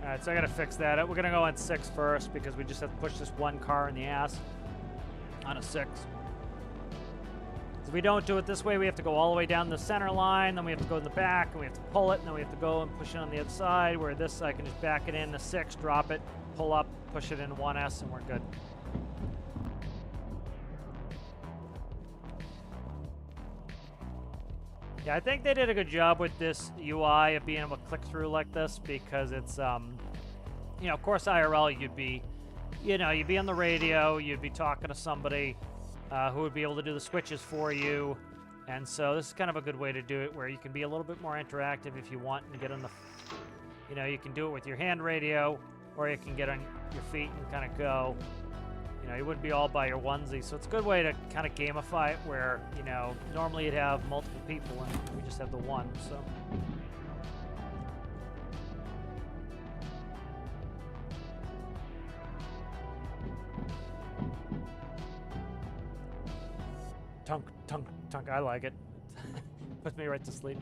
Alright, so I gotta fix that. We're gonna go on 6 first because we just have to push this one car in the ass on a 6. So if we don't do it this way, we have to go all the way down the center line, then we have to go in the back, and we have to pull it, and then we have to go and push it on the other side, where this, I can just back it in the 6, drop it, pull up, push it into 1S, and we're good. Yeah, I think they did a good job with this UI of being able to click through like this because it's, you know, of course IRL you'd be on the radio, you'd be talking to somebody who would be able to do the switches for you. And so this is kind of a good way to do it where you can be a little bit more interactive if you want and get on the, you know, you can do it with your hand radio or you can get on your feet and kind of go. You know, you wouldn't be all by your onesie. So it's a good way to kind of gamify it where, you know, normally you'd have multiple people and we just have the one, so. Tunk, tunk, tunk. I like it. Puts me right to sleep.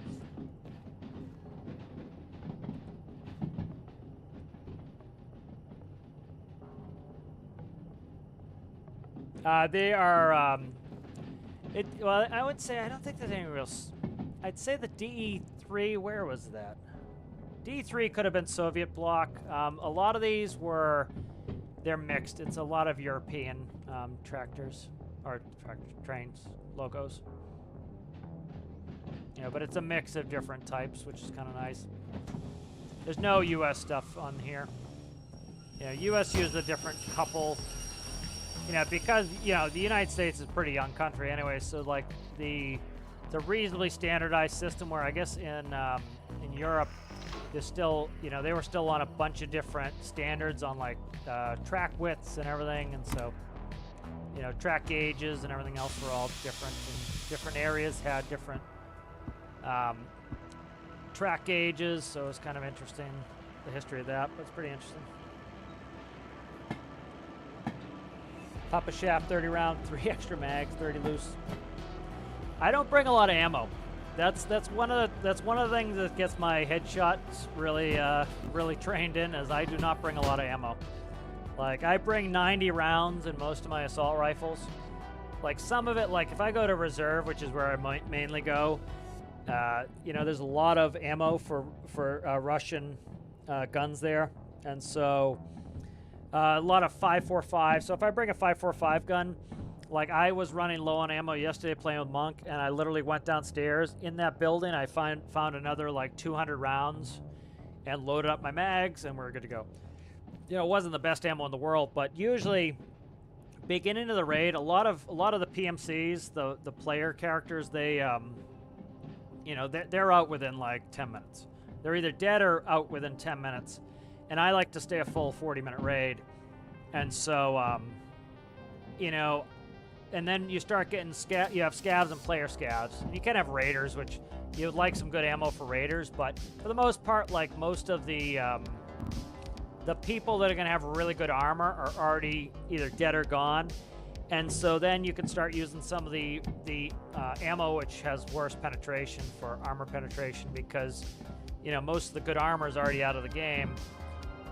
They are Well, I would say I don't think there's any real. I'd say the DE3. Where was that? DE3 could have been Soviet bloc. A lot of these they're mixed. It's a lot of European tractors or trains logos. But it's a mix of different types, which is kind of nice. There's no U.S. stuff on here. U.S. used a different couple. Because the United States is a pretty young country anyway, so like it's a reasonably standardized system. Where I guess in Europe, there's still they were still on a bunch of different standards on like track widths and everything, and so track gauges and everything else were all different, and different areas had different track gauges, so it's kind of interesting, the history of that. But it's pretty interesting. Pop a shaft, 30 round, 3 extra mags, 30 loose. I don't bring a lot of ammo. That's one of the things that gets my headshots really trained in, is I do not bring a lot of ammo. Like, I bring 90 rounds in most of my assault rifles. Like, some of it, like if I go to reserve, which is where I might mainly go, there's a lot of ammo for Russian guns there, and so a lot of 5.45. So if I bring a 5.45 gun, like I was running low on ammo yesterday playing with Monk, and I literally went downstairs in that building. I found another like 200 rounds and loaded up my mags, and we're good to go. It wasn't the best ammo in the world, but usually beginning of the raid, a lot of the PMCs, the player characters, they're out within like 10 minutes. They're either dead or out within 10 minutes. And I like to stay a full 40-minute raid. And so, and then you start getting you have scavs and player scavs. And you can have raiders, which you would like some good ammo for raiders, but for the most part, like most of the people that are going to have really good armor are already either dead or gone. And so then you can start using some of the ammo which has worse penetration for armor penetration, because most of the good armor is already out of the game,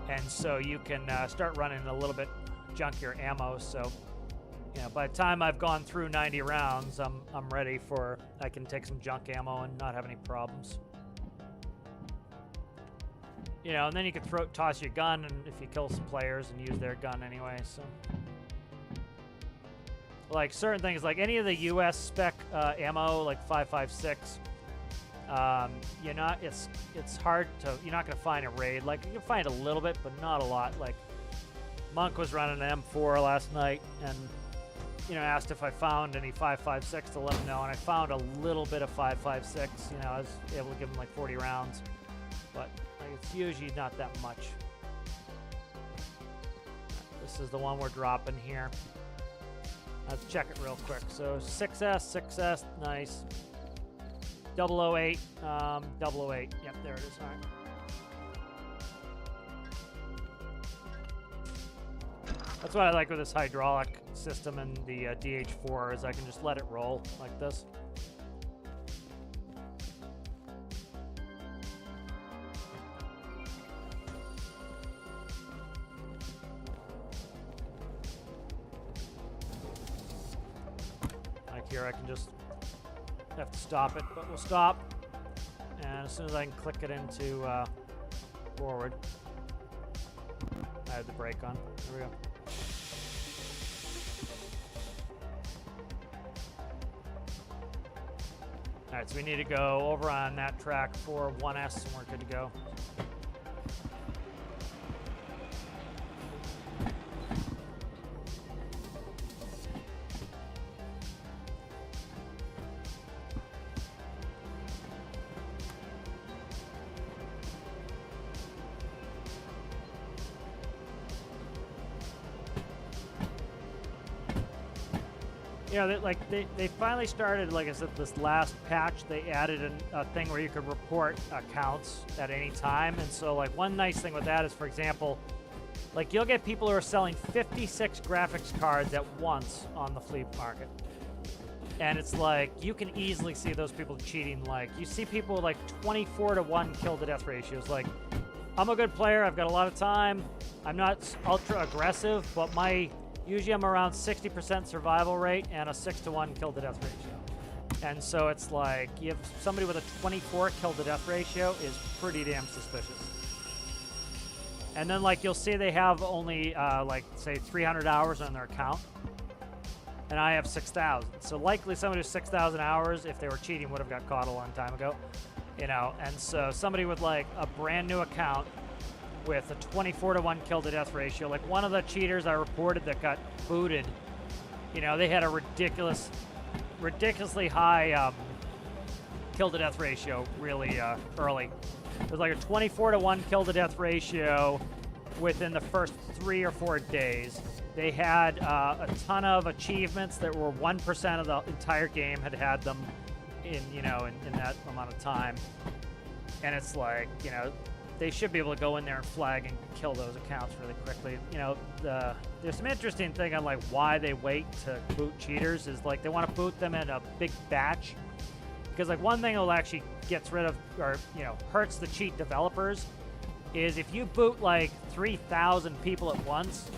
and so you can start running a little bit junkier ammo. So by the time I've gone through 90 rounds, I'm ready for, I can take some junk ammo and not have any problems. And then you can toss your gun, and if you kill some players, and use their gun anyway. So like certain things, like any of the US spec ammo, like 5.56, it's hard to, you're not going to find a raid. Like you can find a little bit, but not a lot. Like Monk was running an M4 last night, and asked if I found any 5.56 to let him know, and I found a little bit of 5.56. I was able to give him like 40 rounds, but like, it's usually not that much. This is the one we're dropping here. Let's check it real quick. So 6S, nice. 008, 008. Yep, there it is. All right. That's what I like with this hydraulic system and the DH4, is I can just let it roll like this. Like here, I can just have to stop it, but we'll stop. And as soon as I can click it into forward, I have the brake on. There we go. All right, so we need to go over on that track for 1S, and we're good to go. They finally started, like I said, this last patch, they added a thing where you could report accounts at any time. And so, like, one nice thing with that is, for example, like, you'll get people who are selling 56 graphics cards at once on the flea market. And it's like, you can easily see those people cheating. Like, you see people with, like, 24-to-1 kill-to-death ratios. Like, I'm a good player, I've got a lot of time, I'm not ultra-aggressive, but usually I'm around 60% survival rate and a 6-to-1 kill-to-death ratio. And so it's like you have somebody with a 24 kill to death ratio is pretty damn suspicious. And then like you'll see they have only like say 300 hours on their account, and I have 6,000. So likely somebody with 6,000 hours, if they were cheating, would have got caught a long time ago, you know. And so somebody with like a brand new account with a 24-to-1 kill to death ratio, like one of the cheaters I reported that got booted, you know, they had a ridiculously high kill to death ratio really early. It was like a 24-to-1 kill to death ratio within the first 3 or 4 days. They had a ton of achievements that were 1% of the entire game had them in, you know, in that amount of time. And it's like, you know, they should be able to go in there and flag and kill those accounts really quickly. You know, there's some interesting thing on like why they wait to boot cheaters is like they want to boot them in a big batch. Because like one thing that actually gets rid of, or, you know, hurts the cheat developers is if you boot like 3,000 people at once,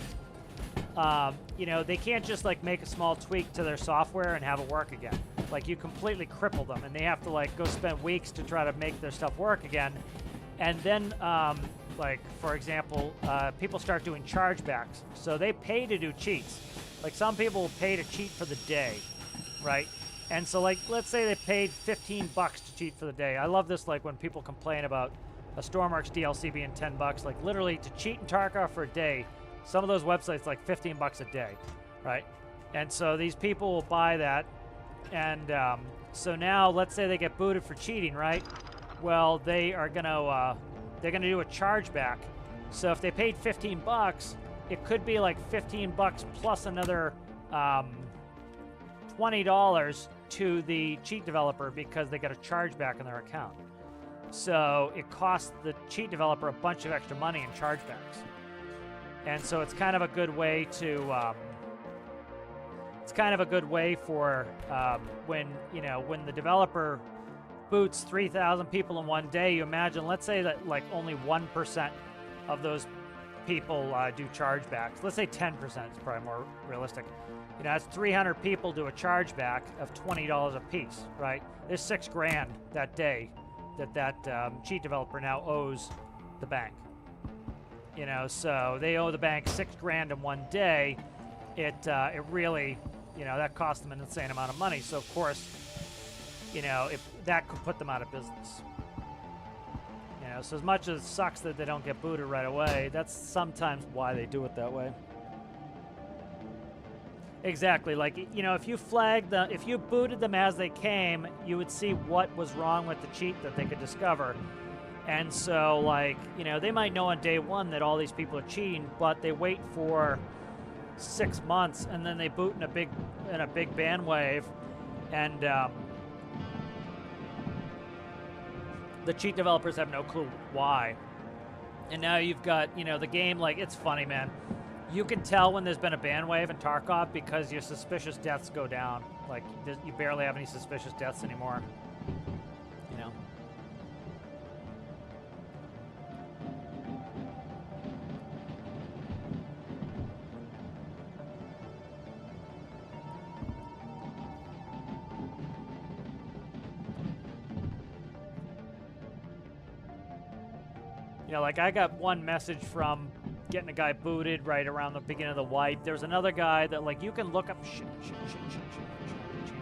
you know, they can't just like make a small tweak to their software and have it work again. Like you completely cripple them and they have to like go spend weeks to try to make their stuff work again. And then, like, for example, people start doing chargebacks. So they pay to do cheats. Like, some people will pay to cheat for the day, right? And so, like, let's say they paid $15 to cheat for the day. I love this, like, when people complain about a Stormworks DLC being $10. Like, literally, to cheat in Tarkov for a day, some of those websites, like, $15 a day, right? And so these people will buy that. And so now, let's say they get booted for cheating, right? Well, they are gonna do a chargeback. So if they paid $15, it could be like $15 plus another $20 to the cheat developer because they got a chargeback on their account. So it costs the cheat developer a bunch of extra money in chargebacks. And so it's kind of a good way to for when, you know, when the developer boots 3,000 people in one day, you imagine, let's say that like only 1% of those people do chargebacks. Let's say 10% is probably more realistic. You know, that's 300 people do a chargeback of $20 a piece, right? There's $6 grand that day that cheat developer now owes the bank. You know, so they owe the bank $6 grand in one day. It really, you know, that cost them an insane amount of money. So of course, you know, if that could put them out of business. You know, so as much as it sucks that they don't get booted right away, that's sometimes why they do it that way. Exactly. Like, you know, if you booted them as they came, you would see what was wrong with the cheat that they could discover. And so, like, you know, they might know on day one that all these people are cheating, but they wait for 6 months and then they boot in a big ban wave, and the cheat developers have no clue why. And now you've got, you know, the game, like, it's funny, man. You can tell when there's been a ban wave in Tarkov because your suspicious deaths go down. Like, you barely have any suspicious deaths anymore. You know? You know, like, I got one message from getting a guy booted right around the beginning of the wipe. There's another guy that, like, you can look up. Change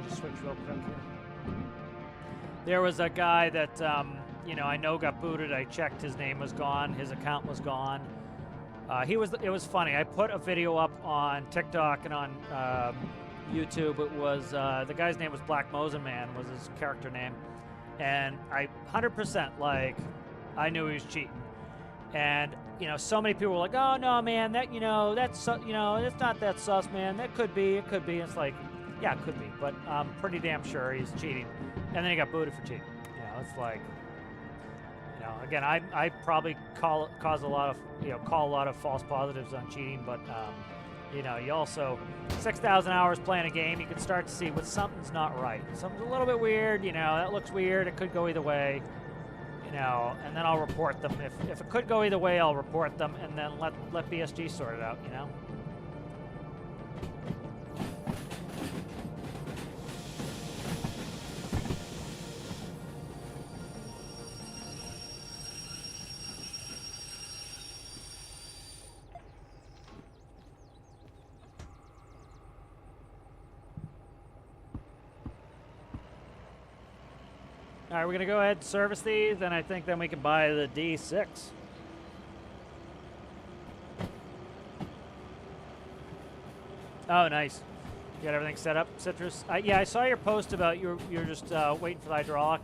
the switch real quick here. There was a guy that, you know, I know got booted. I checked, his name was gone. His account was gone. It was funny. I put a video up on TikTok and on YouTube. It was, the guy's name was Black Mosin Man, was his character name. And I 100%, like, I knew he was cheating. And, you know, so many people were like, oh, no, man, that, you know, that's, you know, it's not that sus, man. That could be, it could be. It's like, yeah, it could be. But I'm pretty damn sure he's cheating. And then he got booted for cheating. You know, it's like, you know, again, I probably call a lot of false positives on cheating. But, you know, you also, 6,000 hours playing a game, you can start to see when something's not right. Something's a little bit weird, you know, that looks weird. It could go either way. You know, and then I'll report them. If it could go either way, I'll report them, and then let BSG sort it out, you know? All right, we're gonna go ahead and service these, and I think then we can buy the D6. Oh, nice. You got everything set up, Citrus? Yeah, I saw your post about you're just waiting for the hydraulic.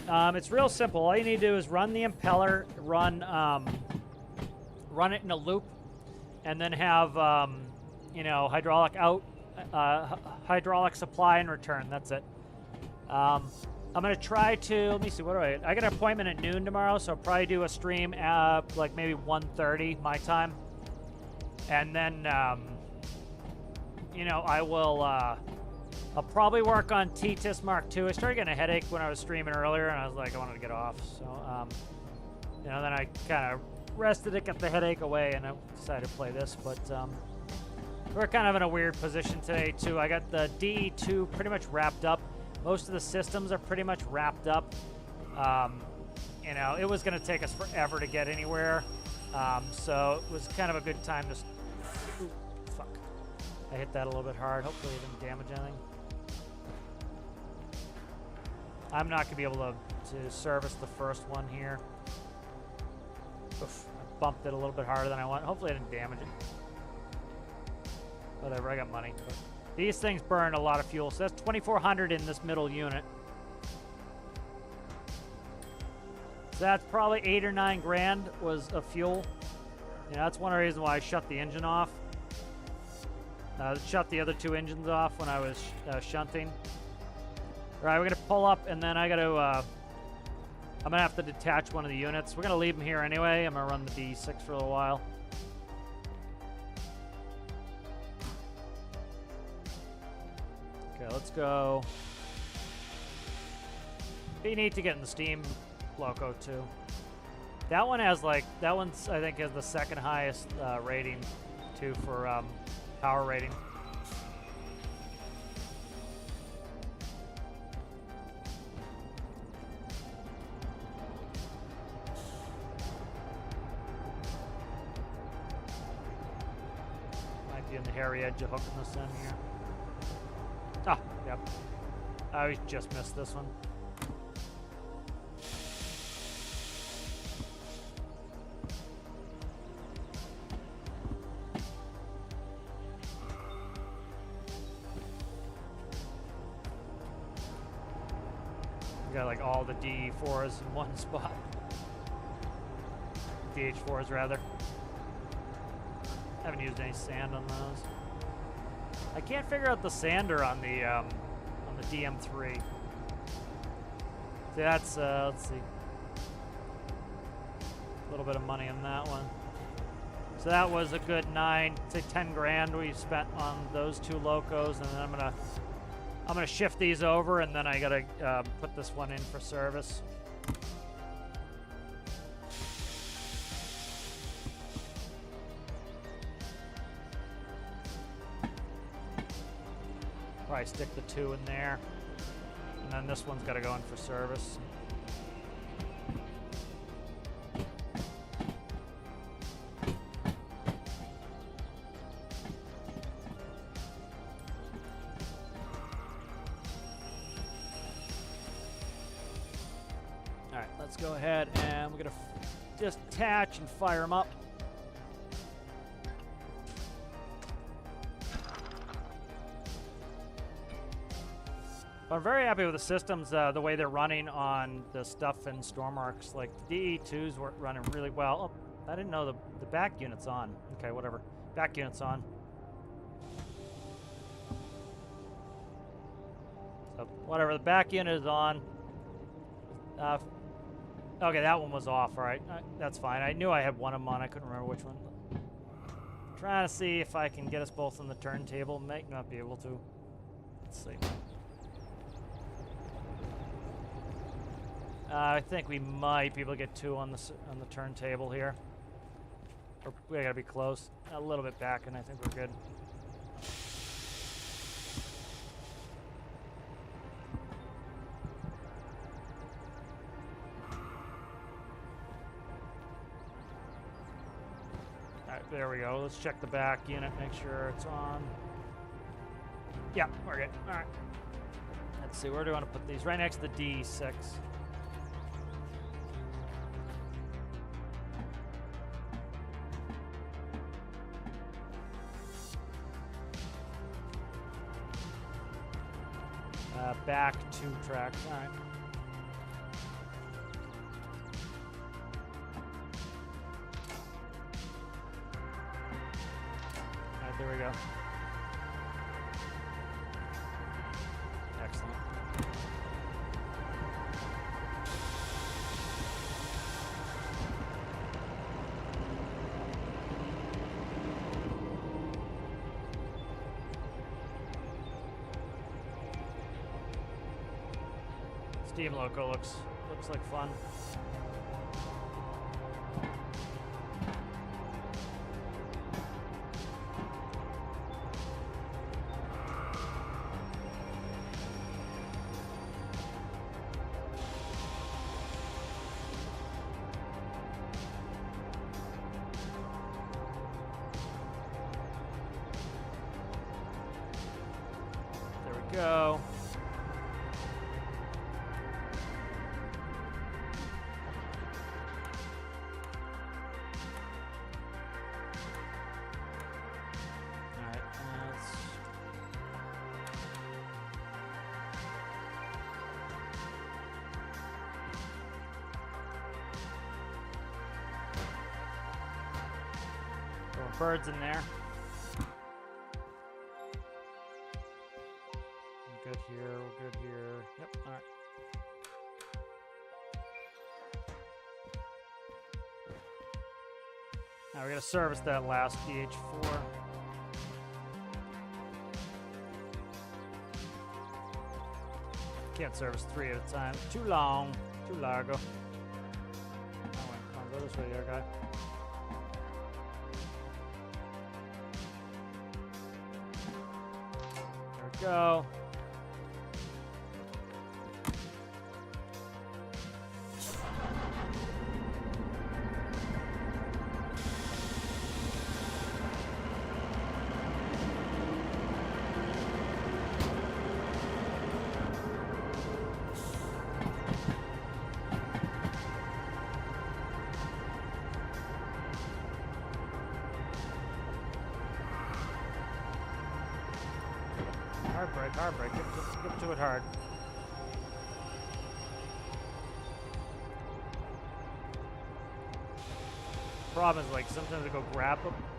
It's real simple. All you need to do is run the impeller, run it in a loop, and then have you know, hydraulic out, hydraulic supply and return. That's it. I'm gonna try to, let me see, what do I got an appointment at noon tomorrow, so I'll probably do a stream at like maybe 1:30 my time, and then you know, I will I'll probably work on T-TIS Mark II. I started getting a headache when I was streaming earlier, and I was like, I wanted to get off, so you know, then I kind of rested it, got the headache away, and I decided to play this. But we're kind of in a weird position today too. I got the DE2 pretty much wrapped up. Most of the systems are pretty much wrapped up. You know, it was going to take us forever to get anywhere. So it was kind of a good time to... Ooh, fuck. I hit that a little bit hard. Hopefully it didn't damage anything. I'm not going to be able to service the first one here. Oof, I bumped it a little bit harder than I want. Hopefully I didn't damage it. Whatever, I got money. But these things burn a lot of fuel, so that's 2,400 in this middle unit. So that's probably 8 or 9 grand was of fuel. Yeah, that's one of the reasons why I shut the engine off. Shut the other 2 engines off when I was shunting. All right, we're gonna pull up, and then I gotta, I'm gonna have to detach one of the units. We're gonna leave them here anyway. I'm gonna run the D6 for a little while. Okay, let's go. Be neat to get in the Steam Loco too. That one has like, that one's I think has the second highest rating too for power rating. Might be on the hairy edge of hooking this in here. Ah, yep. I just missed this one. We got like all the DE4s in one spot. DH4s rather. Haven't used any sand on those. I can't figure out the sander on the DM3. See, that's let's see, a little bit of money on that one. So that was a good 9 to 10 grand we spent on those 2 locos, and then I'm gonna shift these over, and then I gotta put this one in for service. Probably stick the 2 in there, and then this one's got to go in for service. All right, let's go ahead, and we're gonna just attach and fire them up. I'm very happy with the systems, the way they're running on the stuff in Stormarks. Like, the DE2s were running really well. Oh, I didn't know the back unit's on. Okay, whatever. Back unit's on. So, whatever, the back unit is on. Okay, that one was off, all right. That's fine. I knew I had one of them on. I couldn't remember which one. Trying to see if I can get us both on the turntable. Might not be able to. Let's see. I think we might be able to get 2 on the turntable here. Or we gotta be close, a little bit back, and I think we're good. All right, there we go. Let's check the back unit, make sure it's on. Yeah, we're good. All right. Let's see, where do I want to put these? Right next to the D6. Back 2 tracks. All right. All right, there we go. Excellent. Steam Loco looks like fun. There we go. Birds in there. We're good here, we're good here. Yep, alright. Now we gotta service that last DH4. Can't service 3 at a time. Too long. Too largo. Oh, wait, come on, go this way, there, guy. Go. Hard break. Get to it hard. Problem is, like, sometimes I go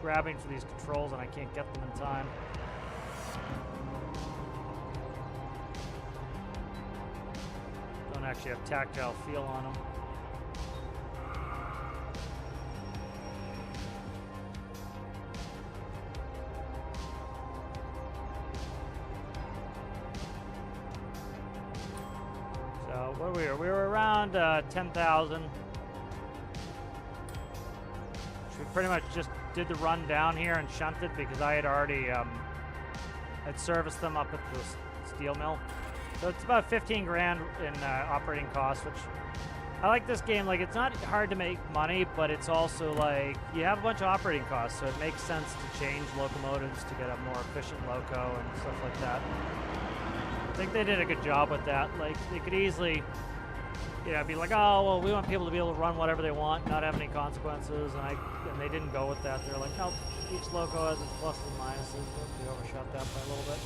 grabbing for these controls and I can't get them in time. Don't actually have tactile feel on them. What we were around 10,000. We pretty much just did the run down here and shunted because I had already had serviced them up at the steel mill. So it's about 15 grand in operating costs, which I like this game. Like, it's not hard to make money, but it's also like you have a bunch of operating costs, so it makes sense to change locomotives to get a more efficient loco and stuff like that. I think they did a good job with that. Like, they could easily, you know, be like, oh, well, we want people to be able to run whatever they want, not have any consequences, and they didn't go with that. They're like, nope, each loco has its pluses and minuses. We overshot that by a little bit.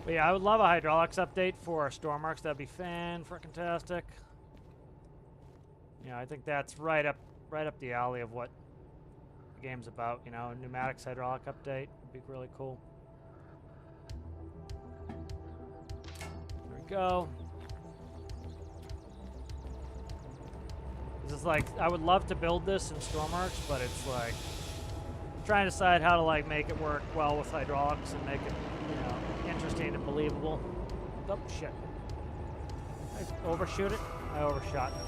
But yeah, I would love a hydraulics update for Stormworks. That'd be fan-frickin-tastic. Yeah, I think that's right up the alley of what the game's about. You know, a pneumatics hydraulic update would be really cool. There we go. This is like, I would love to build this in Stormworks, but it's like trying to decide how to like make it work well with hydraulics and make it, you know, interesting and believable. Oh, shit. Did I overshoot it? I overshot it.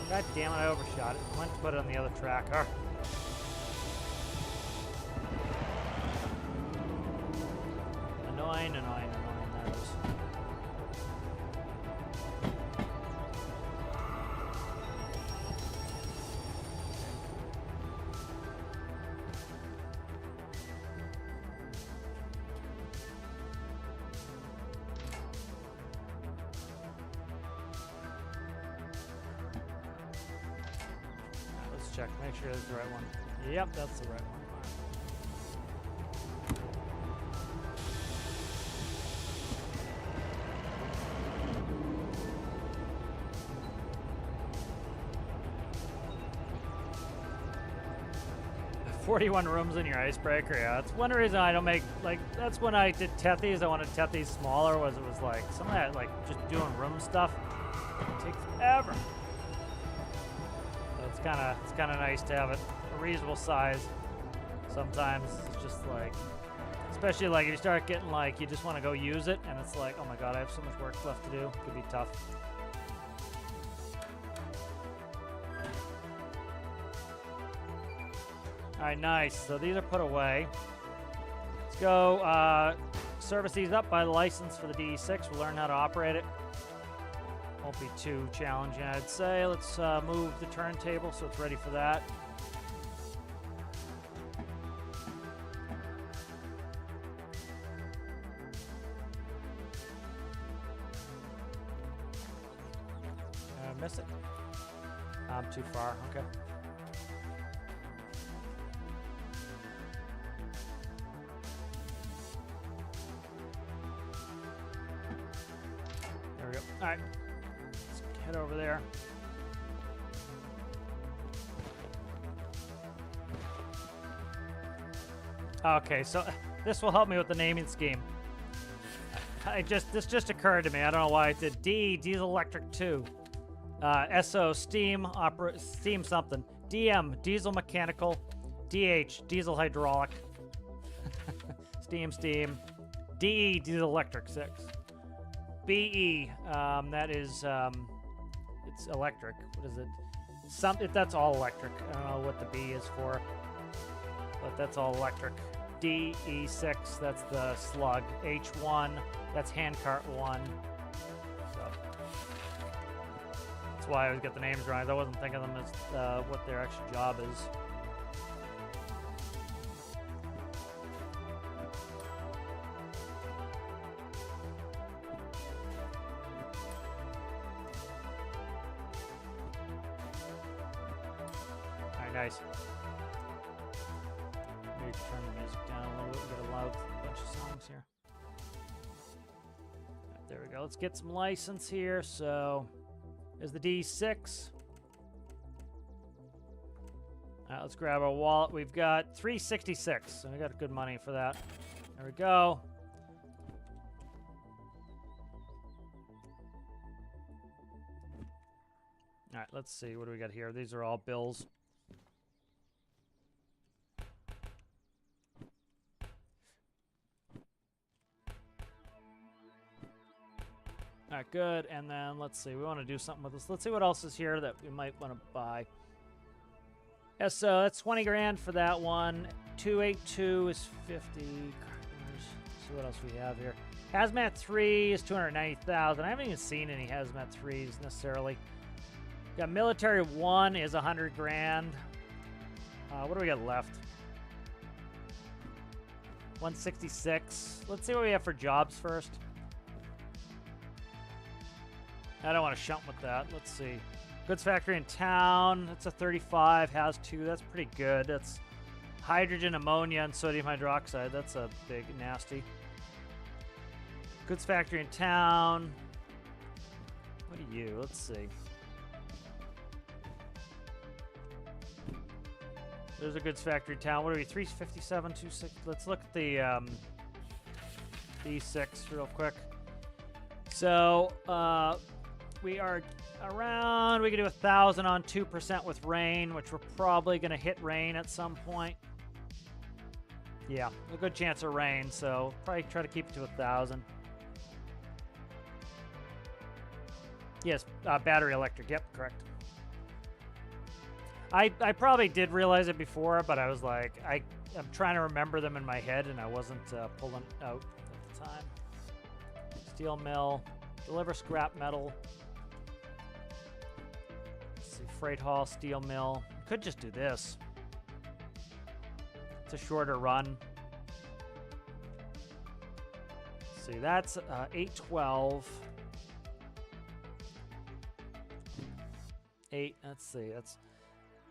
God damn it, I overshot it. I went to put it on the other track. Arr. Annoying, that is. check. Make sure that's the right one. Yep, that's the right one. 41 rooms in your icebreaker, yeah. That's one reason I don't make, like, that's when I did Tethy's. I wanted Tethy's smaller, was it was like, some of that, like, just doing room stuff takes forever. So it's kind of nice to have it a reasonable size. Sometimes it's just like, especially like if you start getting like, you just want to go use it, and it's like, oh my god, I have so much work left to do. It could be tough. All right, nice. So these are put away. Let's go service these up by the license for the DE6. We'll learn how to operate it. Won't be too challenging, I'd say. Let's move the turntable so it's ready for that. Miss it. I'm too far. Okay. There we go. All right. Let's head over there. Okay, so this will help me with the naming scheme. This just occurred to me. I don't know why it did. D, Diesel Electric 2. SO, Steam something. DM, Diesel Mechanical. DH, Diesel Hydraulic. Steam. DE, Diesel Electric 6. BE, that is, it's electric. What is it? That's all electric. I don't know what the B is for, but that's all electric. DE6, that's the slug. H1, that's handcart 1. So that's why I always get the names wrong. I wasn't thinking of them as what their actual job is. All right, nice. Maybe turn the music down a little bit. We got a loud bunch of songs here. Right, there we go. Let's get some license here. So there's the D6. All right, let's grab our wallet. We've got 366, so we got good money for that. There we go. All right, let's see. What do we got here? These are all bills. All right, good. And then let's see. We want to do something with this. Let's see what else is here that we might want to buy. Yeah, so that's 20 grand for that one. 282 is 50. Let's see what else we have here. Hazmat 3 is 290,000. I haven't even seen any Hazmat 3s necessarily. Got Military 1 is 100 grand. What do we got left? 166. Let's see what we have for jobs first. I don't want to shunt with that. Let's see. Goods factory in town. That's a 35. Has 2. That's pretty good. That's hydrogen, ammonia, and sodium hydroxide. That's a big nasty. Goods factory in town. What are you? Let's see. There's a goods factory in town. What are we? 357, 26. Let's look at the D6 real quick. So, we are around, we can do 1,000 on 2% with rain, which we're probably going to hit rain at some point. Yeah, a good chance of rain, so probably try to keep it to 1,000. Yes, battery electric, yep, correct. I probably did realize it before, but I was like, I'm trying to remember them in my head, and I wasn't pulling out at the time. Steel mill, deliver scrap metal. Freight haul, steel mill. Could just do this. It's a shorter run. Let's see, that's 812. 8, let's see, that's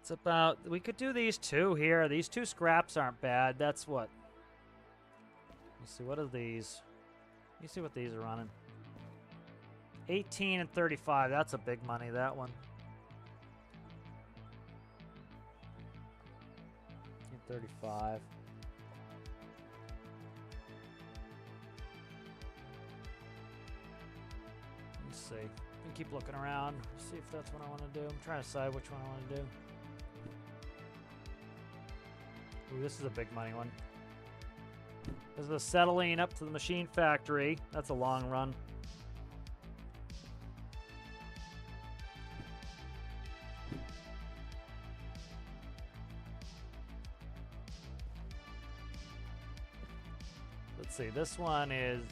It's about, we could do these two here. These two scraps aren't bad. That's what. Let's see, what are these? Let me see what these are running. 18 and 35. That's a big money, that one. 35. Let's see. I keep looking around. See if that's what I want to do. I'm trying to decide which one I want to do. Ooh, this is a big money one. This is the acetylene up to the machine factory. That's a long run. Let's see. This one is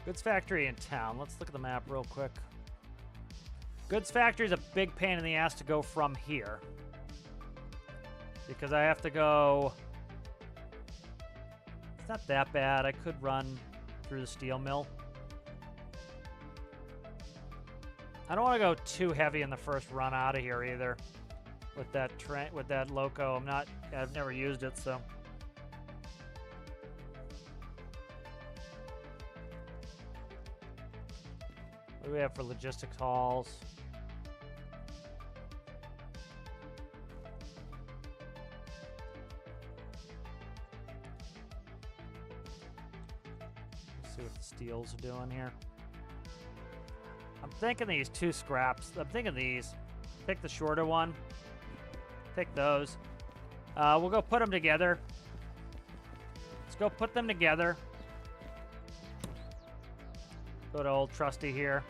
Goods Factory in town. Let's look at the map real quick. Goods Factory is a big pain in the ass to go from here. Because I have to go... It's not that bad. I could run through the steel mill. I don't want to go too heavy in the first run out of here either. With that loco. I've never used it, so... What do we have for logistics halls? Let's see what the steels are doing here. I'm thinking these two scraps. I'm thinking these. Pick the shorter one. Pick those. We'll go put them together. Let's go put them together. Go to old trusty here.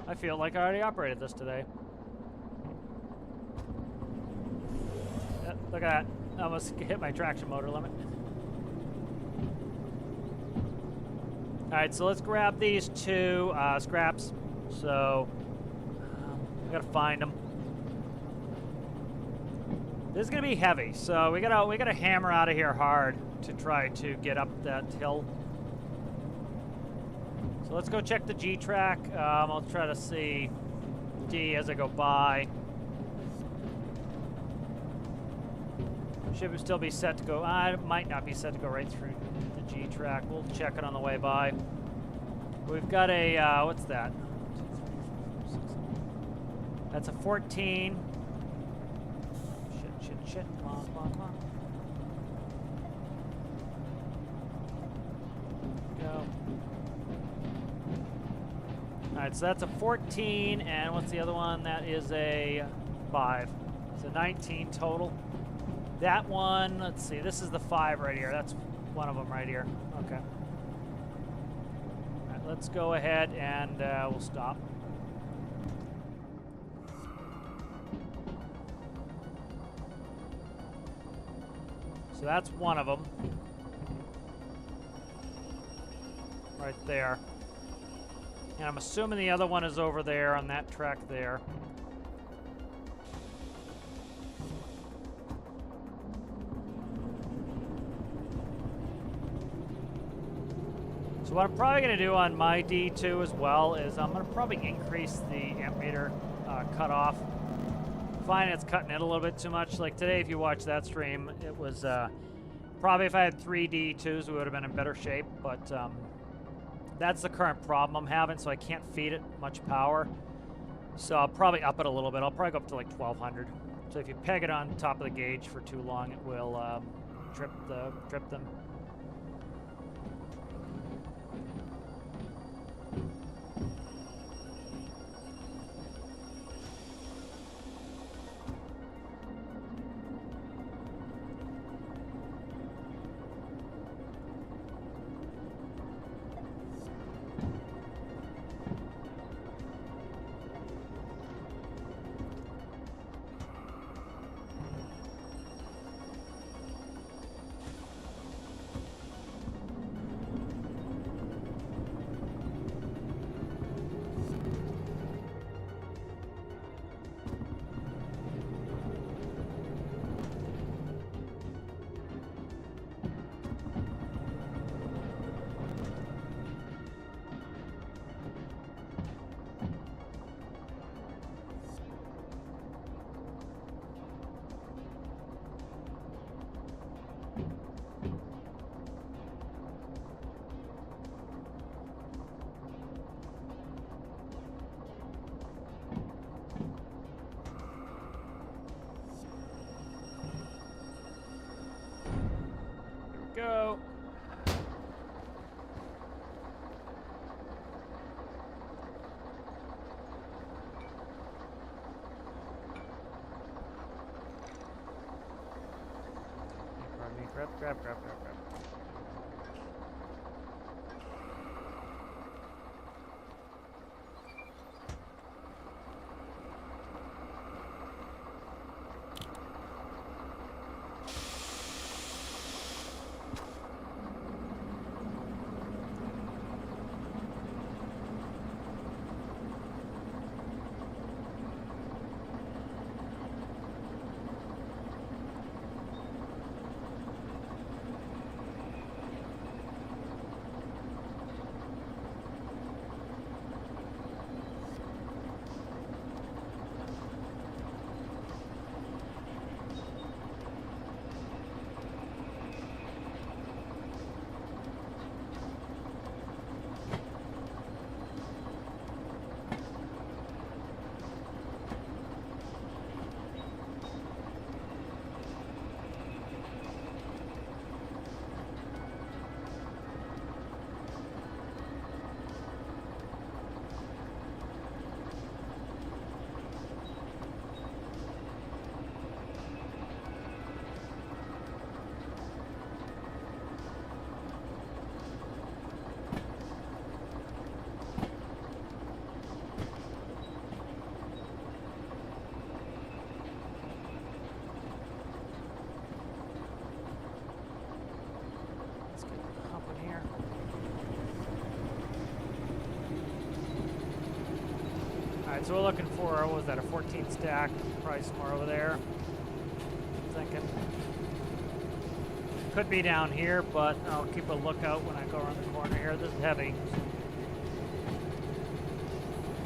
I feel like I already operated this today. Yep, look at that. I almost hit my traction motor limit. Alright, so let's grab these two scraps. So, I gotta find them. This is gonna be heavy, so we gotta hammer out of here hard to try to get up that hill. So let's go check the G track. I'll try to see D as I go by. Should still be set to go. It might not be set to go right through the G track. We'll check it on the way by. We've got a what's that? That's a 14. Shit. Come on. Go. Alright, so that's a 14, and what's the other one? That is a 5. So 19 total. That one, let's see, this is the 5 right here. That's one of them right here. Okay. Alright, let's go ahead and we'll stop. So that's one of them. Right there. And I'm assuming the other one is over there on that track there. So what I'm probably going to do on my D2 as well is I'm going to probably increase the amp meter cutoff. Find it's cutting it a little bit too much. Like today, if you watch that stream, it was probably if I had 3 D2s, we would have been in better shape. But that's the current problem I'm having, so I can't feed it much power. So I'll probably up it a little bit. I'll probably go up to like 1200. So if you peg it on top of the gauge for too long, it will trip them. grab. So we're looking for, what was that, a 14 stack, probably somewhere over there, I'm thinking. Could be down here, but I'll keep a lookout when I go around the corner here. This is heavy.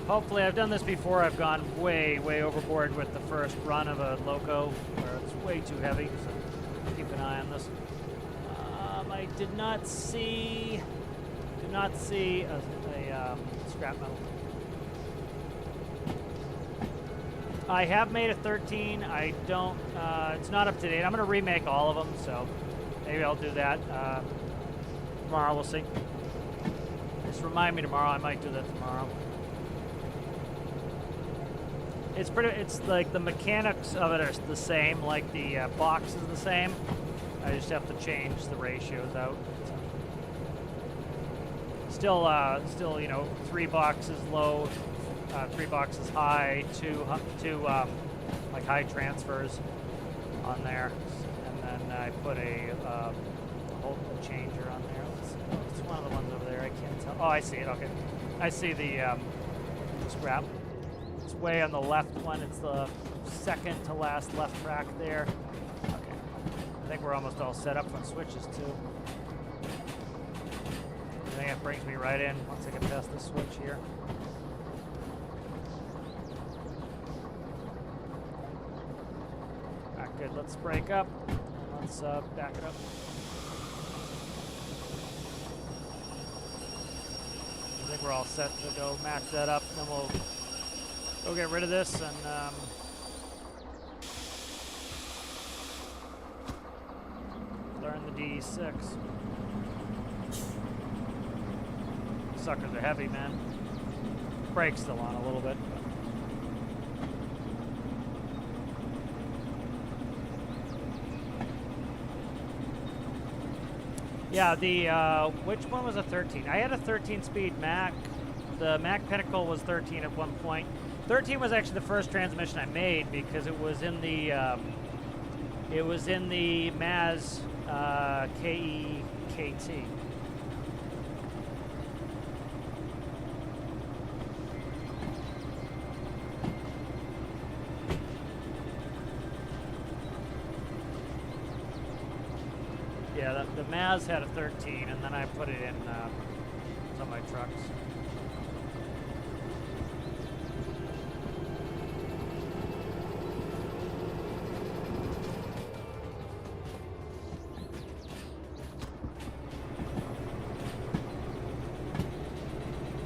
Hopefully, I've done this before. I've gone way overboard with the first run of a loco, where it's way too heavy, so keep an eye on this. I did not see a scrap metal. I have made a 13. I don't, it's not up to date. I'm going to remake all of them, so maybe I'll do that tomorrow. We'll see. Just remind me tomorrow. I might do that tomorrow. It's like the mechanics of it are the same, like the box is the same. I just have to change the ratios out. So. Still, you know, 3 boxes low. 3 boxes high, two like high transfers on there, and then I put a whole changer on there. It's one of the ones over there. I can't tell. Oh, I see it. Okay, I see the scrap. It's way on the left one. It's the second to last left track there. Okay, I think we're almost all set up on switches too. I think it brings me right in once I get past the switch here. Good, let's break up. Let's back it up. I think we're all set to go match that up. Then we'll go get rid of this and learn the D6. Suckers are heavy, man. Brake's still on a little bit. Yeah, the, which one was a 13? I had a 13-speed Mac. The Mac Pinnacle was 13 at one point. 13 was actually the first transmission I made because it was in the Maz KEKT. Yeah, the Maz had a 13, and then I put it in some of my trucks.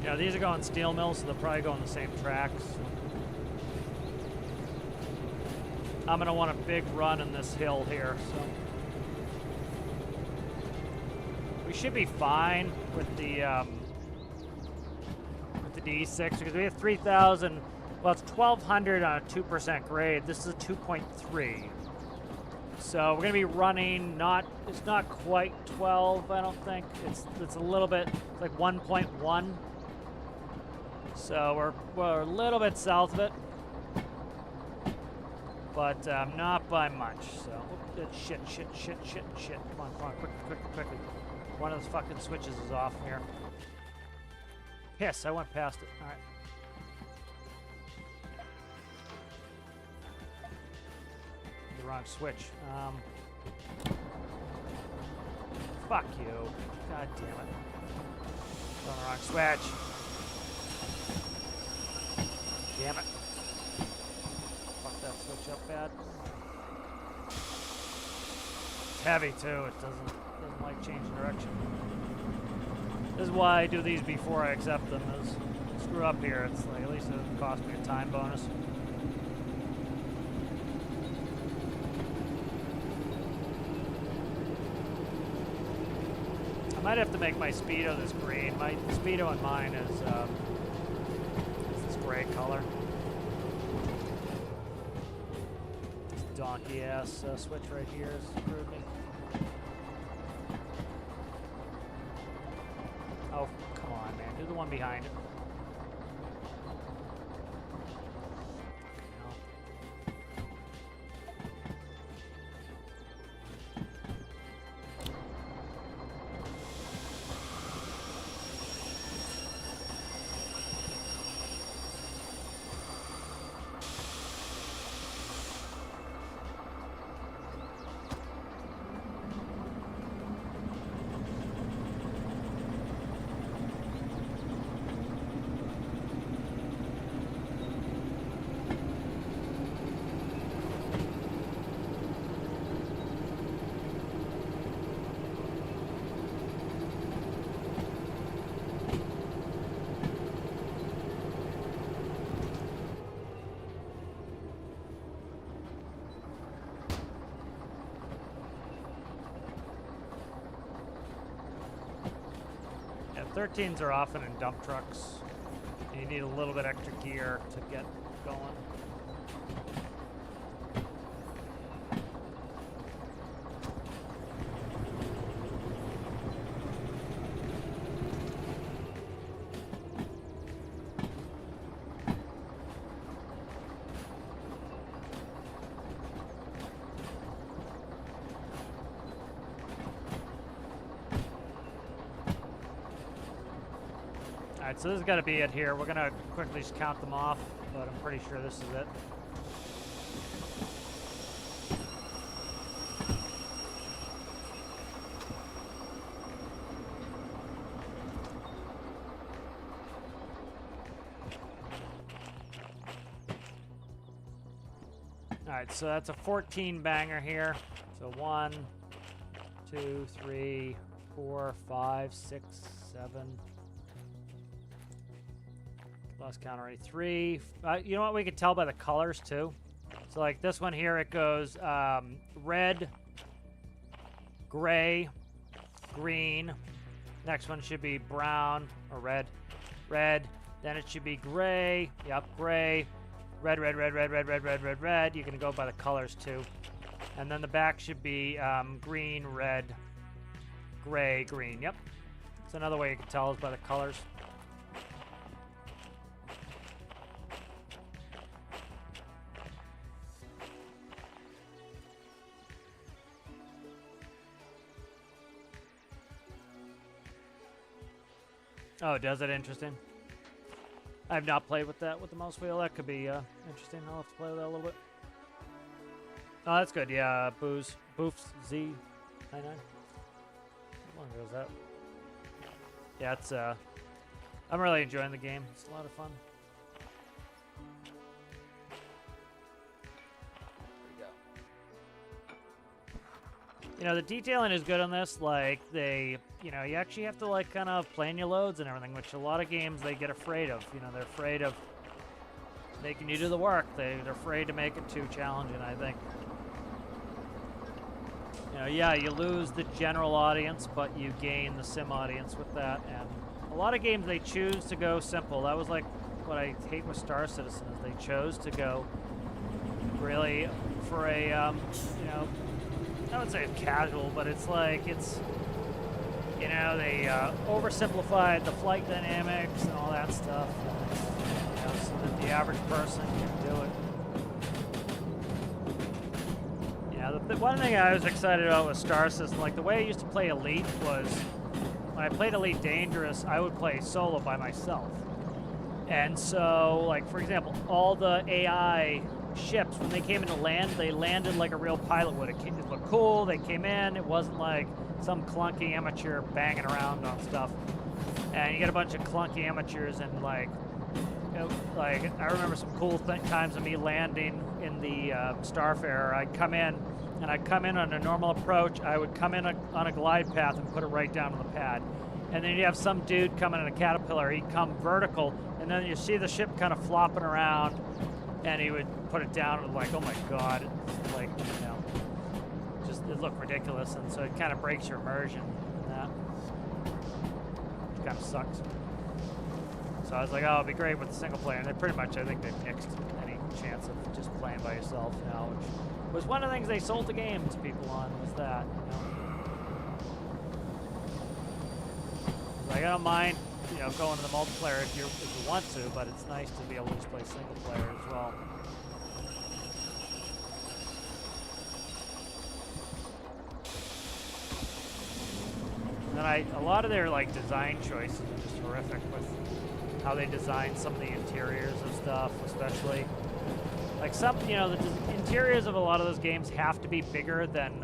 Yeah, these are going steel mills, so they'll probably go on the same tracks. I'm going to want a big run in this hill here, so... We should be fine with the D6 because we have 3,000. Well, it's 1,200 on a 2% grade. This is a 2.3. So we're gonna be running it's not quite 12, I don't think. It's a little bit, it's like 1.1. So we're a little bit south of it, but not by much. So shit. Come on, quickly. One of those fucking switches is off here. Yes, I went past it. All right. The wrong switch. Fuck you. God damn it. On the wrong switch. Damn it. Fuck that switch up bad. It's heavy too. It doesn't like changing direction. This is why I do these before I accept them. Is screw up here. It's like at least it doesn't cost me a time bonus. I might have to make my speedo this green. My speedo in mine is this gray color. This donkey ass switch right here has screwed me. Oh, come on, man. Do the one behind it. Yeah, 13s are often in dump trucks. And you need a little bit extra gear to get going. Alright, so this has got to be it here. We're going to quickly just count them off, but I'm pretty sure this is it. Alright, so that's a 14 banger here. So 1, 2, 3, 4, 5, 6, 7. Lost count already. 3. You know what? We can tell by the colors too. So like this one here, it goes red, gray, green. Next one should be brown or red, red. Then it should be gray. Yep, gray, red, red, red, red, red, red, red, red, red. You can go by the colors too. And then the back should be green, red, gray, green. Yep. It's another way you can tell is by the colors. Oh, does it? Interesting. I have not played with that with the mouse wheel. That could be interesting. I'll have to play with that a little bit. Oh, that's good. Yeah, Boofs Z99. How long ago was that? Yeah, it's I'm really enjoying the game. It's a lot of fun. You know, the detailing is good on this. Like, you know, you actually have to, like, kind of plan your loads and everything, which a lot of games they get afraid of. You know, they're afraid of making you do the work. They're afraid to make it too challenging, I think. You know, yeah, you lose the general audience, but you gain the sim audience with that. And a lot of games, they choose to go simple. That was, like, what I hate with Star Citizen, is they chose to go really for a, you know, I would say it's casual, but it's like, it's, you know, they oversimplified the flight dynamics and all that stuff, you know, so that the average person can do it. You know, the one thing I was excited about with Star System, like the way I used to play Elite was, when I played Elite Dangerous, I would play solo by myself. And so, like, for example, all the AI ships, when they came into land, they landed like a real pilot would. It looked cool, they came in, it wasn't like some clunky amateur banging around on stuff. And you get a bunch of clunky amateurs and like, you know, like I remember some cool times of me landing in the Starfarer. I'd come in on a normal approach, I would come in on a glide path and put it right down on the pad. And then you have some dude coming in a Caterpillar, he'd come vertical, and then you see the ship kind of flopping around, and he would put it down and like, oh my god, it's like, you know, just, it looked ridiculous, and so it kind of breaks your immersion in that. Which kind of sucks. So I was like, oh, it'd be great with the single player, and they pretty much, I think they've nixed any chance of just playing by yourself now, which was one of the things they sold the game to people on, was that, you know. Like, I don't mind, you know, going to the multiplayer if you want to, but it's nice to be able to just play single player as well. And then a lot of their like design choices are just horrific with how they design some of the interiors of stuff, especially. Like some, you know, the interiors of a lot of those games have to be bigger than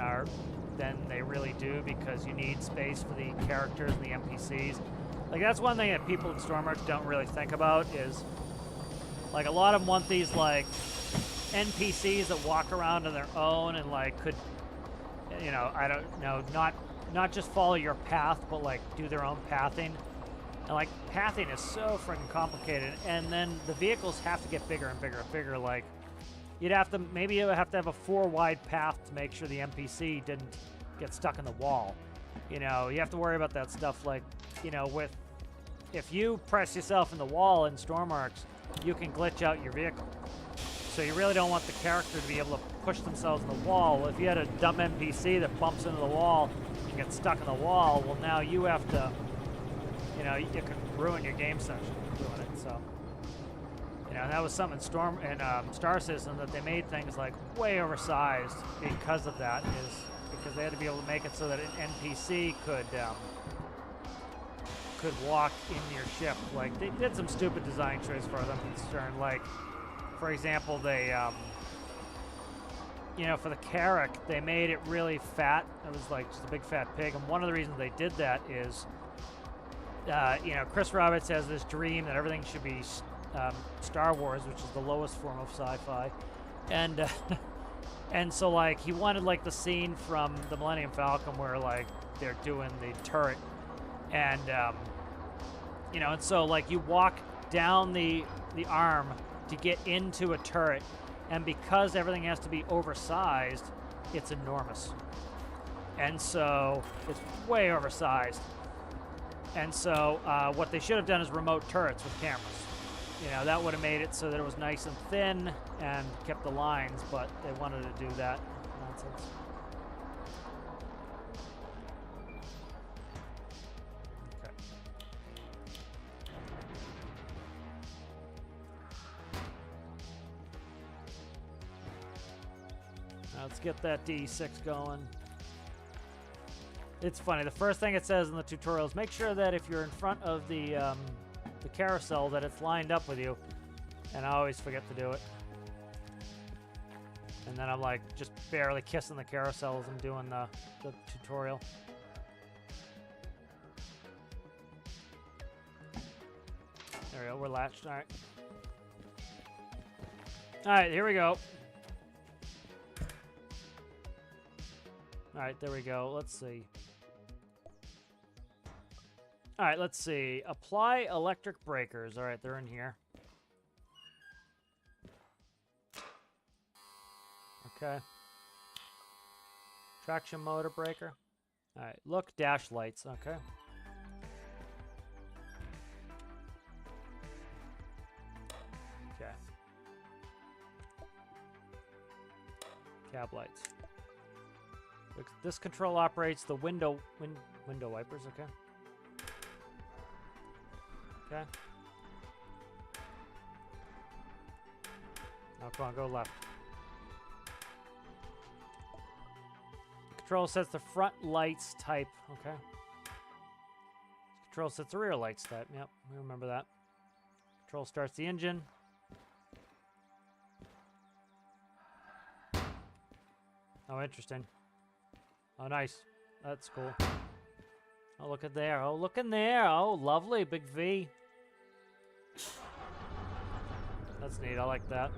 they really do, because you need space for the characters and the NPCs. Like, that's one thing that people in Stormworks don't really think about is, like, a lot of them want these, like, NPCs that walk around on their own and, like, could, you know, I don't know, not just follow your path, but, like, do their own pathing. And, like, pathing is so freaking complicated. And then the vehicles have to get bigger and bigger and bigger. Like, maybe you have to have a 4-wide path to make sure the NPC didn't get stuck in the wall. You know, you have to worry about that stuff, like, you know, if you press yourself in the wall in Stormworks, you can glitch out your vehicle. So you really don't want the character to be able to push themselves in the wall. Well, if you had a dumb NPC that bumps into the wall and gets stuck in the wall, well, now you have to, you know, it can ruin your game session doing it, so. You know, that was something in Star System, that they made things like way oversized because of that, because they had to be able to make it so that an NPC could walk in your ship. Like, they did some stupid design choice for them concerned. Like, for example, they, you know, for the Carrack, they made it really fat. It was like just a big fat pig. And one of the reasons they did that is, you know, Chris Roberts has this dream that everything should be Star Wars, which is the lowest form of sci-fi. And, and so, like, he wanted, like, the scene from the Millennium Falcon where, like, they're doing the turret. And, you know, and so, like, you walk down the arm to get into a turret, and because everything has to be oversized, it's enormous. And so, it's way oversized. And so, what they should have done is remote turrets with cameras. You know, that would have made it so that it was nice and thin and kept the lines, but they wanted to do that nonsense. Okay. Now let's get that D6 going. It's funny, the first thing it says in the tutorial is make sure that if you're in front of the carousel that it's lined up with you, and I always forget to do it. And then I'm like just barely kissing the carousel as I'm doing the tutorial. There we go, we're latched, alright. Alright, here we go. Alright, there we go, let's see. Alright, let's see. Apply electric breakers. Alright, they're in here. Okay. Traction motor breaker. Alright, look, dash lights. Okay. Okay. Cab lights. This control operates the window wipers, okay. Okay. Now come on, go left. Control sets the front lights type, okay. Control sets the rear lights type, yep, we remember that. Control starts the engine. Oh, interesting. Oh, nice. That's cool. Oh, look at there. Oh, look in there. Oh, lovely. Big V. That's neat. I like that.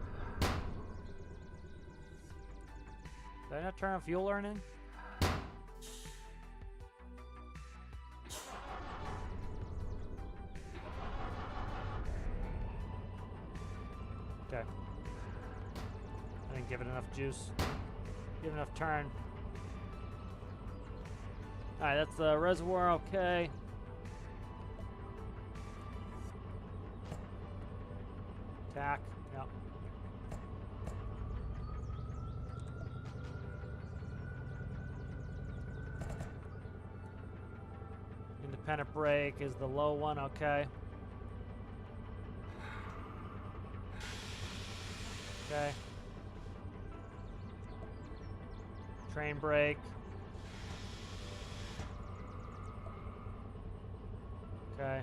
Did I not turn on fuel or anything? Okay. I didn't give it enough juice. Give it enough turn. Alright, that's the reservoir, okay. Tack, yep. Independent brake is the low one, okay. Okay. Train brake. Okay.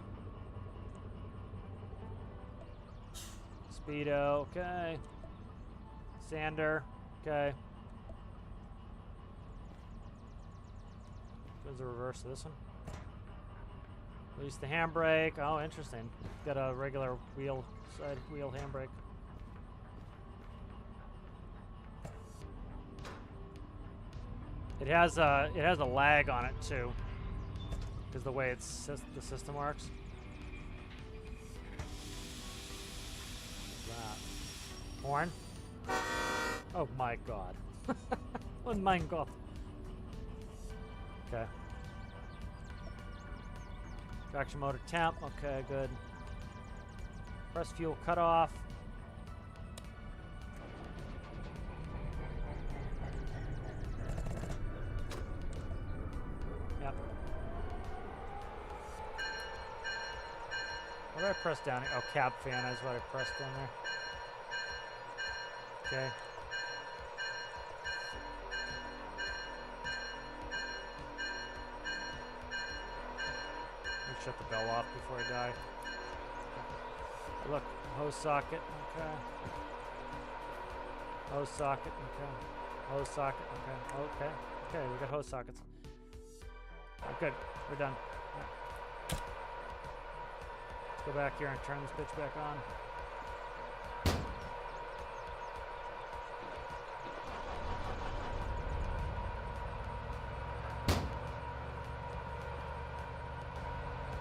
Speedo, okay. Sander, okay. There's the reverse of this one. Release the handbrake. Oh, interesting. Got a regular wheel, side wheel handbrake. It has a lag on it too, because the way the system works. What's that? Horn? Oh my god! Oh my god! Okay. Traction motor temp. Okay, good. Press fuel cutoff. Yep. What did I press down here? Oh, cab fan is what I pressed down there. Okay. Let me shut the bell off before I die. Look, hose socket, okay. Hose socket, okay. Hose socket, okay. Okay, okay, we got hose sockets. Oh, good, we're done. Let's go back here and turn this bitch back on.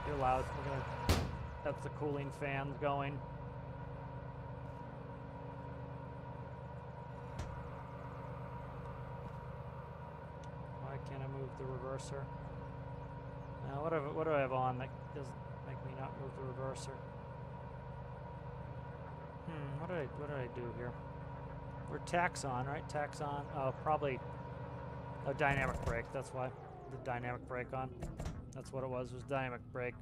You're loud. We're gonna. That's the cooling fans going. Why can't I move the reverser? Now, what do I have on that doesn't make me not move the reverser? What did I do here? We're tax on, right? Tax on. Oh, probably a dynamic brake. That's why the dynamic brake on. That's what it was dynamic brake.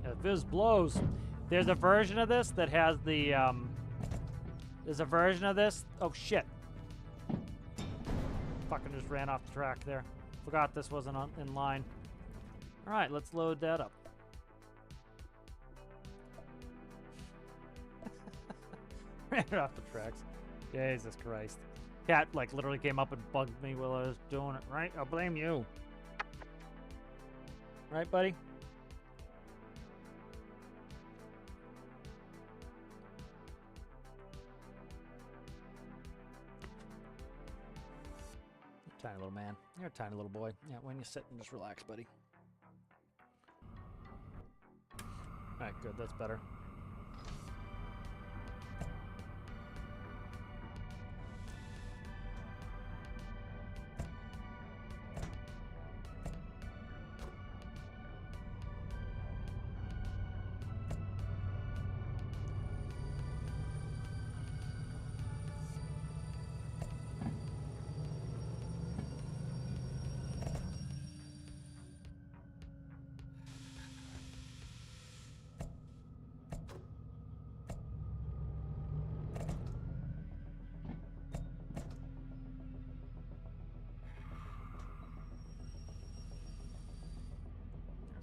Yeah, Viz blows. There's a version of this that has the, there's a version of this. Oh, shit. Fucking just ran off the track there. Forgot this wasn't in line. All right, let's load that up. Ran it off the tracks. Jesus Christ. Cat, like, literally came up and bugged me while I was doing it, right? I'll blame you. Right, buddy? Tiny little man. You're a tiny little boy. Yeah, when you sit and just relax, buddy. Alright, good. That's better.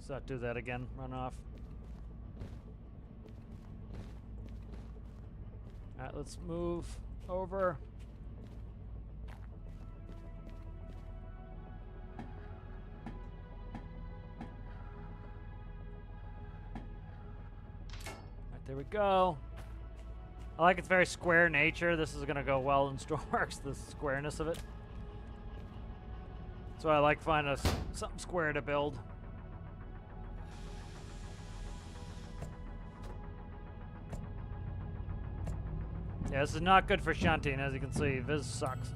Let's not do that again. Run off. Alright, let's move over. Alright, there we go. I like its very square nature. This is going to go well in Stormworks, the squareness of it. That's why I like finding something square to build. Yeah, this is not good for shunting, as you can see. Viz sucks.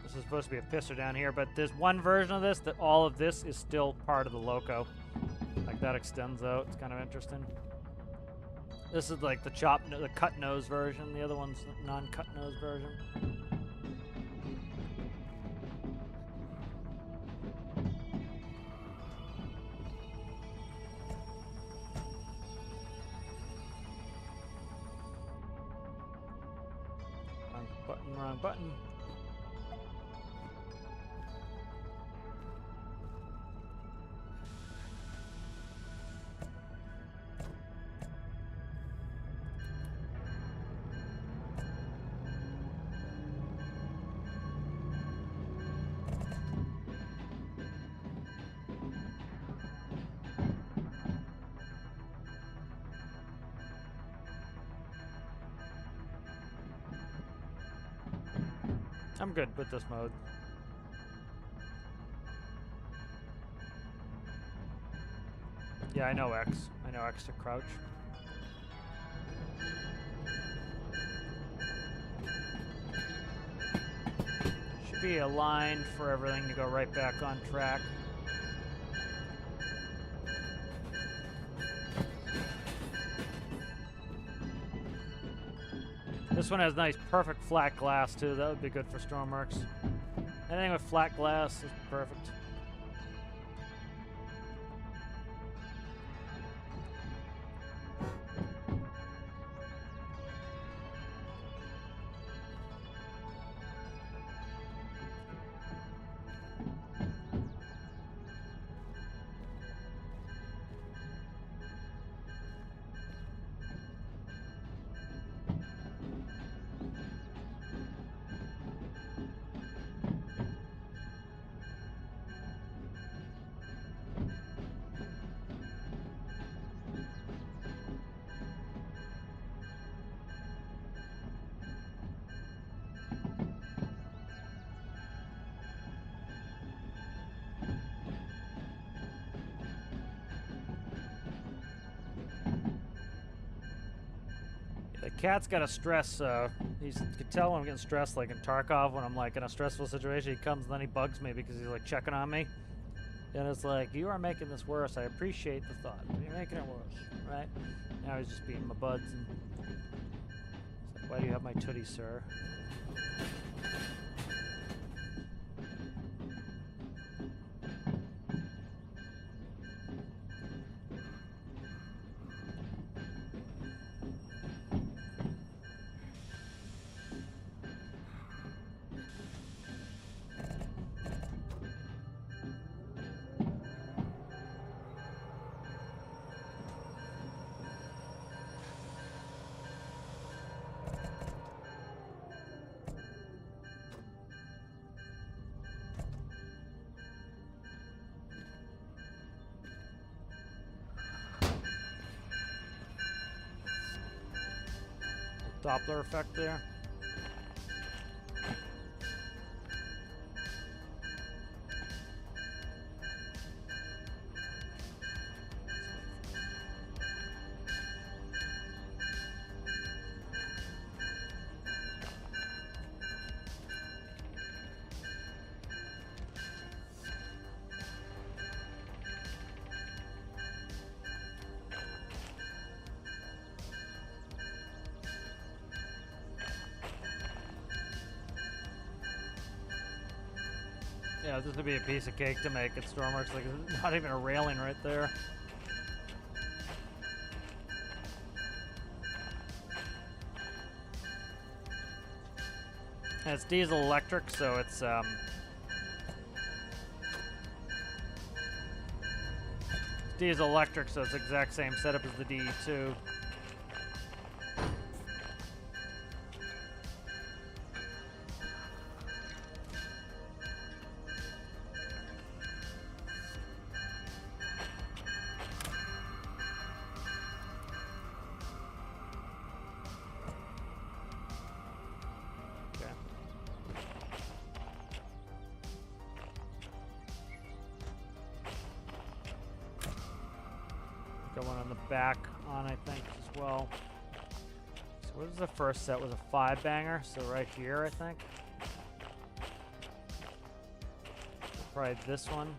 This is supposed to be a pisser down here, but there's one version of this that all of this is still part of the loco. Like that extends out. It's kind of interesting. This is like the cut nose version. The other one's non-cut nose version. Wrong button. I'm good with this mode. Yeah, I know X. I know X to crouch. Should be a line for everything to go right back on track. This one has nice, perfect flat glass, too. That would be good for Stormworks. Anything with flat glass is perfect. The cat's got a stress, you can tell when I'm getting stressed, like in Tarkov, when I'm like in a stressful situation, he comes and then he bugs me because he's like checking on me. And it's like, you are making this worse. I appreciate the thought, but you're making it worse, right? Now he's just beating my buds and it's like, why do you have my tootie, sir? Doppler effect there. Yeah, this would be a piece of cake to make at Stormworks. Like, not even a railing right there. And it's diesel electric, so it's diesel electric, so it's the exact same setup as the DE2. Got one on the back on, I think, as well. So what was the first set? Was a 5-banger, so right here, I think. Probably this one.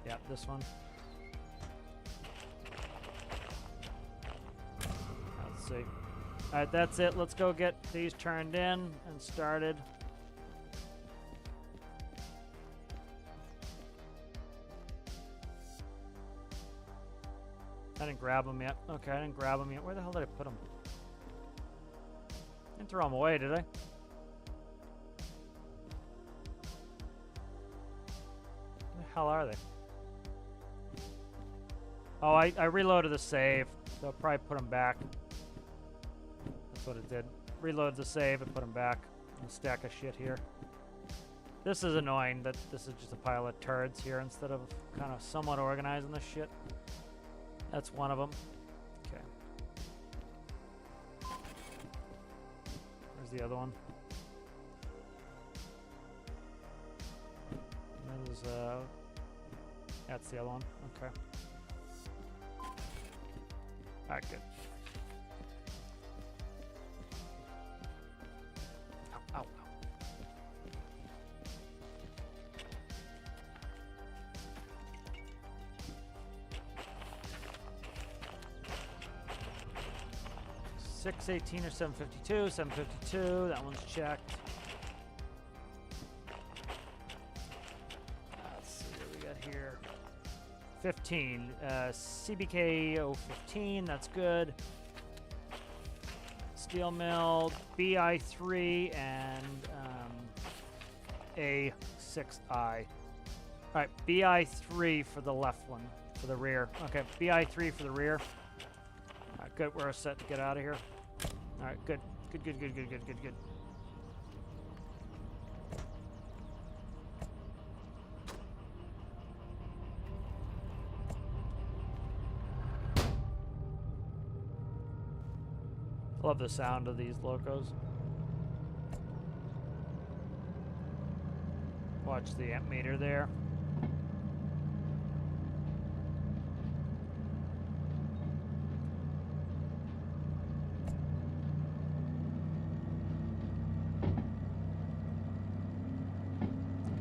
Yeah, this one. Let's see. All right, that's it. Let's go get these turned in and started. I didn't grab them yet. Okay, I didn't grab them yet. Where the hell did I put them? I didn't throw them away, did I? Where the hell are they? Oh, I reloaded the save, so I'll probably put them back. That's what it did. Reload the save and put them back. A stack of shit here. This is annoying that this is just a pile of turds here instead of kind of somewhat organizing this shit. That's one of them. Okay. Where's the other one? There's, that's the other one. Okay. Alright, good. Ow, ow, ow. 618 or 752. 752. That one's checked. Let's see what we got here. 15. CBK 015. That's good. Steel mill, BI3, and A6I. All right, BI3 for the left one, for the rear. Okay, BI3 for the rear. All right, good. We're set to get out of here. All right, good. Good, good, good, good, good, good, good. Love the sound of these locos. Watch the amp meter there.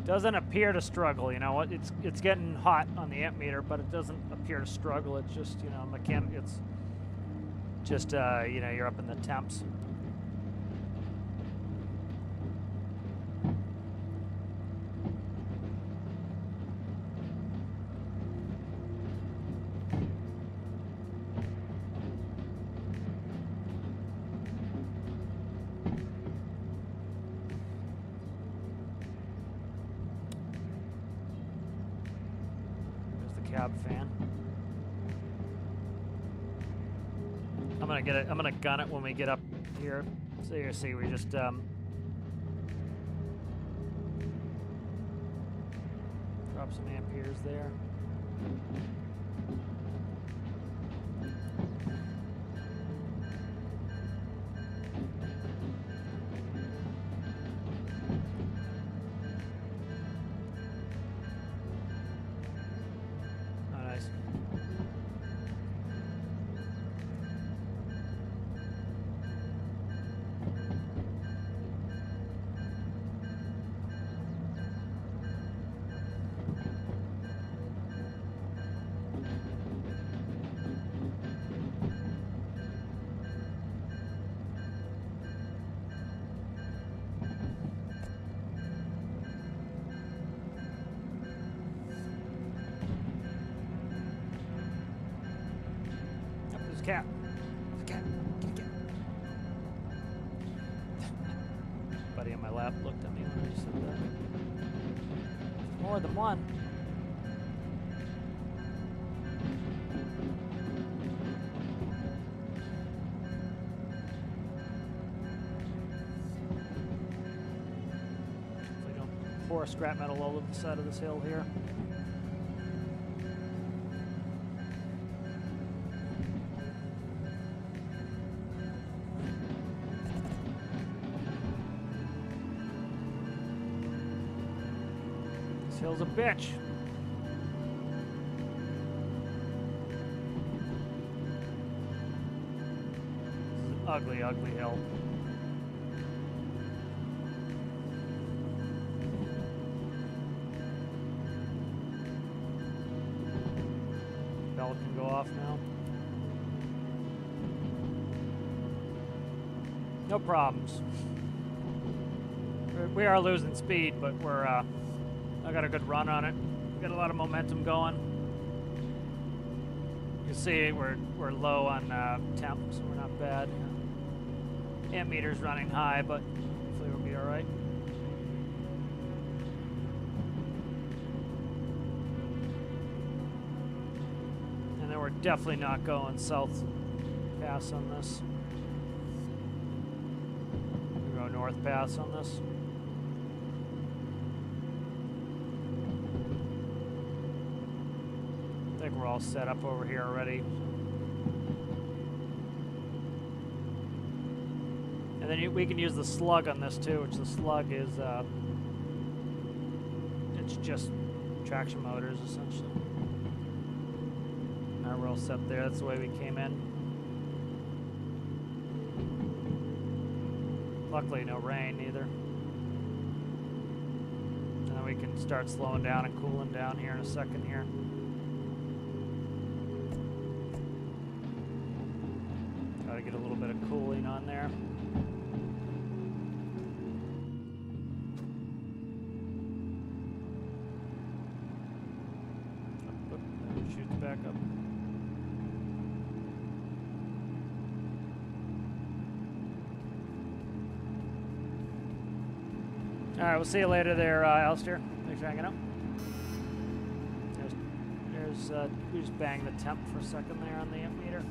Doesn't appear to struggle, you know what? It's getting hot on the amp meter, but it doesn't appear to struggle. It's just, you know, it's just, you know, you're up in the temps. Cab fan. I'm gonna gun it when we get up here. So you see, we just drop some amperes there. Cat. Cat. Cat. buddy on my lap looked at me when I said that. More than one. Hopefully don't pour scrap metal all over the side of this hill here. This hill's a bitch. This is an ugly, ugly hill. Bell can go off now. No problems. We are losing speed, but we're I got a good run on it. Got a lot of momentum going. You can see we're low on temp, so we're not bad. Amp meter's running high, but hopefully we'll be all right. And then we're definitely not going south pass on this. We'll go north pass on this. I think we're all set up over here already. And then we can use the slug on this too, which the slug is, it's just traction motors essentially. Alright, we're all set there. That's the way we came in. Luckily no rain either. And then we can start slowing down and cooling down here in a second here. Get a little bit of cooling on there. Shoots back up. All right, we'll see you later there, Alistair. Thanks for hanging out. We just banged the temp for a second there on the amp meter.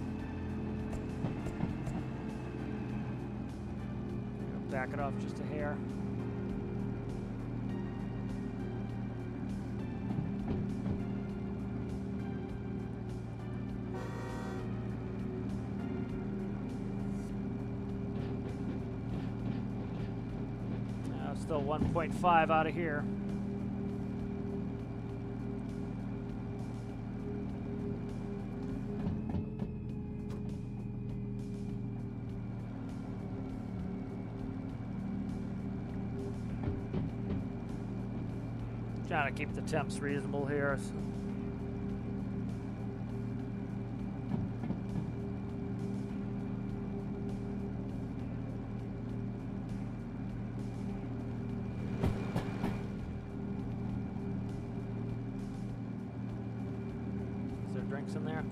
Back it off just a hair. Still 1.5 out of here. Trying to keep the temps reasonable here. So. Is there drinks in there?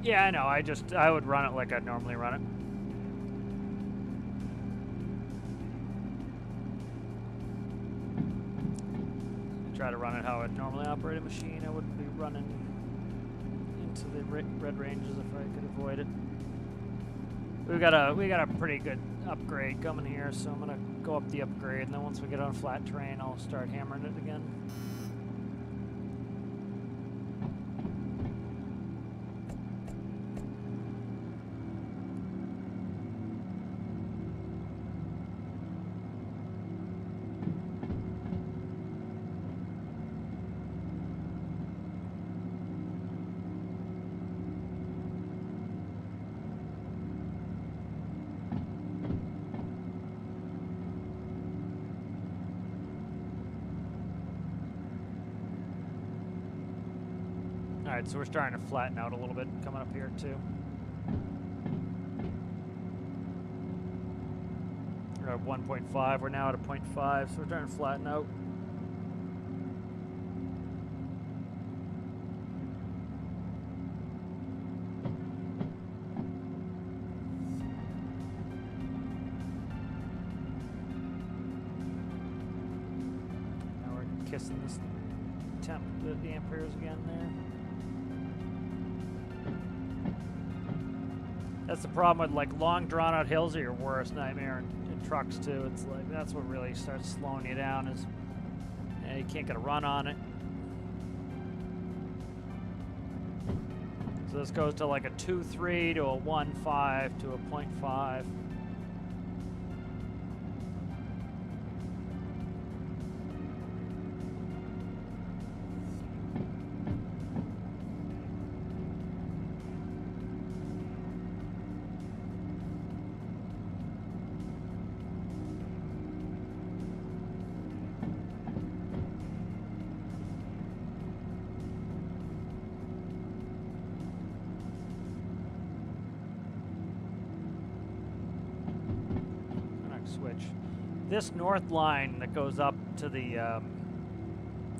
Yeah, I know. I would run it like I'd normally run it. Try to run it how I'd normally operate a machine. I wouldn't be running into the red ranges if I could avoid it. We got a pretty good upgrade coming here, so I'm gonna go up the upgrade, and then once we get on flat terrain, I'll start hammering it again. Alright, so we're starting to flatten out a little bit coming up here too. 1.5. We're now at a 0.5, so we're starting to flatten out. Now we're kissing this temp, the amperes again there. That's the problem with like long drawn out hills are your worst nightmare in trucks too. It's like that's what really starts slowing you down is you can't get a run on it. So this goes to like a 2.3 to a 1.5 to a 0.5. Switch. This north line that goes up to the, I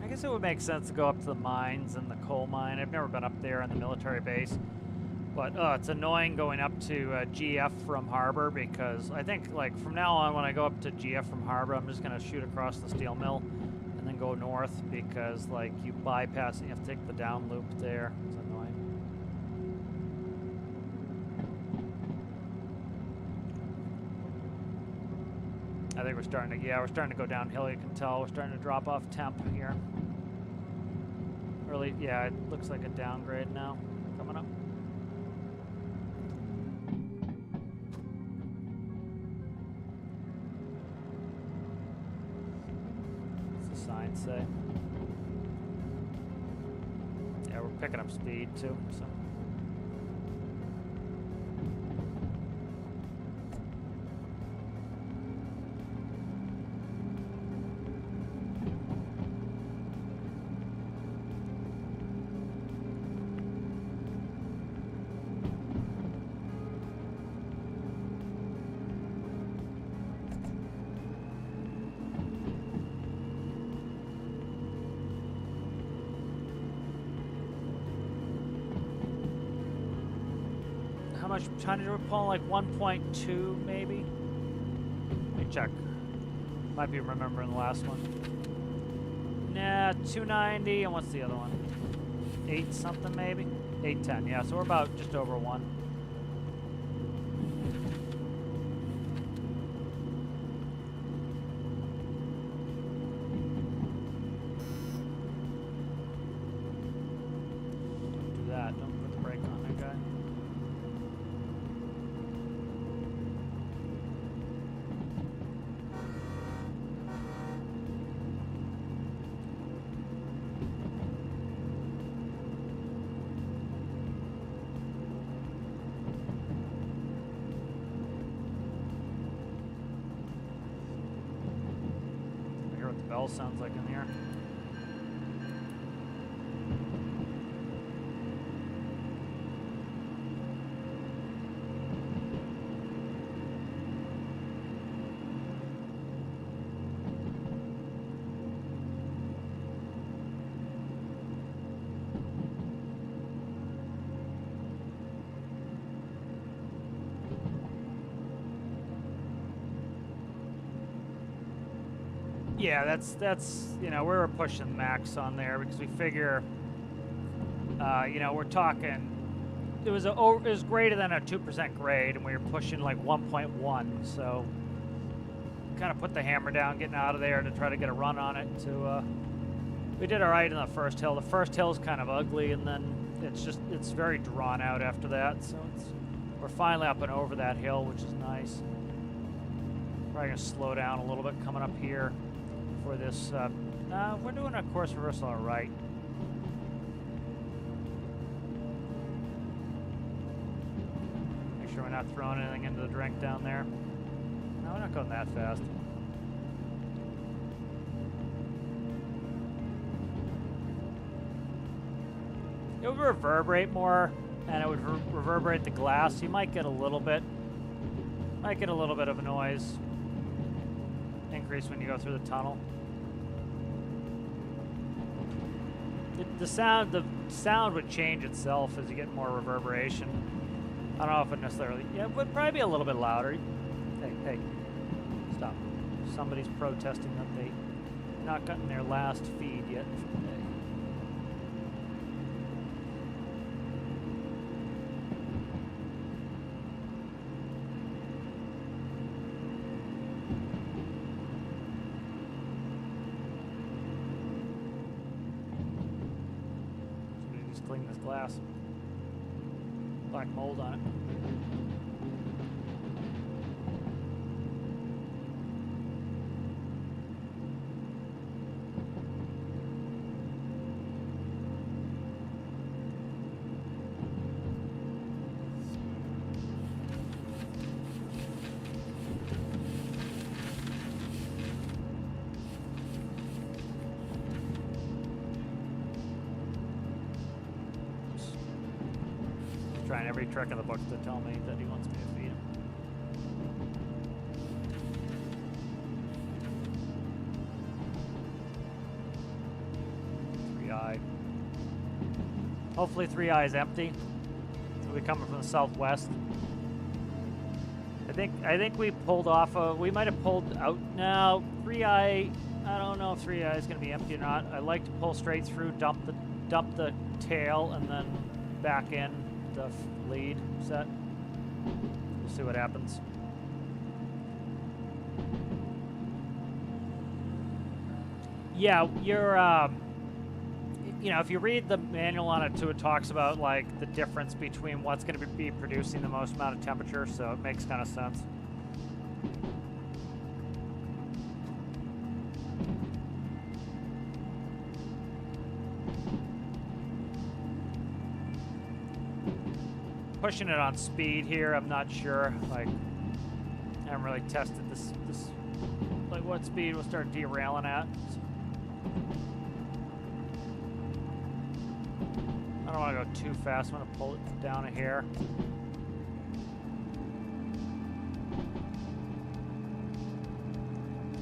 guess it would make sense to go up to the mines and the coal mine. I've never been up there in the military base, but it's annoying going up to GF from Harbor because I think like from now on when I go up to GF from Harbor, I'm just going to shoot across the steel mill and then go north because like you bypass it, you have to take the down loop there. It's annoying. I think we're starting to go downhill. You can tell we're starting to drop off temp here. Really, yeah, it looks like a downgrade now coming up. What's the sign say? Yeah, we're picking up speed too, so. How much tonnage are we pulling? Like 1.2 maybe? Let me check. Might be remembering the last one. Nah, 290, and what's the other one? 8 something maybe? 810, yeah, so we're about just over 1. Don't do that, don't put the brake on that guy. Bell sounds like in here. Yeah, that's you know, we were pushing max on there because we figure, you know, we're talking, it was greater than a 2% grade, and we were pushing like 1.1, so kind of put the hammer down getting out of there to try to get a run on it. We did all right in the first hill. The first hill is kind of ugly, and then it's very drawn out after that, so we're finally up and over that hill, which is nice. Probably gonna slow down a little bit coming up here. For this, we're doing a course reversal all right. Make sure we're not throwing anything into the drink down there. No, we're not going that fast. It would reverberate more, and it would reverberate the glass. You might get a little bit of a noise. increase when you go through the tunnel. The sound would change itself as you get more reverberation. I don't know if it necessarily... Yeah, it would probably be a little bit louder. Hey, stop. Somebody's protesting that they not gotten their last feed yet for the day. Somebody just clean this glass. Black mold on it. Trying every trick in the book to tell me that he wants me to feed him. Three Eye. Hopefully 3 Eye is empty. We'll be coming from the southwest. I think we pulled off we might have pulled out now. 3 Eye, I don't know if 3 Eye is gonna be empty or not. I like to pull straight through, dump the tail, and then back in the lead set. We'll see what happens. Yeah, you're you know, if you read the manual on it too, it talks about like the difference between what's going to be producing the most amount of temperature, so it makes kind of sense. Pushing it on speed here, I'm not sure. Like, I haven't really tested this like what speed we'll start derailing at. I don't want to go too fast. I'm going to pull it down a hair.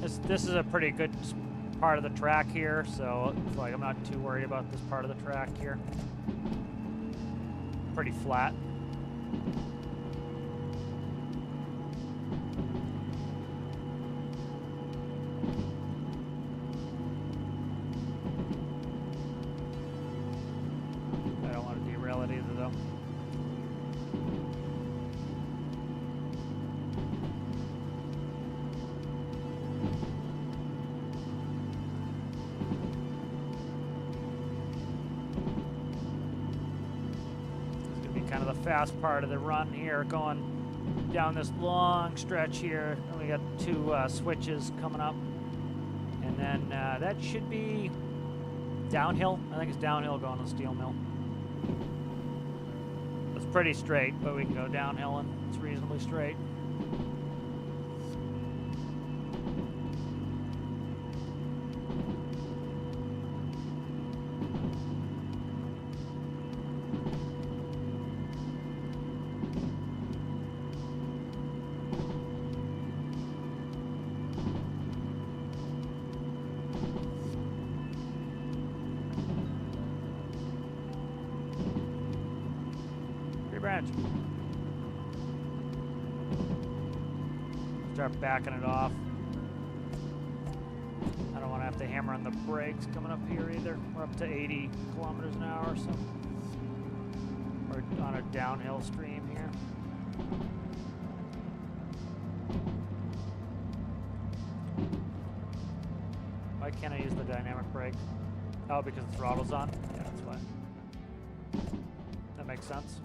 This is a pretty good part of the track here, so it's like I'm not too worried about this part of the track here. Pretty flat. I don't want to derail it either, though. Kind of the fast part of the run here, going down this long stretch here. And we got two switches coming up, and then that should be downhill. I think it's downhill going to the steel mill. It's pretty straight, but we can go downhill and it's reasonably straight. Branch. Start backing it off. I don't want to have to hammer on the brakes coming up here either. We're up to 80 kilometers an hour, so we're on a downhill stream here. Why can't I use the dynamic brake? Oh, because the throttle's on? Yeah, that's why. That makes sense.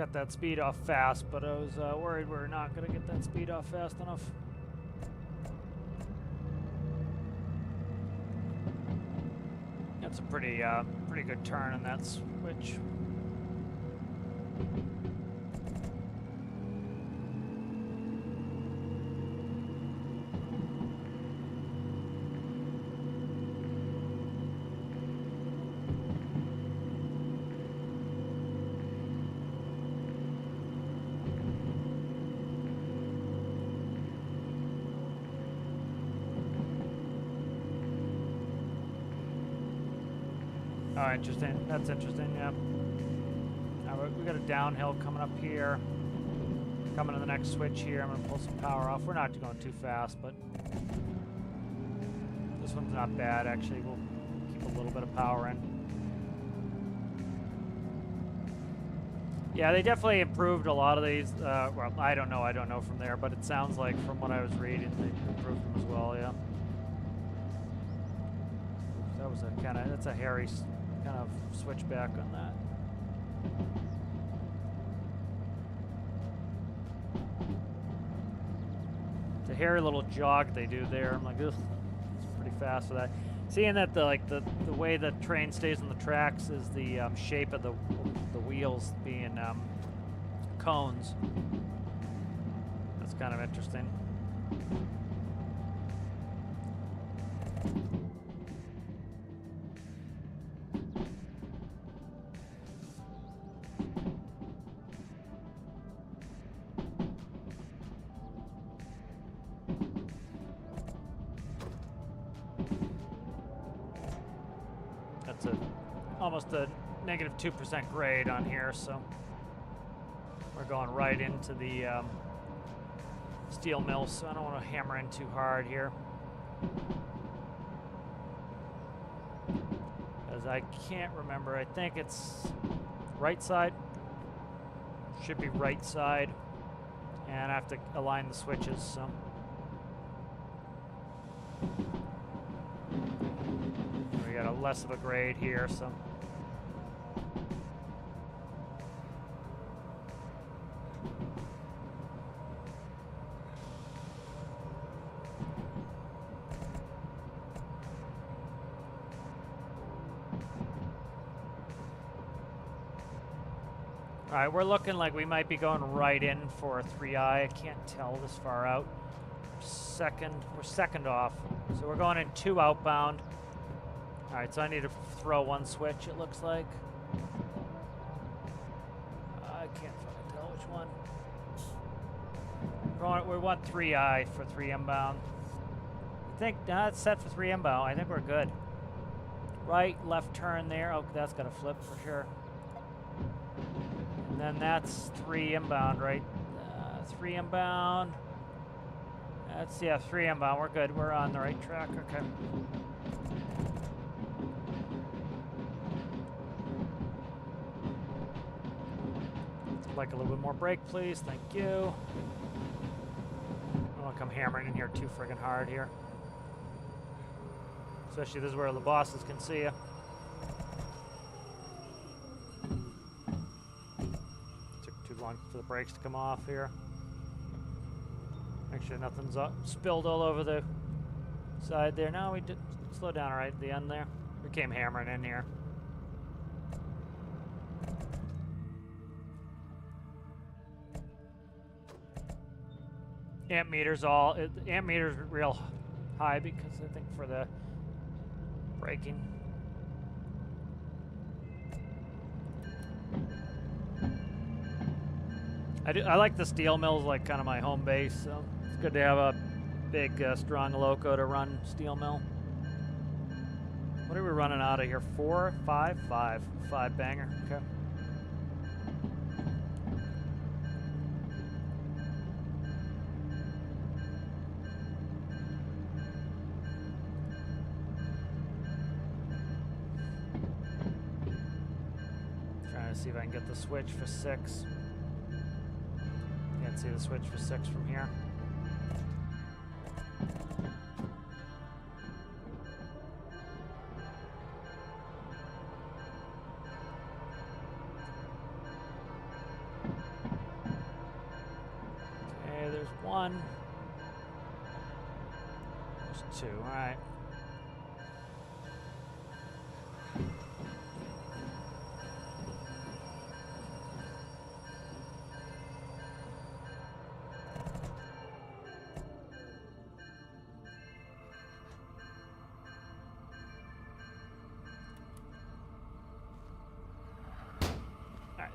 got that speed off fast, but I was worried we're not going to get that speed off fast enough. That's a pretty good turn in that switch. Oh, interesting. That's interesting, yeah. We got a downhill coming up here. Coming to the next switch here. I'm going to pull some power off. We're not going too fast, but this one's not bad, actually. We'll keep a little bit of power in. Yeah, they definitely improved a lot of these. Well, I don't know from there, but it sounds like from what I was reading, they improved them as well, yeah. That was that's a hairy kind of switchback on that. It's a hairy little jog they do there. I'm like, ugh, it's pretty fast for that. Seeing that the way the train stays on the tracks is the shape of the wheels being cones. That's kind of interesting. Almost a -2% grade on here, so we're going right into the steel mill, so I don't want to hammer in too hard here. Because I can't remember, I think it's right side. Should be right side. And I have to align the switches, so. We got a less of a grade here, so. All right, we're looking like we might be going right in for a 3i. I can't tell this far out. We're second off. So we're going in 2 outbound. All right, so I need to throw 1 switch, it looks like. I can't fucking tell which one. We want 3i for 3 inbound. I think it's set for 3 inbound. I think we're good. Right, left turn there. Oh, that's got to flip for sure. And then that's 3 inbound, right? 3 inbound. That's, yeah, 3 inbound. We're good. We're on the right track. Okay. Like a little bit more brake, please. Thank you. I don't want to come hammering in here too friggin' hard here. Especially this is where the bosses can see you. Long for the brakes to come off here. Make sure nothing's spilled all over the side there. No, we did slow down right at the end there. We came hammering in here. Amp meter's amp meter's real high because I think for the braking. I like the steel mills, like kind of my home base, so it's good to have a big, strong loco to run steel mill. What are we running out of here? 4, 5? 5. 5 banger. Okay. Trying to see if I can get the switch for 6. Can't see the switch for 6 from here. one. There's two. All right.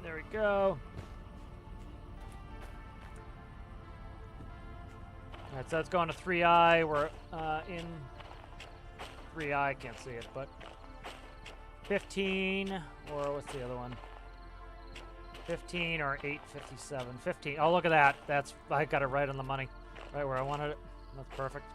There we go. Alright, so that's going to 3i. We're in 3i. I can't see it, but 15, or what's the other one? 15 or 857. 15. Oh, look at that. That's, I got it right on the money. Right where I wanted it. That's perfect.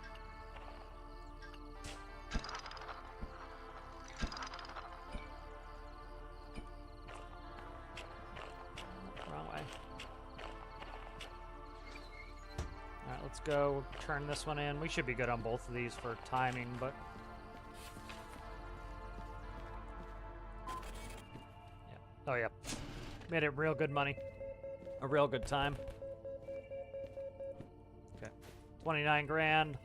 Let's go turn this one in. We should be good on both of these for timing, but yeah. Oh yeah, made it real good money, a real good time. Okay, 29 grand.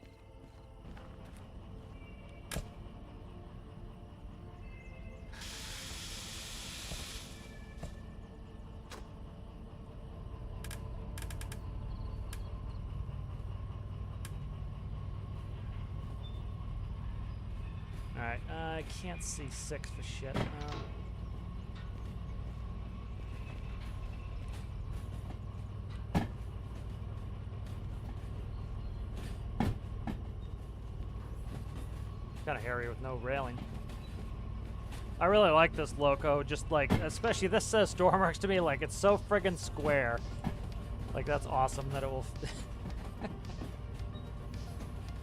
Alright, I can't see 6 for shit. Kind of hairy with no railing. I really like this loco, just like, especially this says Stormworks to me, like it's so friggin' square. Like that's awesome that it will...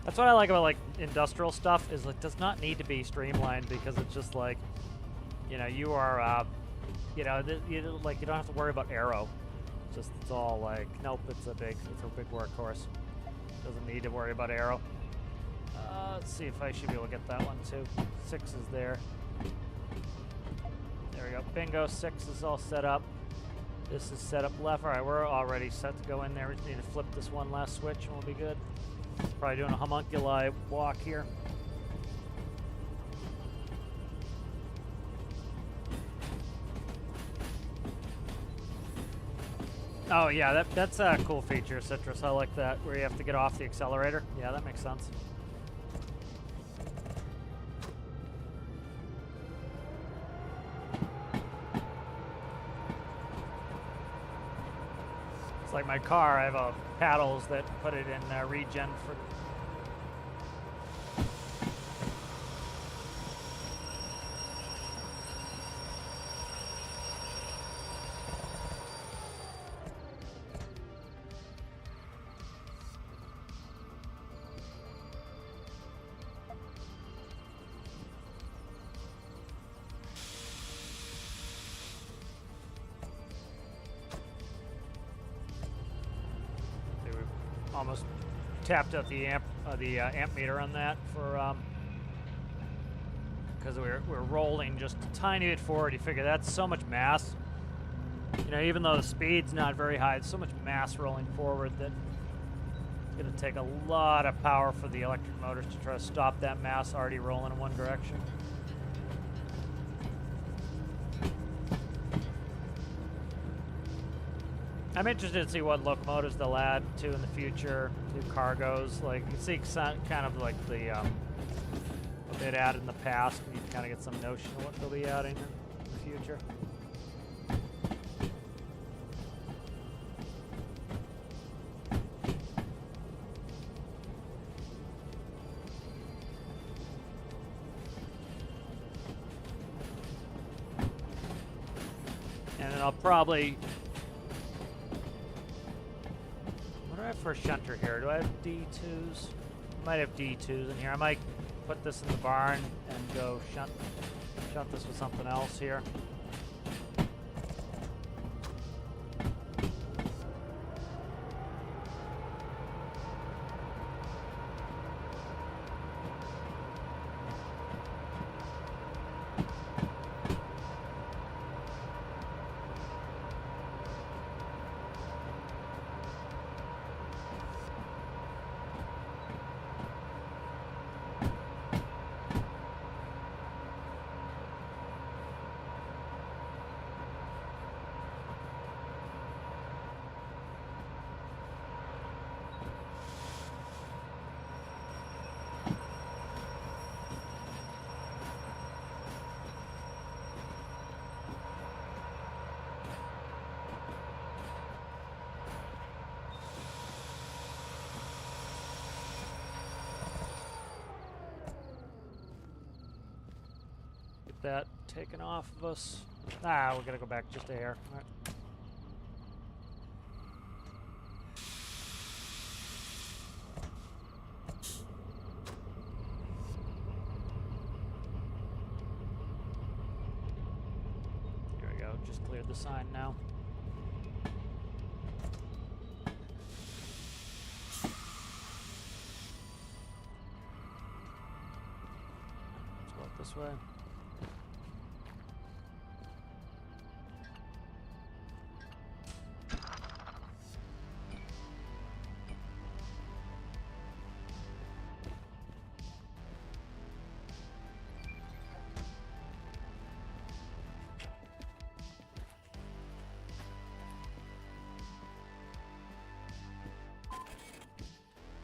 That's what I like about like industrial stuff is it does not need to be streamlined because it's just like, you know, you are, you know, you don't have to worry about aero. Just it's all like, nope, it's a big workhorse. Doesn't need to worry about aero. Let's see if I should be able to get that one too. 6 is there. There we go. Bingo. 6 is all set up. This is set up left. All right, we're already set to go in there. We just need to flip this one last switch and we'll be good. Probably doing a homunculi walk here. Oh yeah, that's a cool feature, Citrus. I like that, where you have to get off the accelerator. Yeah, that makes sense. It's like my car, I have paddles that put it in regen for... Almost tapped out the amp meter on that for because we're rolling just a tiny bit forward. You figure that's so much mass. You know, even though the speed's not very high, it's so much mass rolling forward that it's going to take a lot of power for the electric motors to try to stop that mass already rolling in one direction. I'm interested to see what locomotives they'll add to in the future, new cargoes. Like, you see kind of like the what they'd added in the past, and you kind of get some notion of what they'll be adding in the future. And then I'll probably... For a shunter here, do I have D2s? I might have D2s in here. I might put this in the barn and go shunt this with something else here. that taken off of us. Ah, we're gonna go back just a hair. All right. Here we go. Just cleared the sign now. Let's go up this way.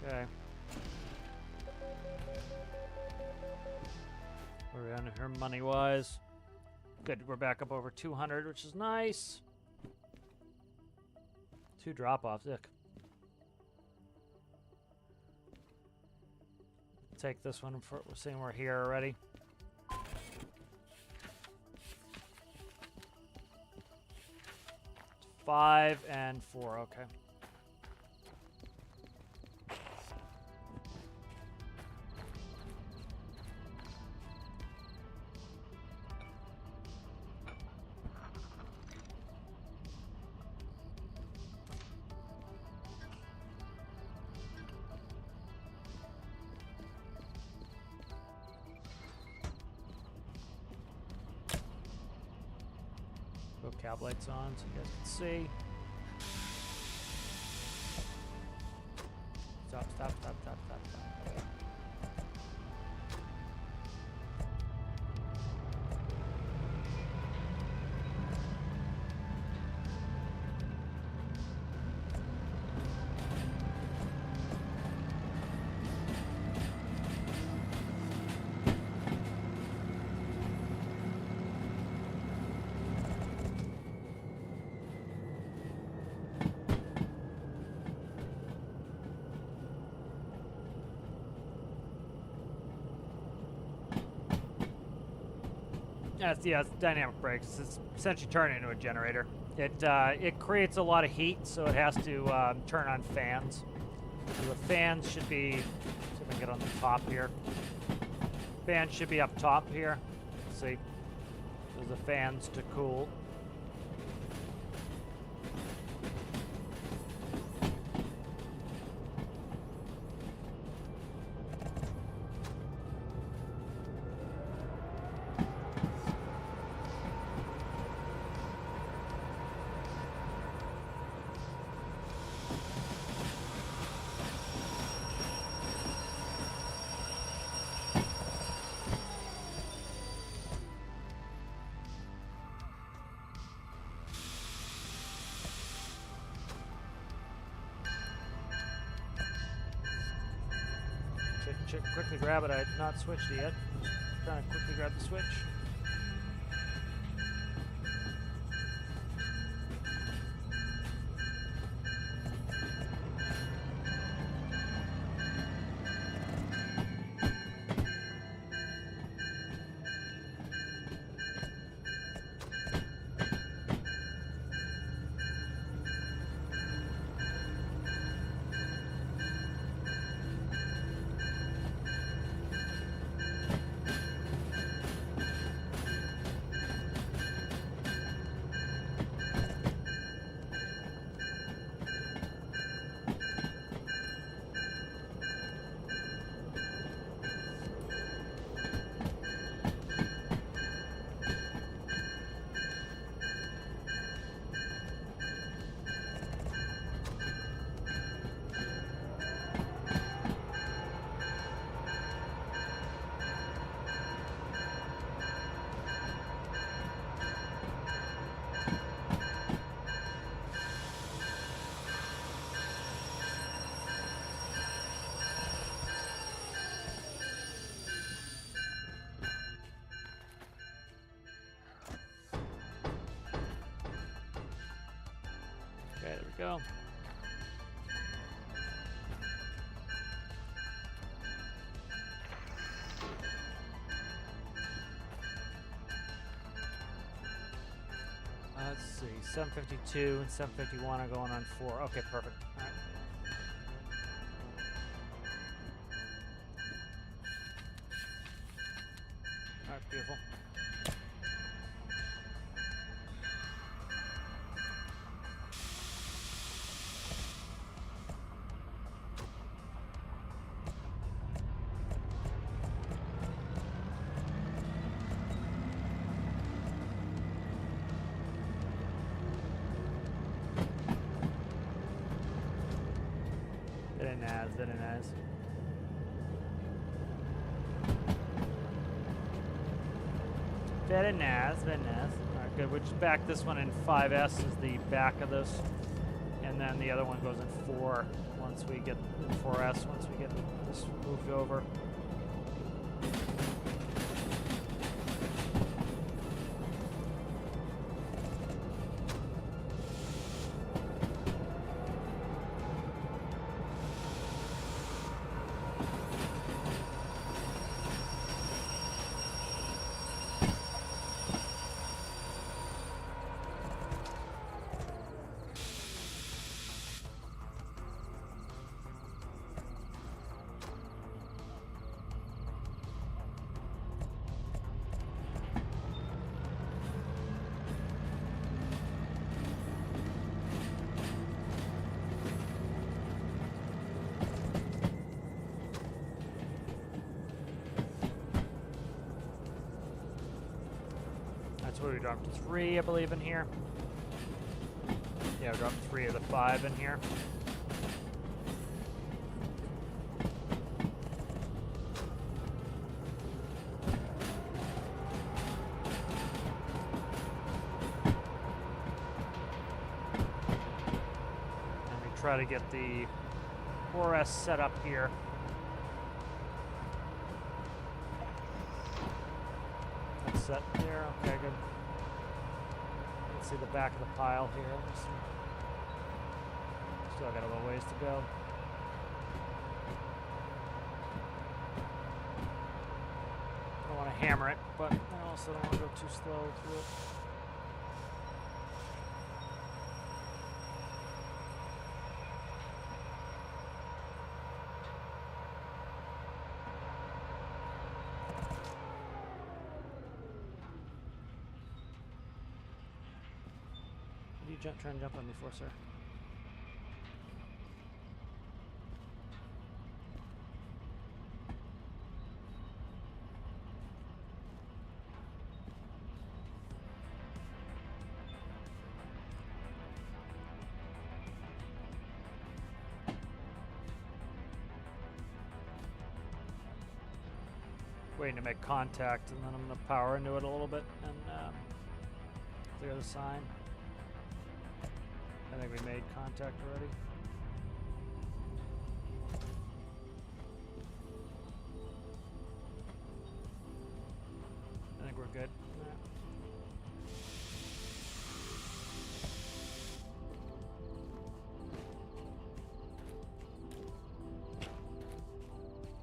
Okay. Where are we on here money-wise? Good, we're back up over 200, which is nice. 2 drop-offs, ick. Take this one, for, we're seeing we're here already. Five and 4, okay. Put cab lights on so you guys can see. Stop, stop, stop, stop, stop, stop. Yeah, it's dynamic brakes. It's essentially turning into a generator. It creates a lot of heat, so it has to turn on fans. So the fans should be, see if I can get on the top here. Fans should be up top here. See, there's the fans to cool. Quickly grab it. I had not switched it yet. Just trying to quickly grab the switch. Okay, there we go. 752 and 751 are going on 4. Okay, perfect. All right. All right, beautiful. Very nice. Very nice, very nice. Alright, good. We'll just back this one in 5S is the back of this. And then the other one goes in 4 once we get in 4S, once we get this moved over. We dropped 3, I believe, in here. Yeah, we dropped 3 of the 5 in here. And we try to get the 4S set up here. That's set there. Okay, good. See the back of the pile here. Still got a little ways to go. I don't want to hammer it, but I also don't want to go too slow through it. Try and jump on me for, sir. Waiting to make contact, and then I'm going to power into it a little bit and clear the sign. I think we made contact already. I think we're good.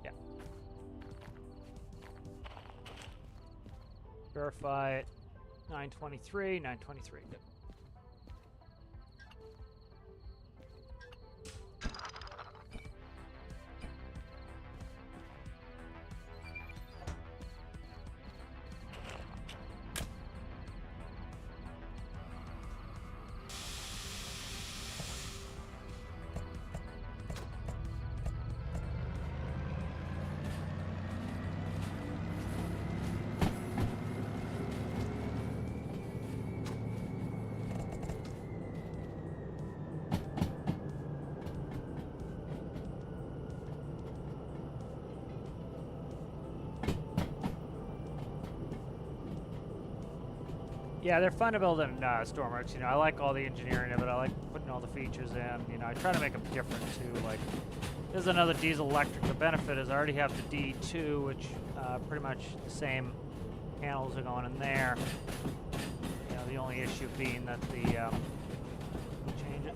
Yeah. Verify it. 923, 923. Good. Yeah, they're fun to build in Stormworks. You know, I like all the engineering of it. I like putting all the features in. You know, I try to make them different too. Like, there's another diesel electric. The benefit is I already have the D2, which pretty much the same panels are going in there. You know, the only issue being that the change it.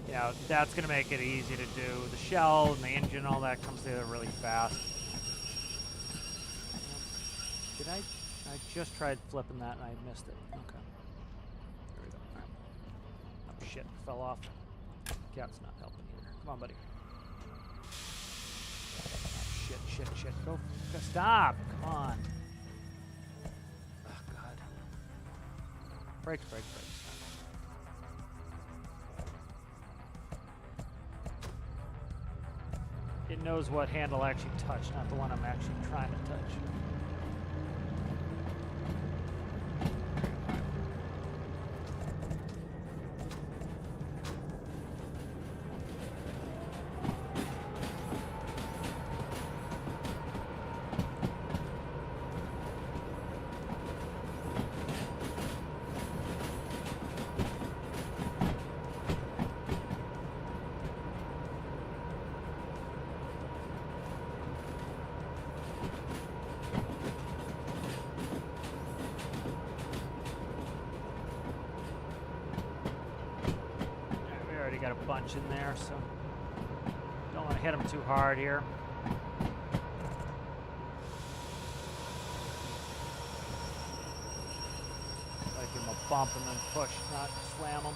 Yeah, that's gonna make it easy to do. The shell and the engine, all that comes together really fast. Did I just tried flipping that and I missed it. Okay. shit, fell off. Cat's not helping either. Come on, buddy. Oh, shit. Go. Stop. Come on. Oh, God. Brakes. It knows what handle I actually touch, not the one I'm actually trying to touch. Got a bunch in there, so don't want to hit them too hard here. Like give them a bump and then push, not slam them.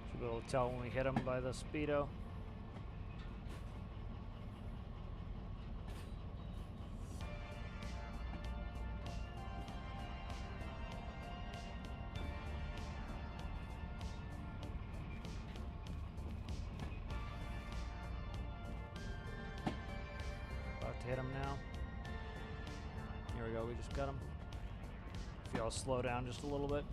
Should be able to tell when we hit them by the speedo. About to hit him now. Here we go, we just got him. If y'all slow down just a little bit.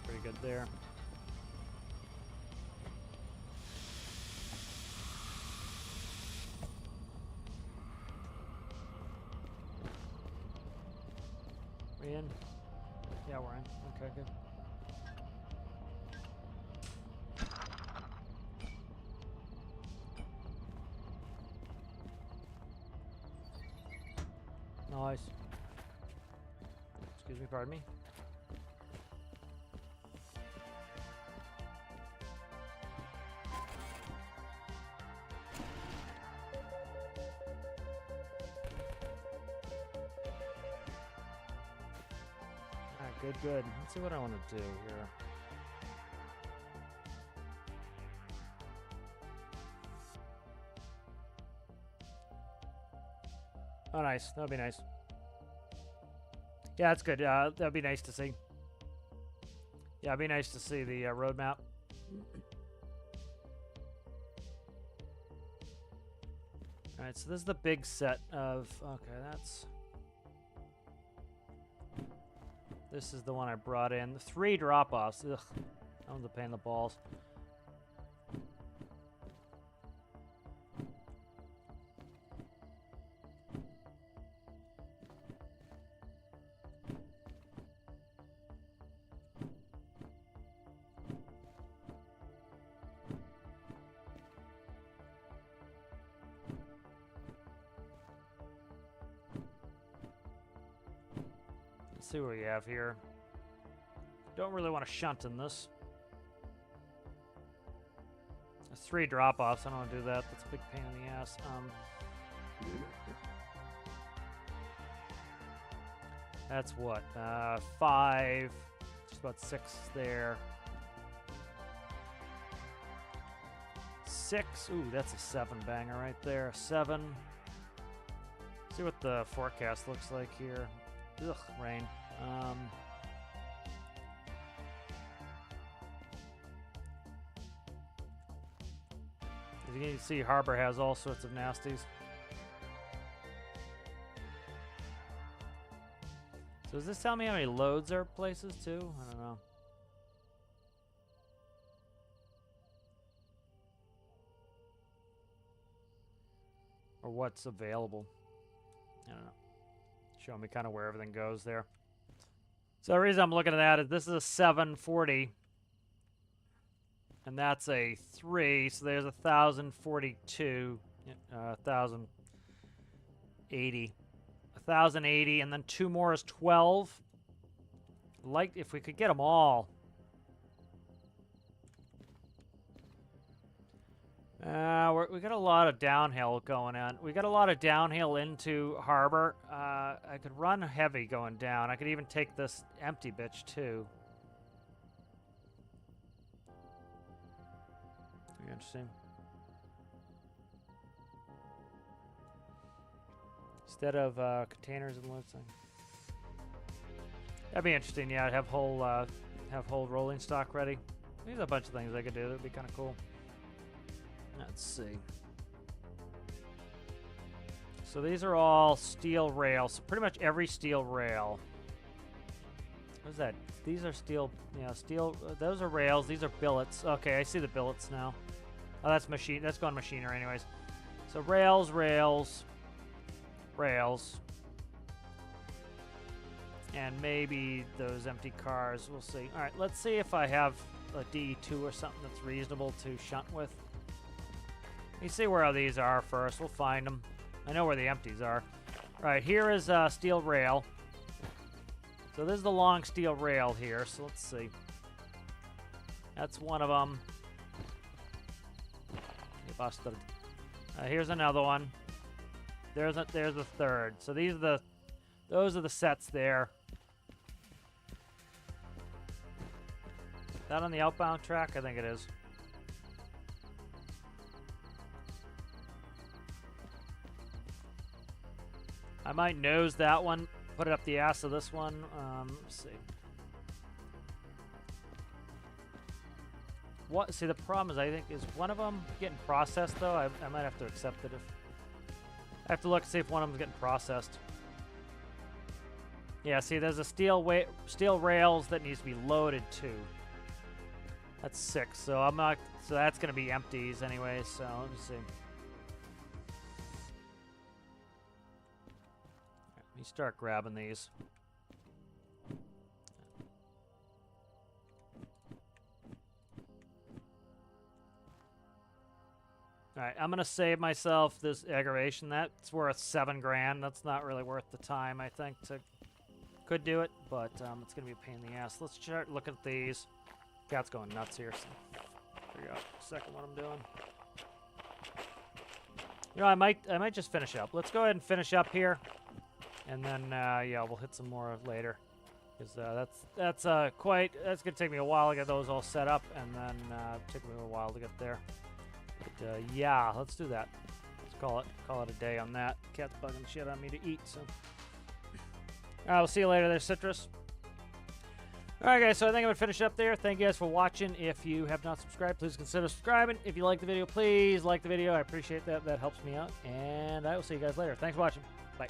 Pretty good there. We in? Yeah, we're in. Okay, good. Nice. Excuse me, pardon me. Good. Let's see what I want to do here. Oh, nice. That'd be nice. Yeah, that's good. That'd be nice to see. Yeah, it'd be nice to see the roadmap. All right, so this is the big set of... Okay, that's... This is the one I brought in. 3 drop-offs. Ugh. That one's a pain in the balls. Let's see what we have here. Don't really want to shunt in this. There's 3 drop-offs. I don't want to do that. That's a big pain in the ass. That's what? 5. Just about 6 there. 6. Ooh, that's a 7 banger right there. 7. See what the forecast looks like here. Ugh, rain. As you can see, Harbor has all sorts of nasties. So does this tell me how many loads are places too? I don't know. Or what's available. I don't know. Showing me kind of where everything goes there. So the reason I'm looking at that is this is a 740. And that's a 3, so there's 1,042, 1,080. 1,080, and then 2 more is 12. Like, if we could get them all. We got a lot of downhill going on. We got a lot of downhill into harbor. I could run heavy going down. I could even take this empty bitch, too. Interesting. Instead of containers and loads. That'd be interesting. Yeah, I'd have whole rolling stock ready. There's a bunch of things I could do. That'd be kind of cool. Let's see. So these are all steel rails. So pretty much every steel rail. What is that? These are steel. Yeah, steel. Those are rails. These are billets. Okay, I see the billets now. Oh, that's machine. That's going machinery, anyways. So rails, rails, rails, and maybe those empty cars. We'll see. All right, let's see if I have a D2 or something that's reasonable to shunt with. Let me see where these are first. We'll find them. I know where the empties are. All right, here is steel rail. So this is the long steel rail here. So let's see. That's one of them. Busted. Here's another one. There's a third. So those are the sets there. That on the outbound track? I think it is. I might nose that one, put it up the ass of this one. Let's see. See, the problem is, I think, is one of them getting processed, though? I might have to accept it if... I have to look and see if one of them's getting processed. Yeah, see, there's a steel rails that needs to be loaded, too. That's 6, so I'm not... So that's going to be empties anyway, so let me see. Let me start grabbing these. Alright, I'm going to save myself this aggravation. That's worth 7 grand. That's not really worth the time, I think. Could do it, but it's going to be a pain in the ass. Let's start looking at these. Cat's going nuts here, so figure out a second what I'm doing. You know, I might just finish up. Let's go ahead and finish up here. And then, yeah, we'll hit some more later. Because that's going to take me a while to get those all set up. And then take me a while to get there. But yeah, let's do that. Let's call it a day on that. Cat's bugging shit on me to eat, so. Alright, we'll see you later there, Citrus. Alright guys, so I think I'm going to finish up there. Thank you guys for watching. If you have not subscribed, please consider subscribing. If you like the video, please like the video. I appreciate that. That helps me out. And I will see you guys later. Thanks for watching. Bye.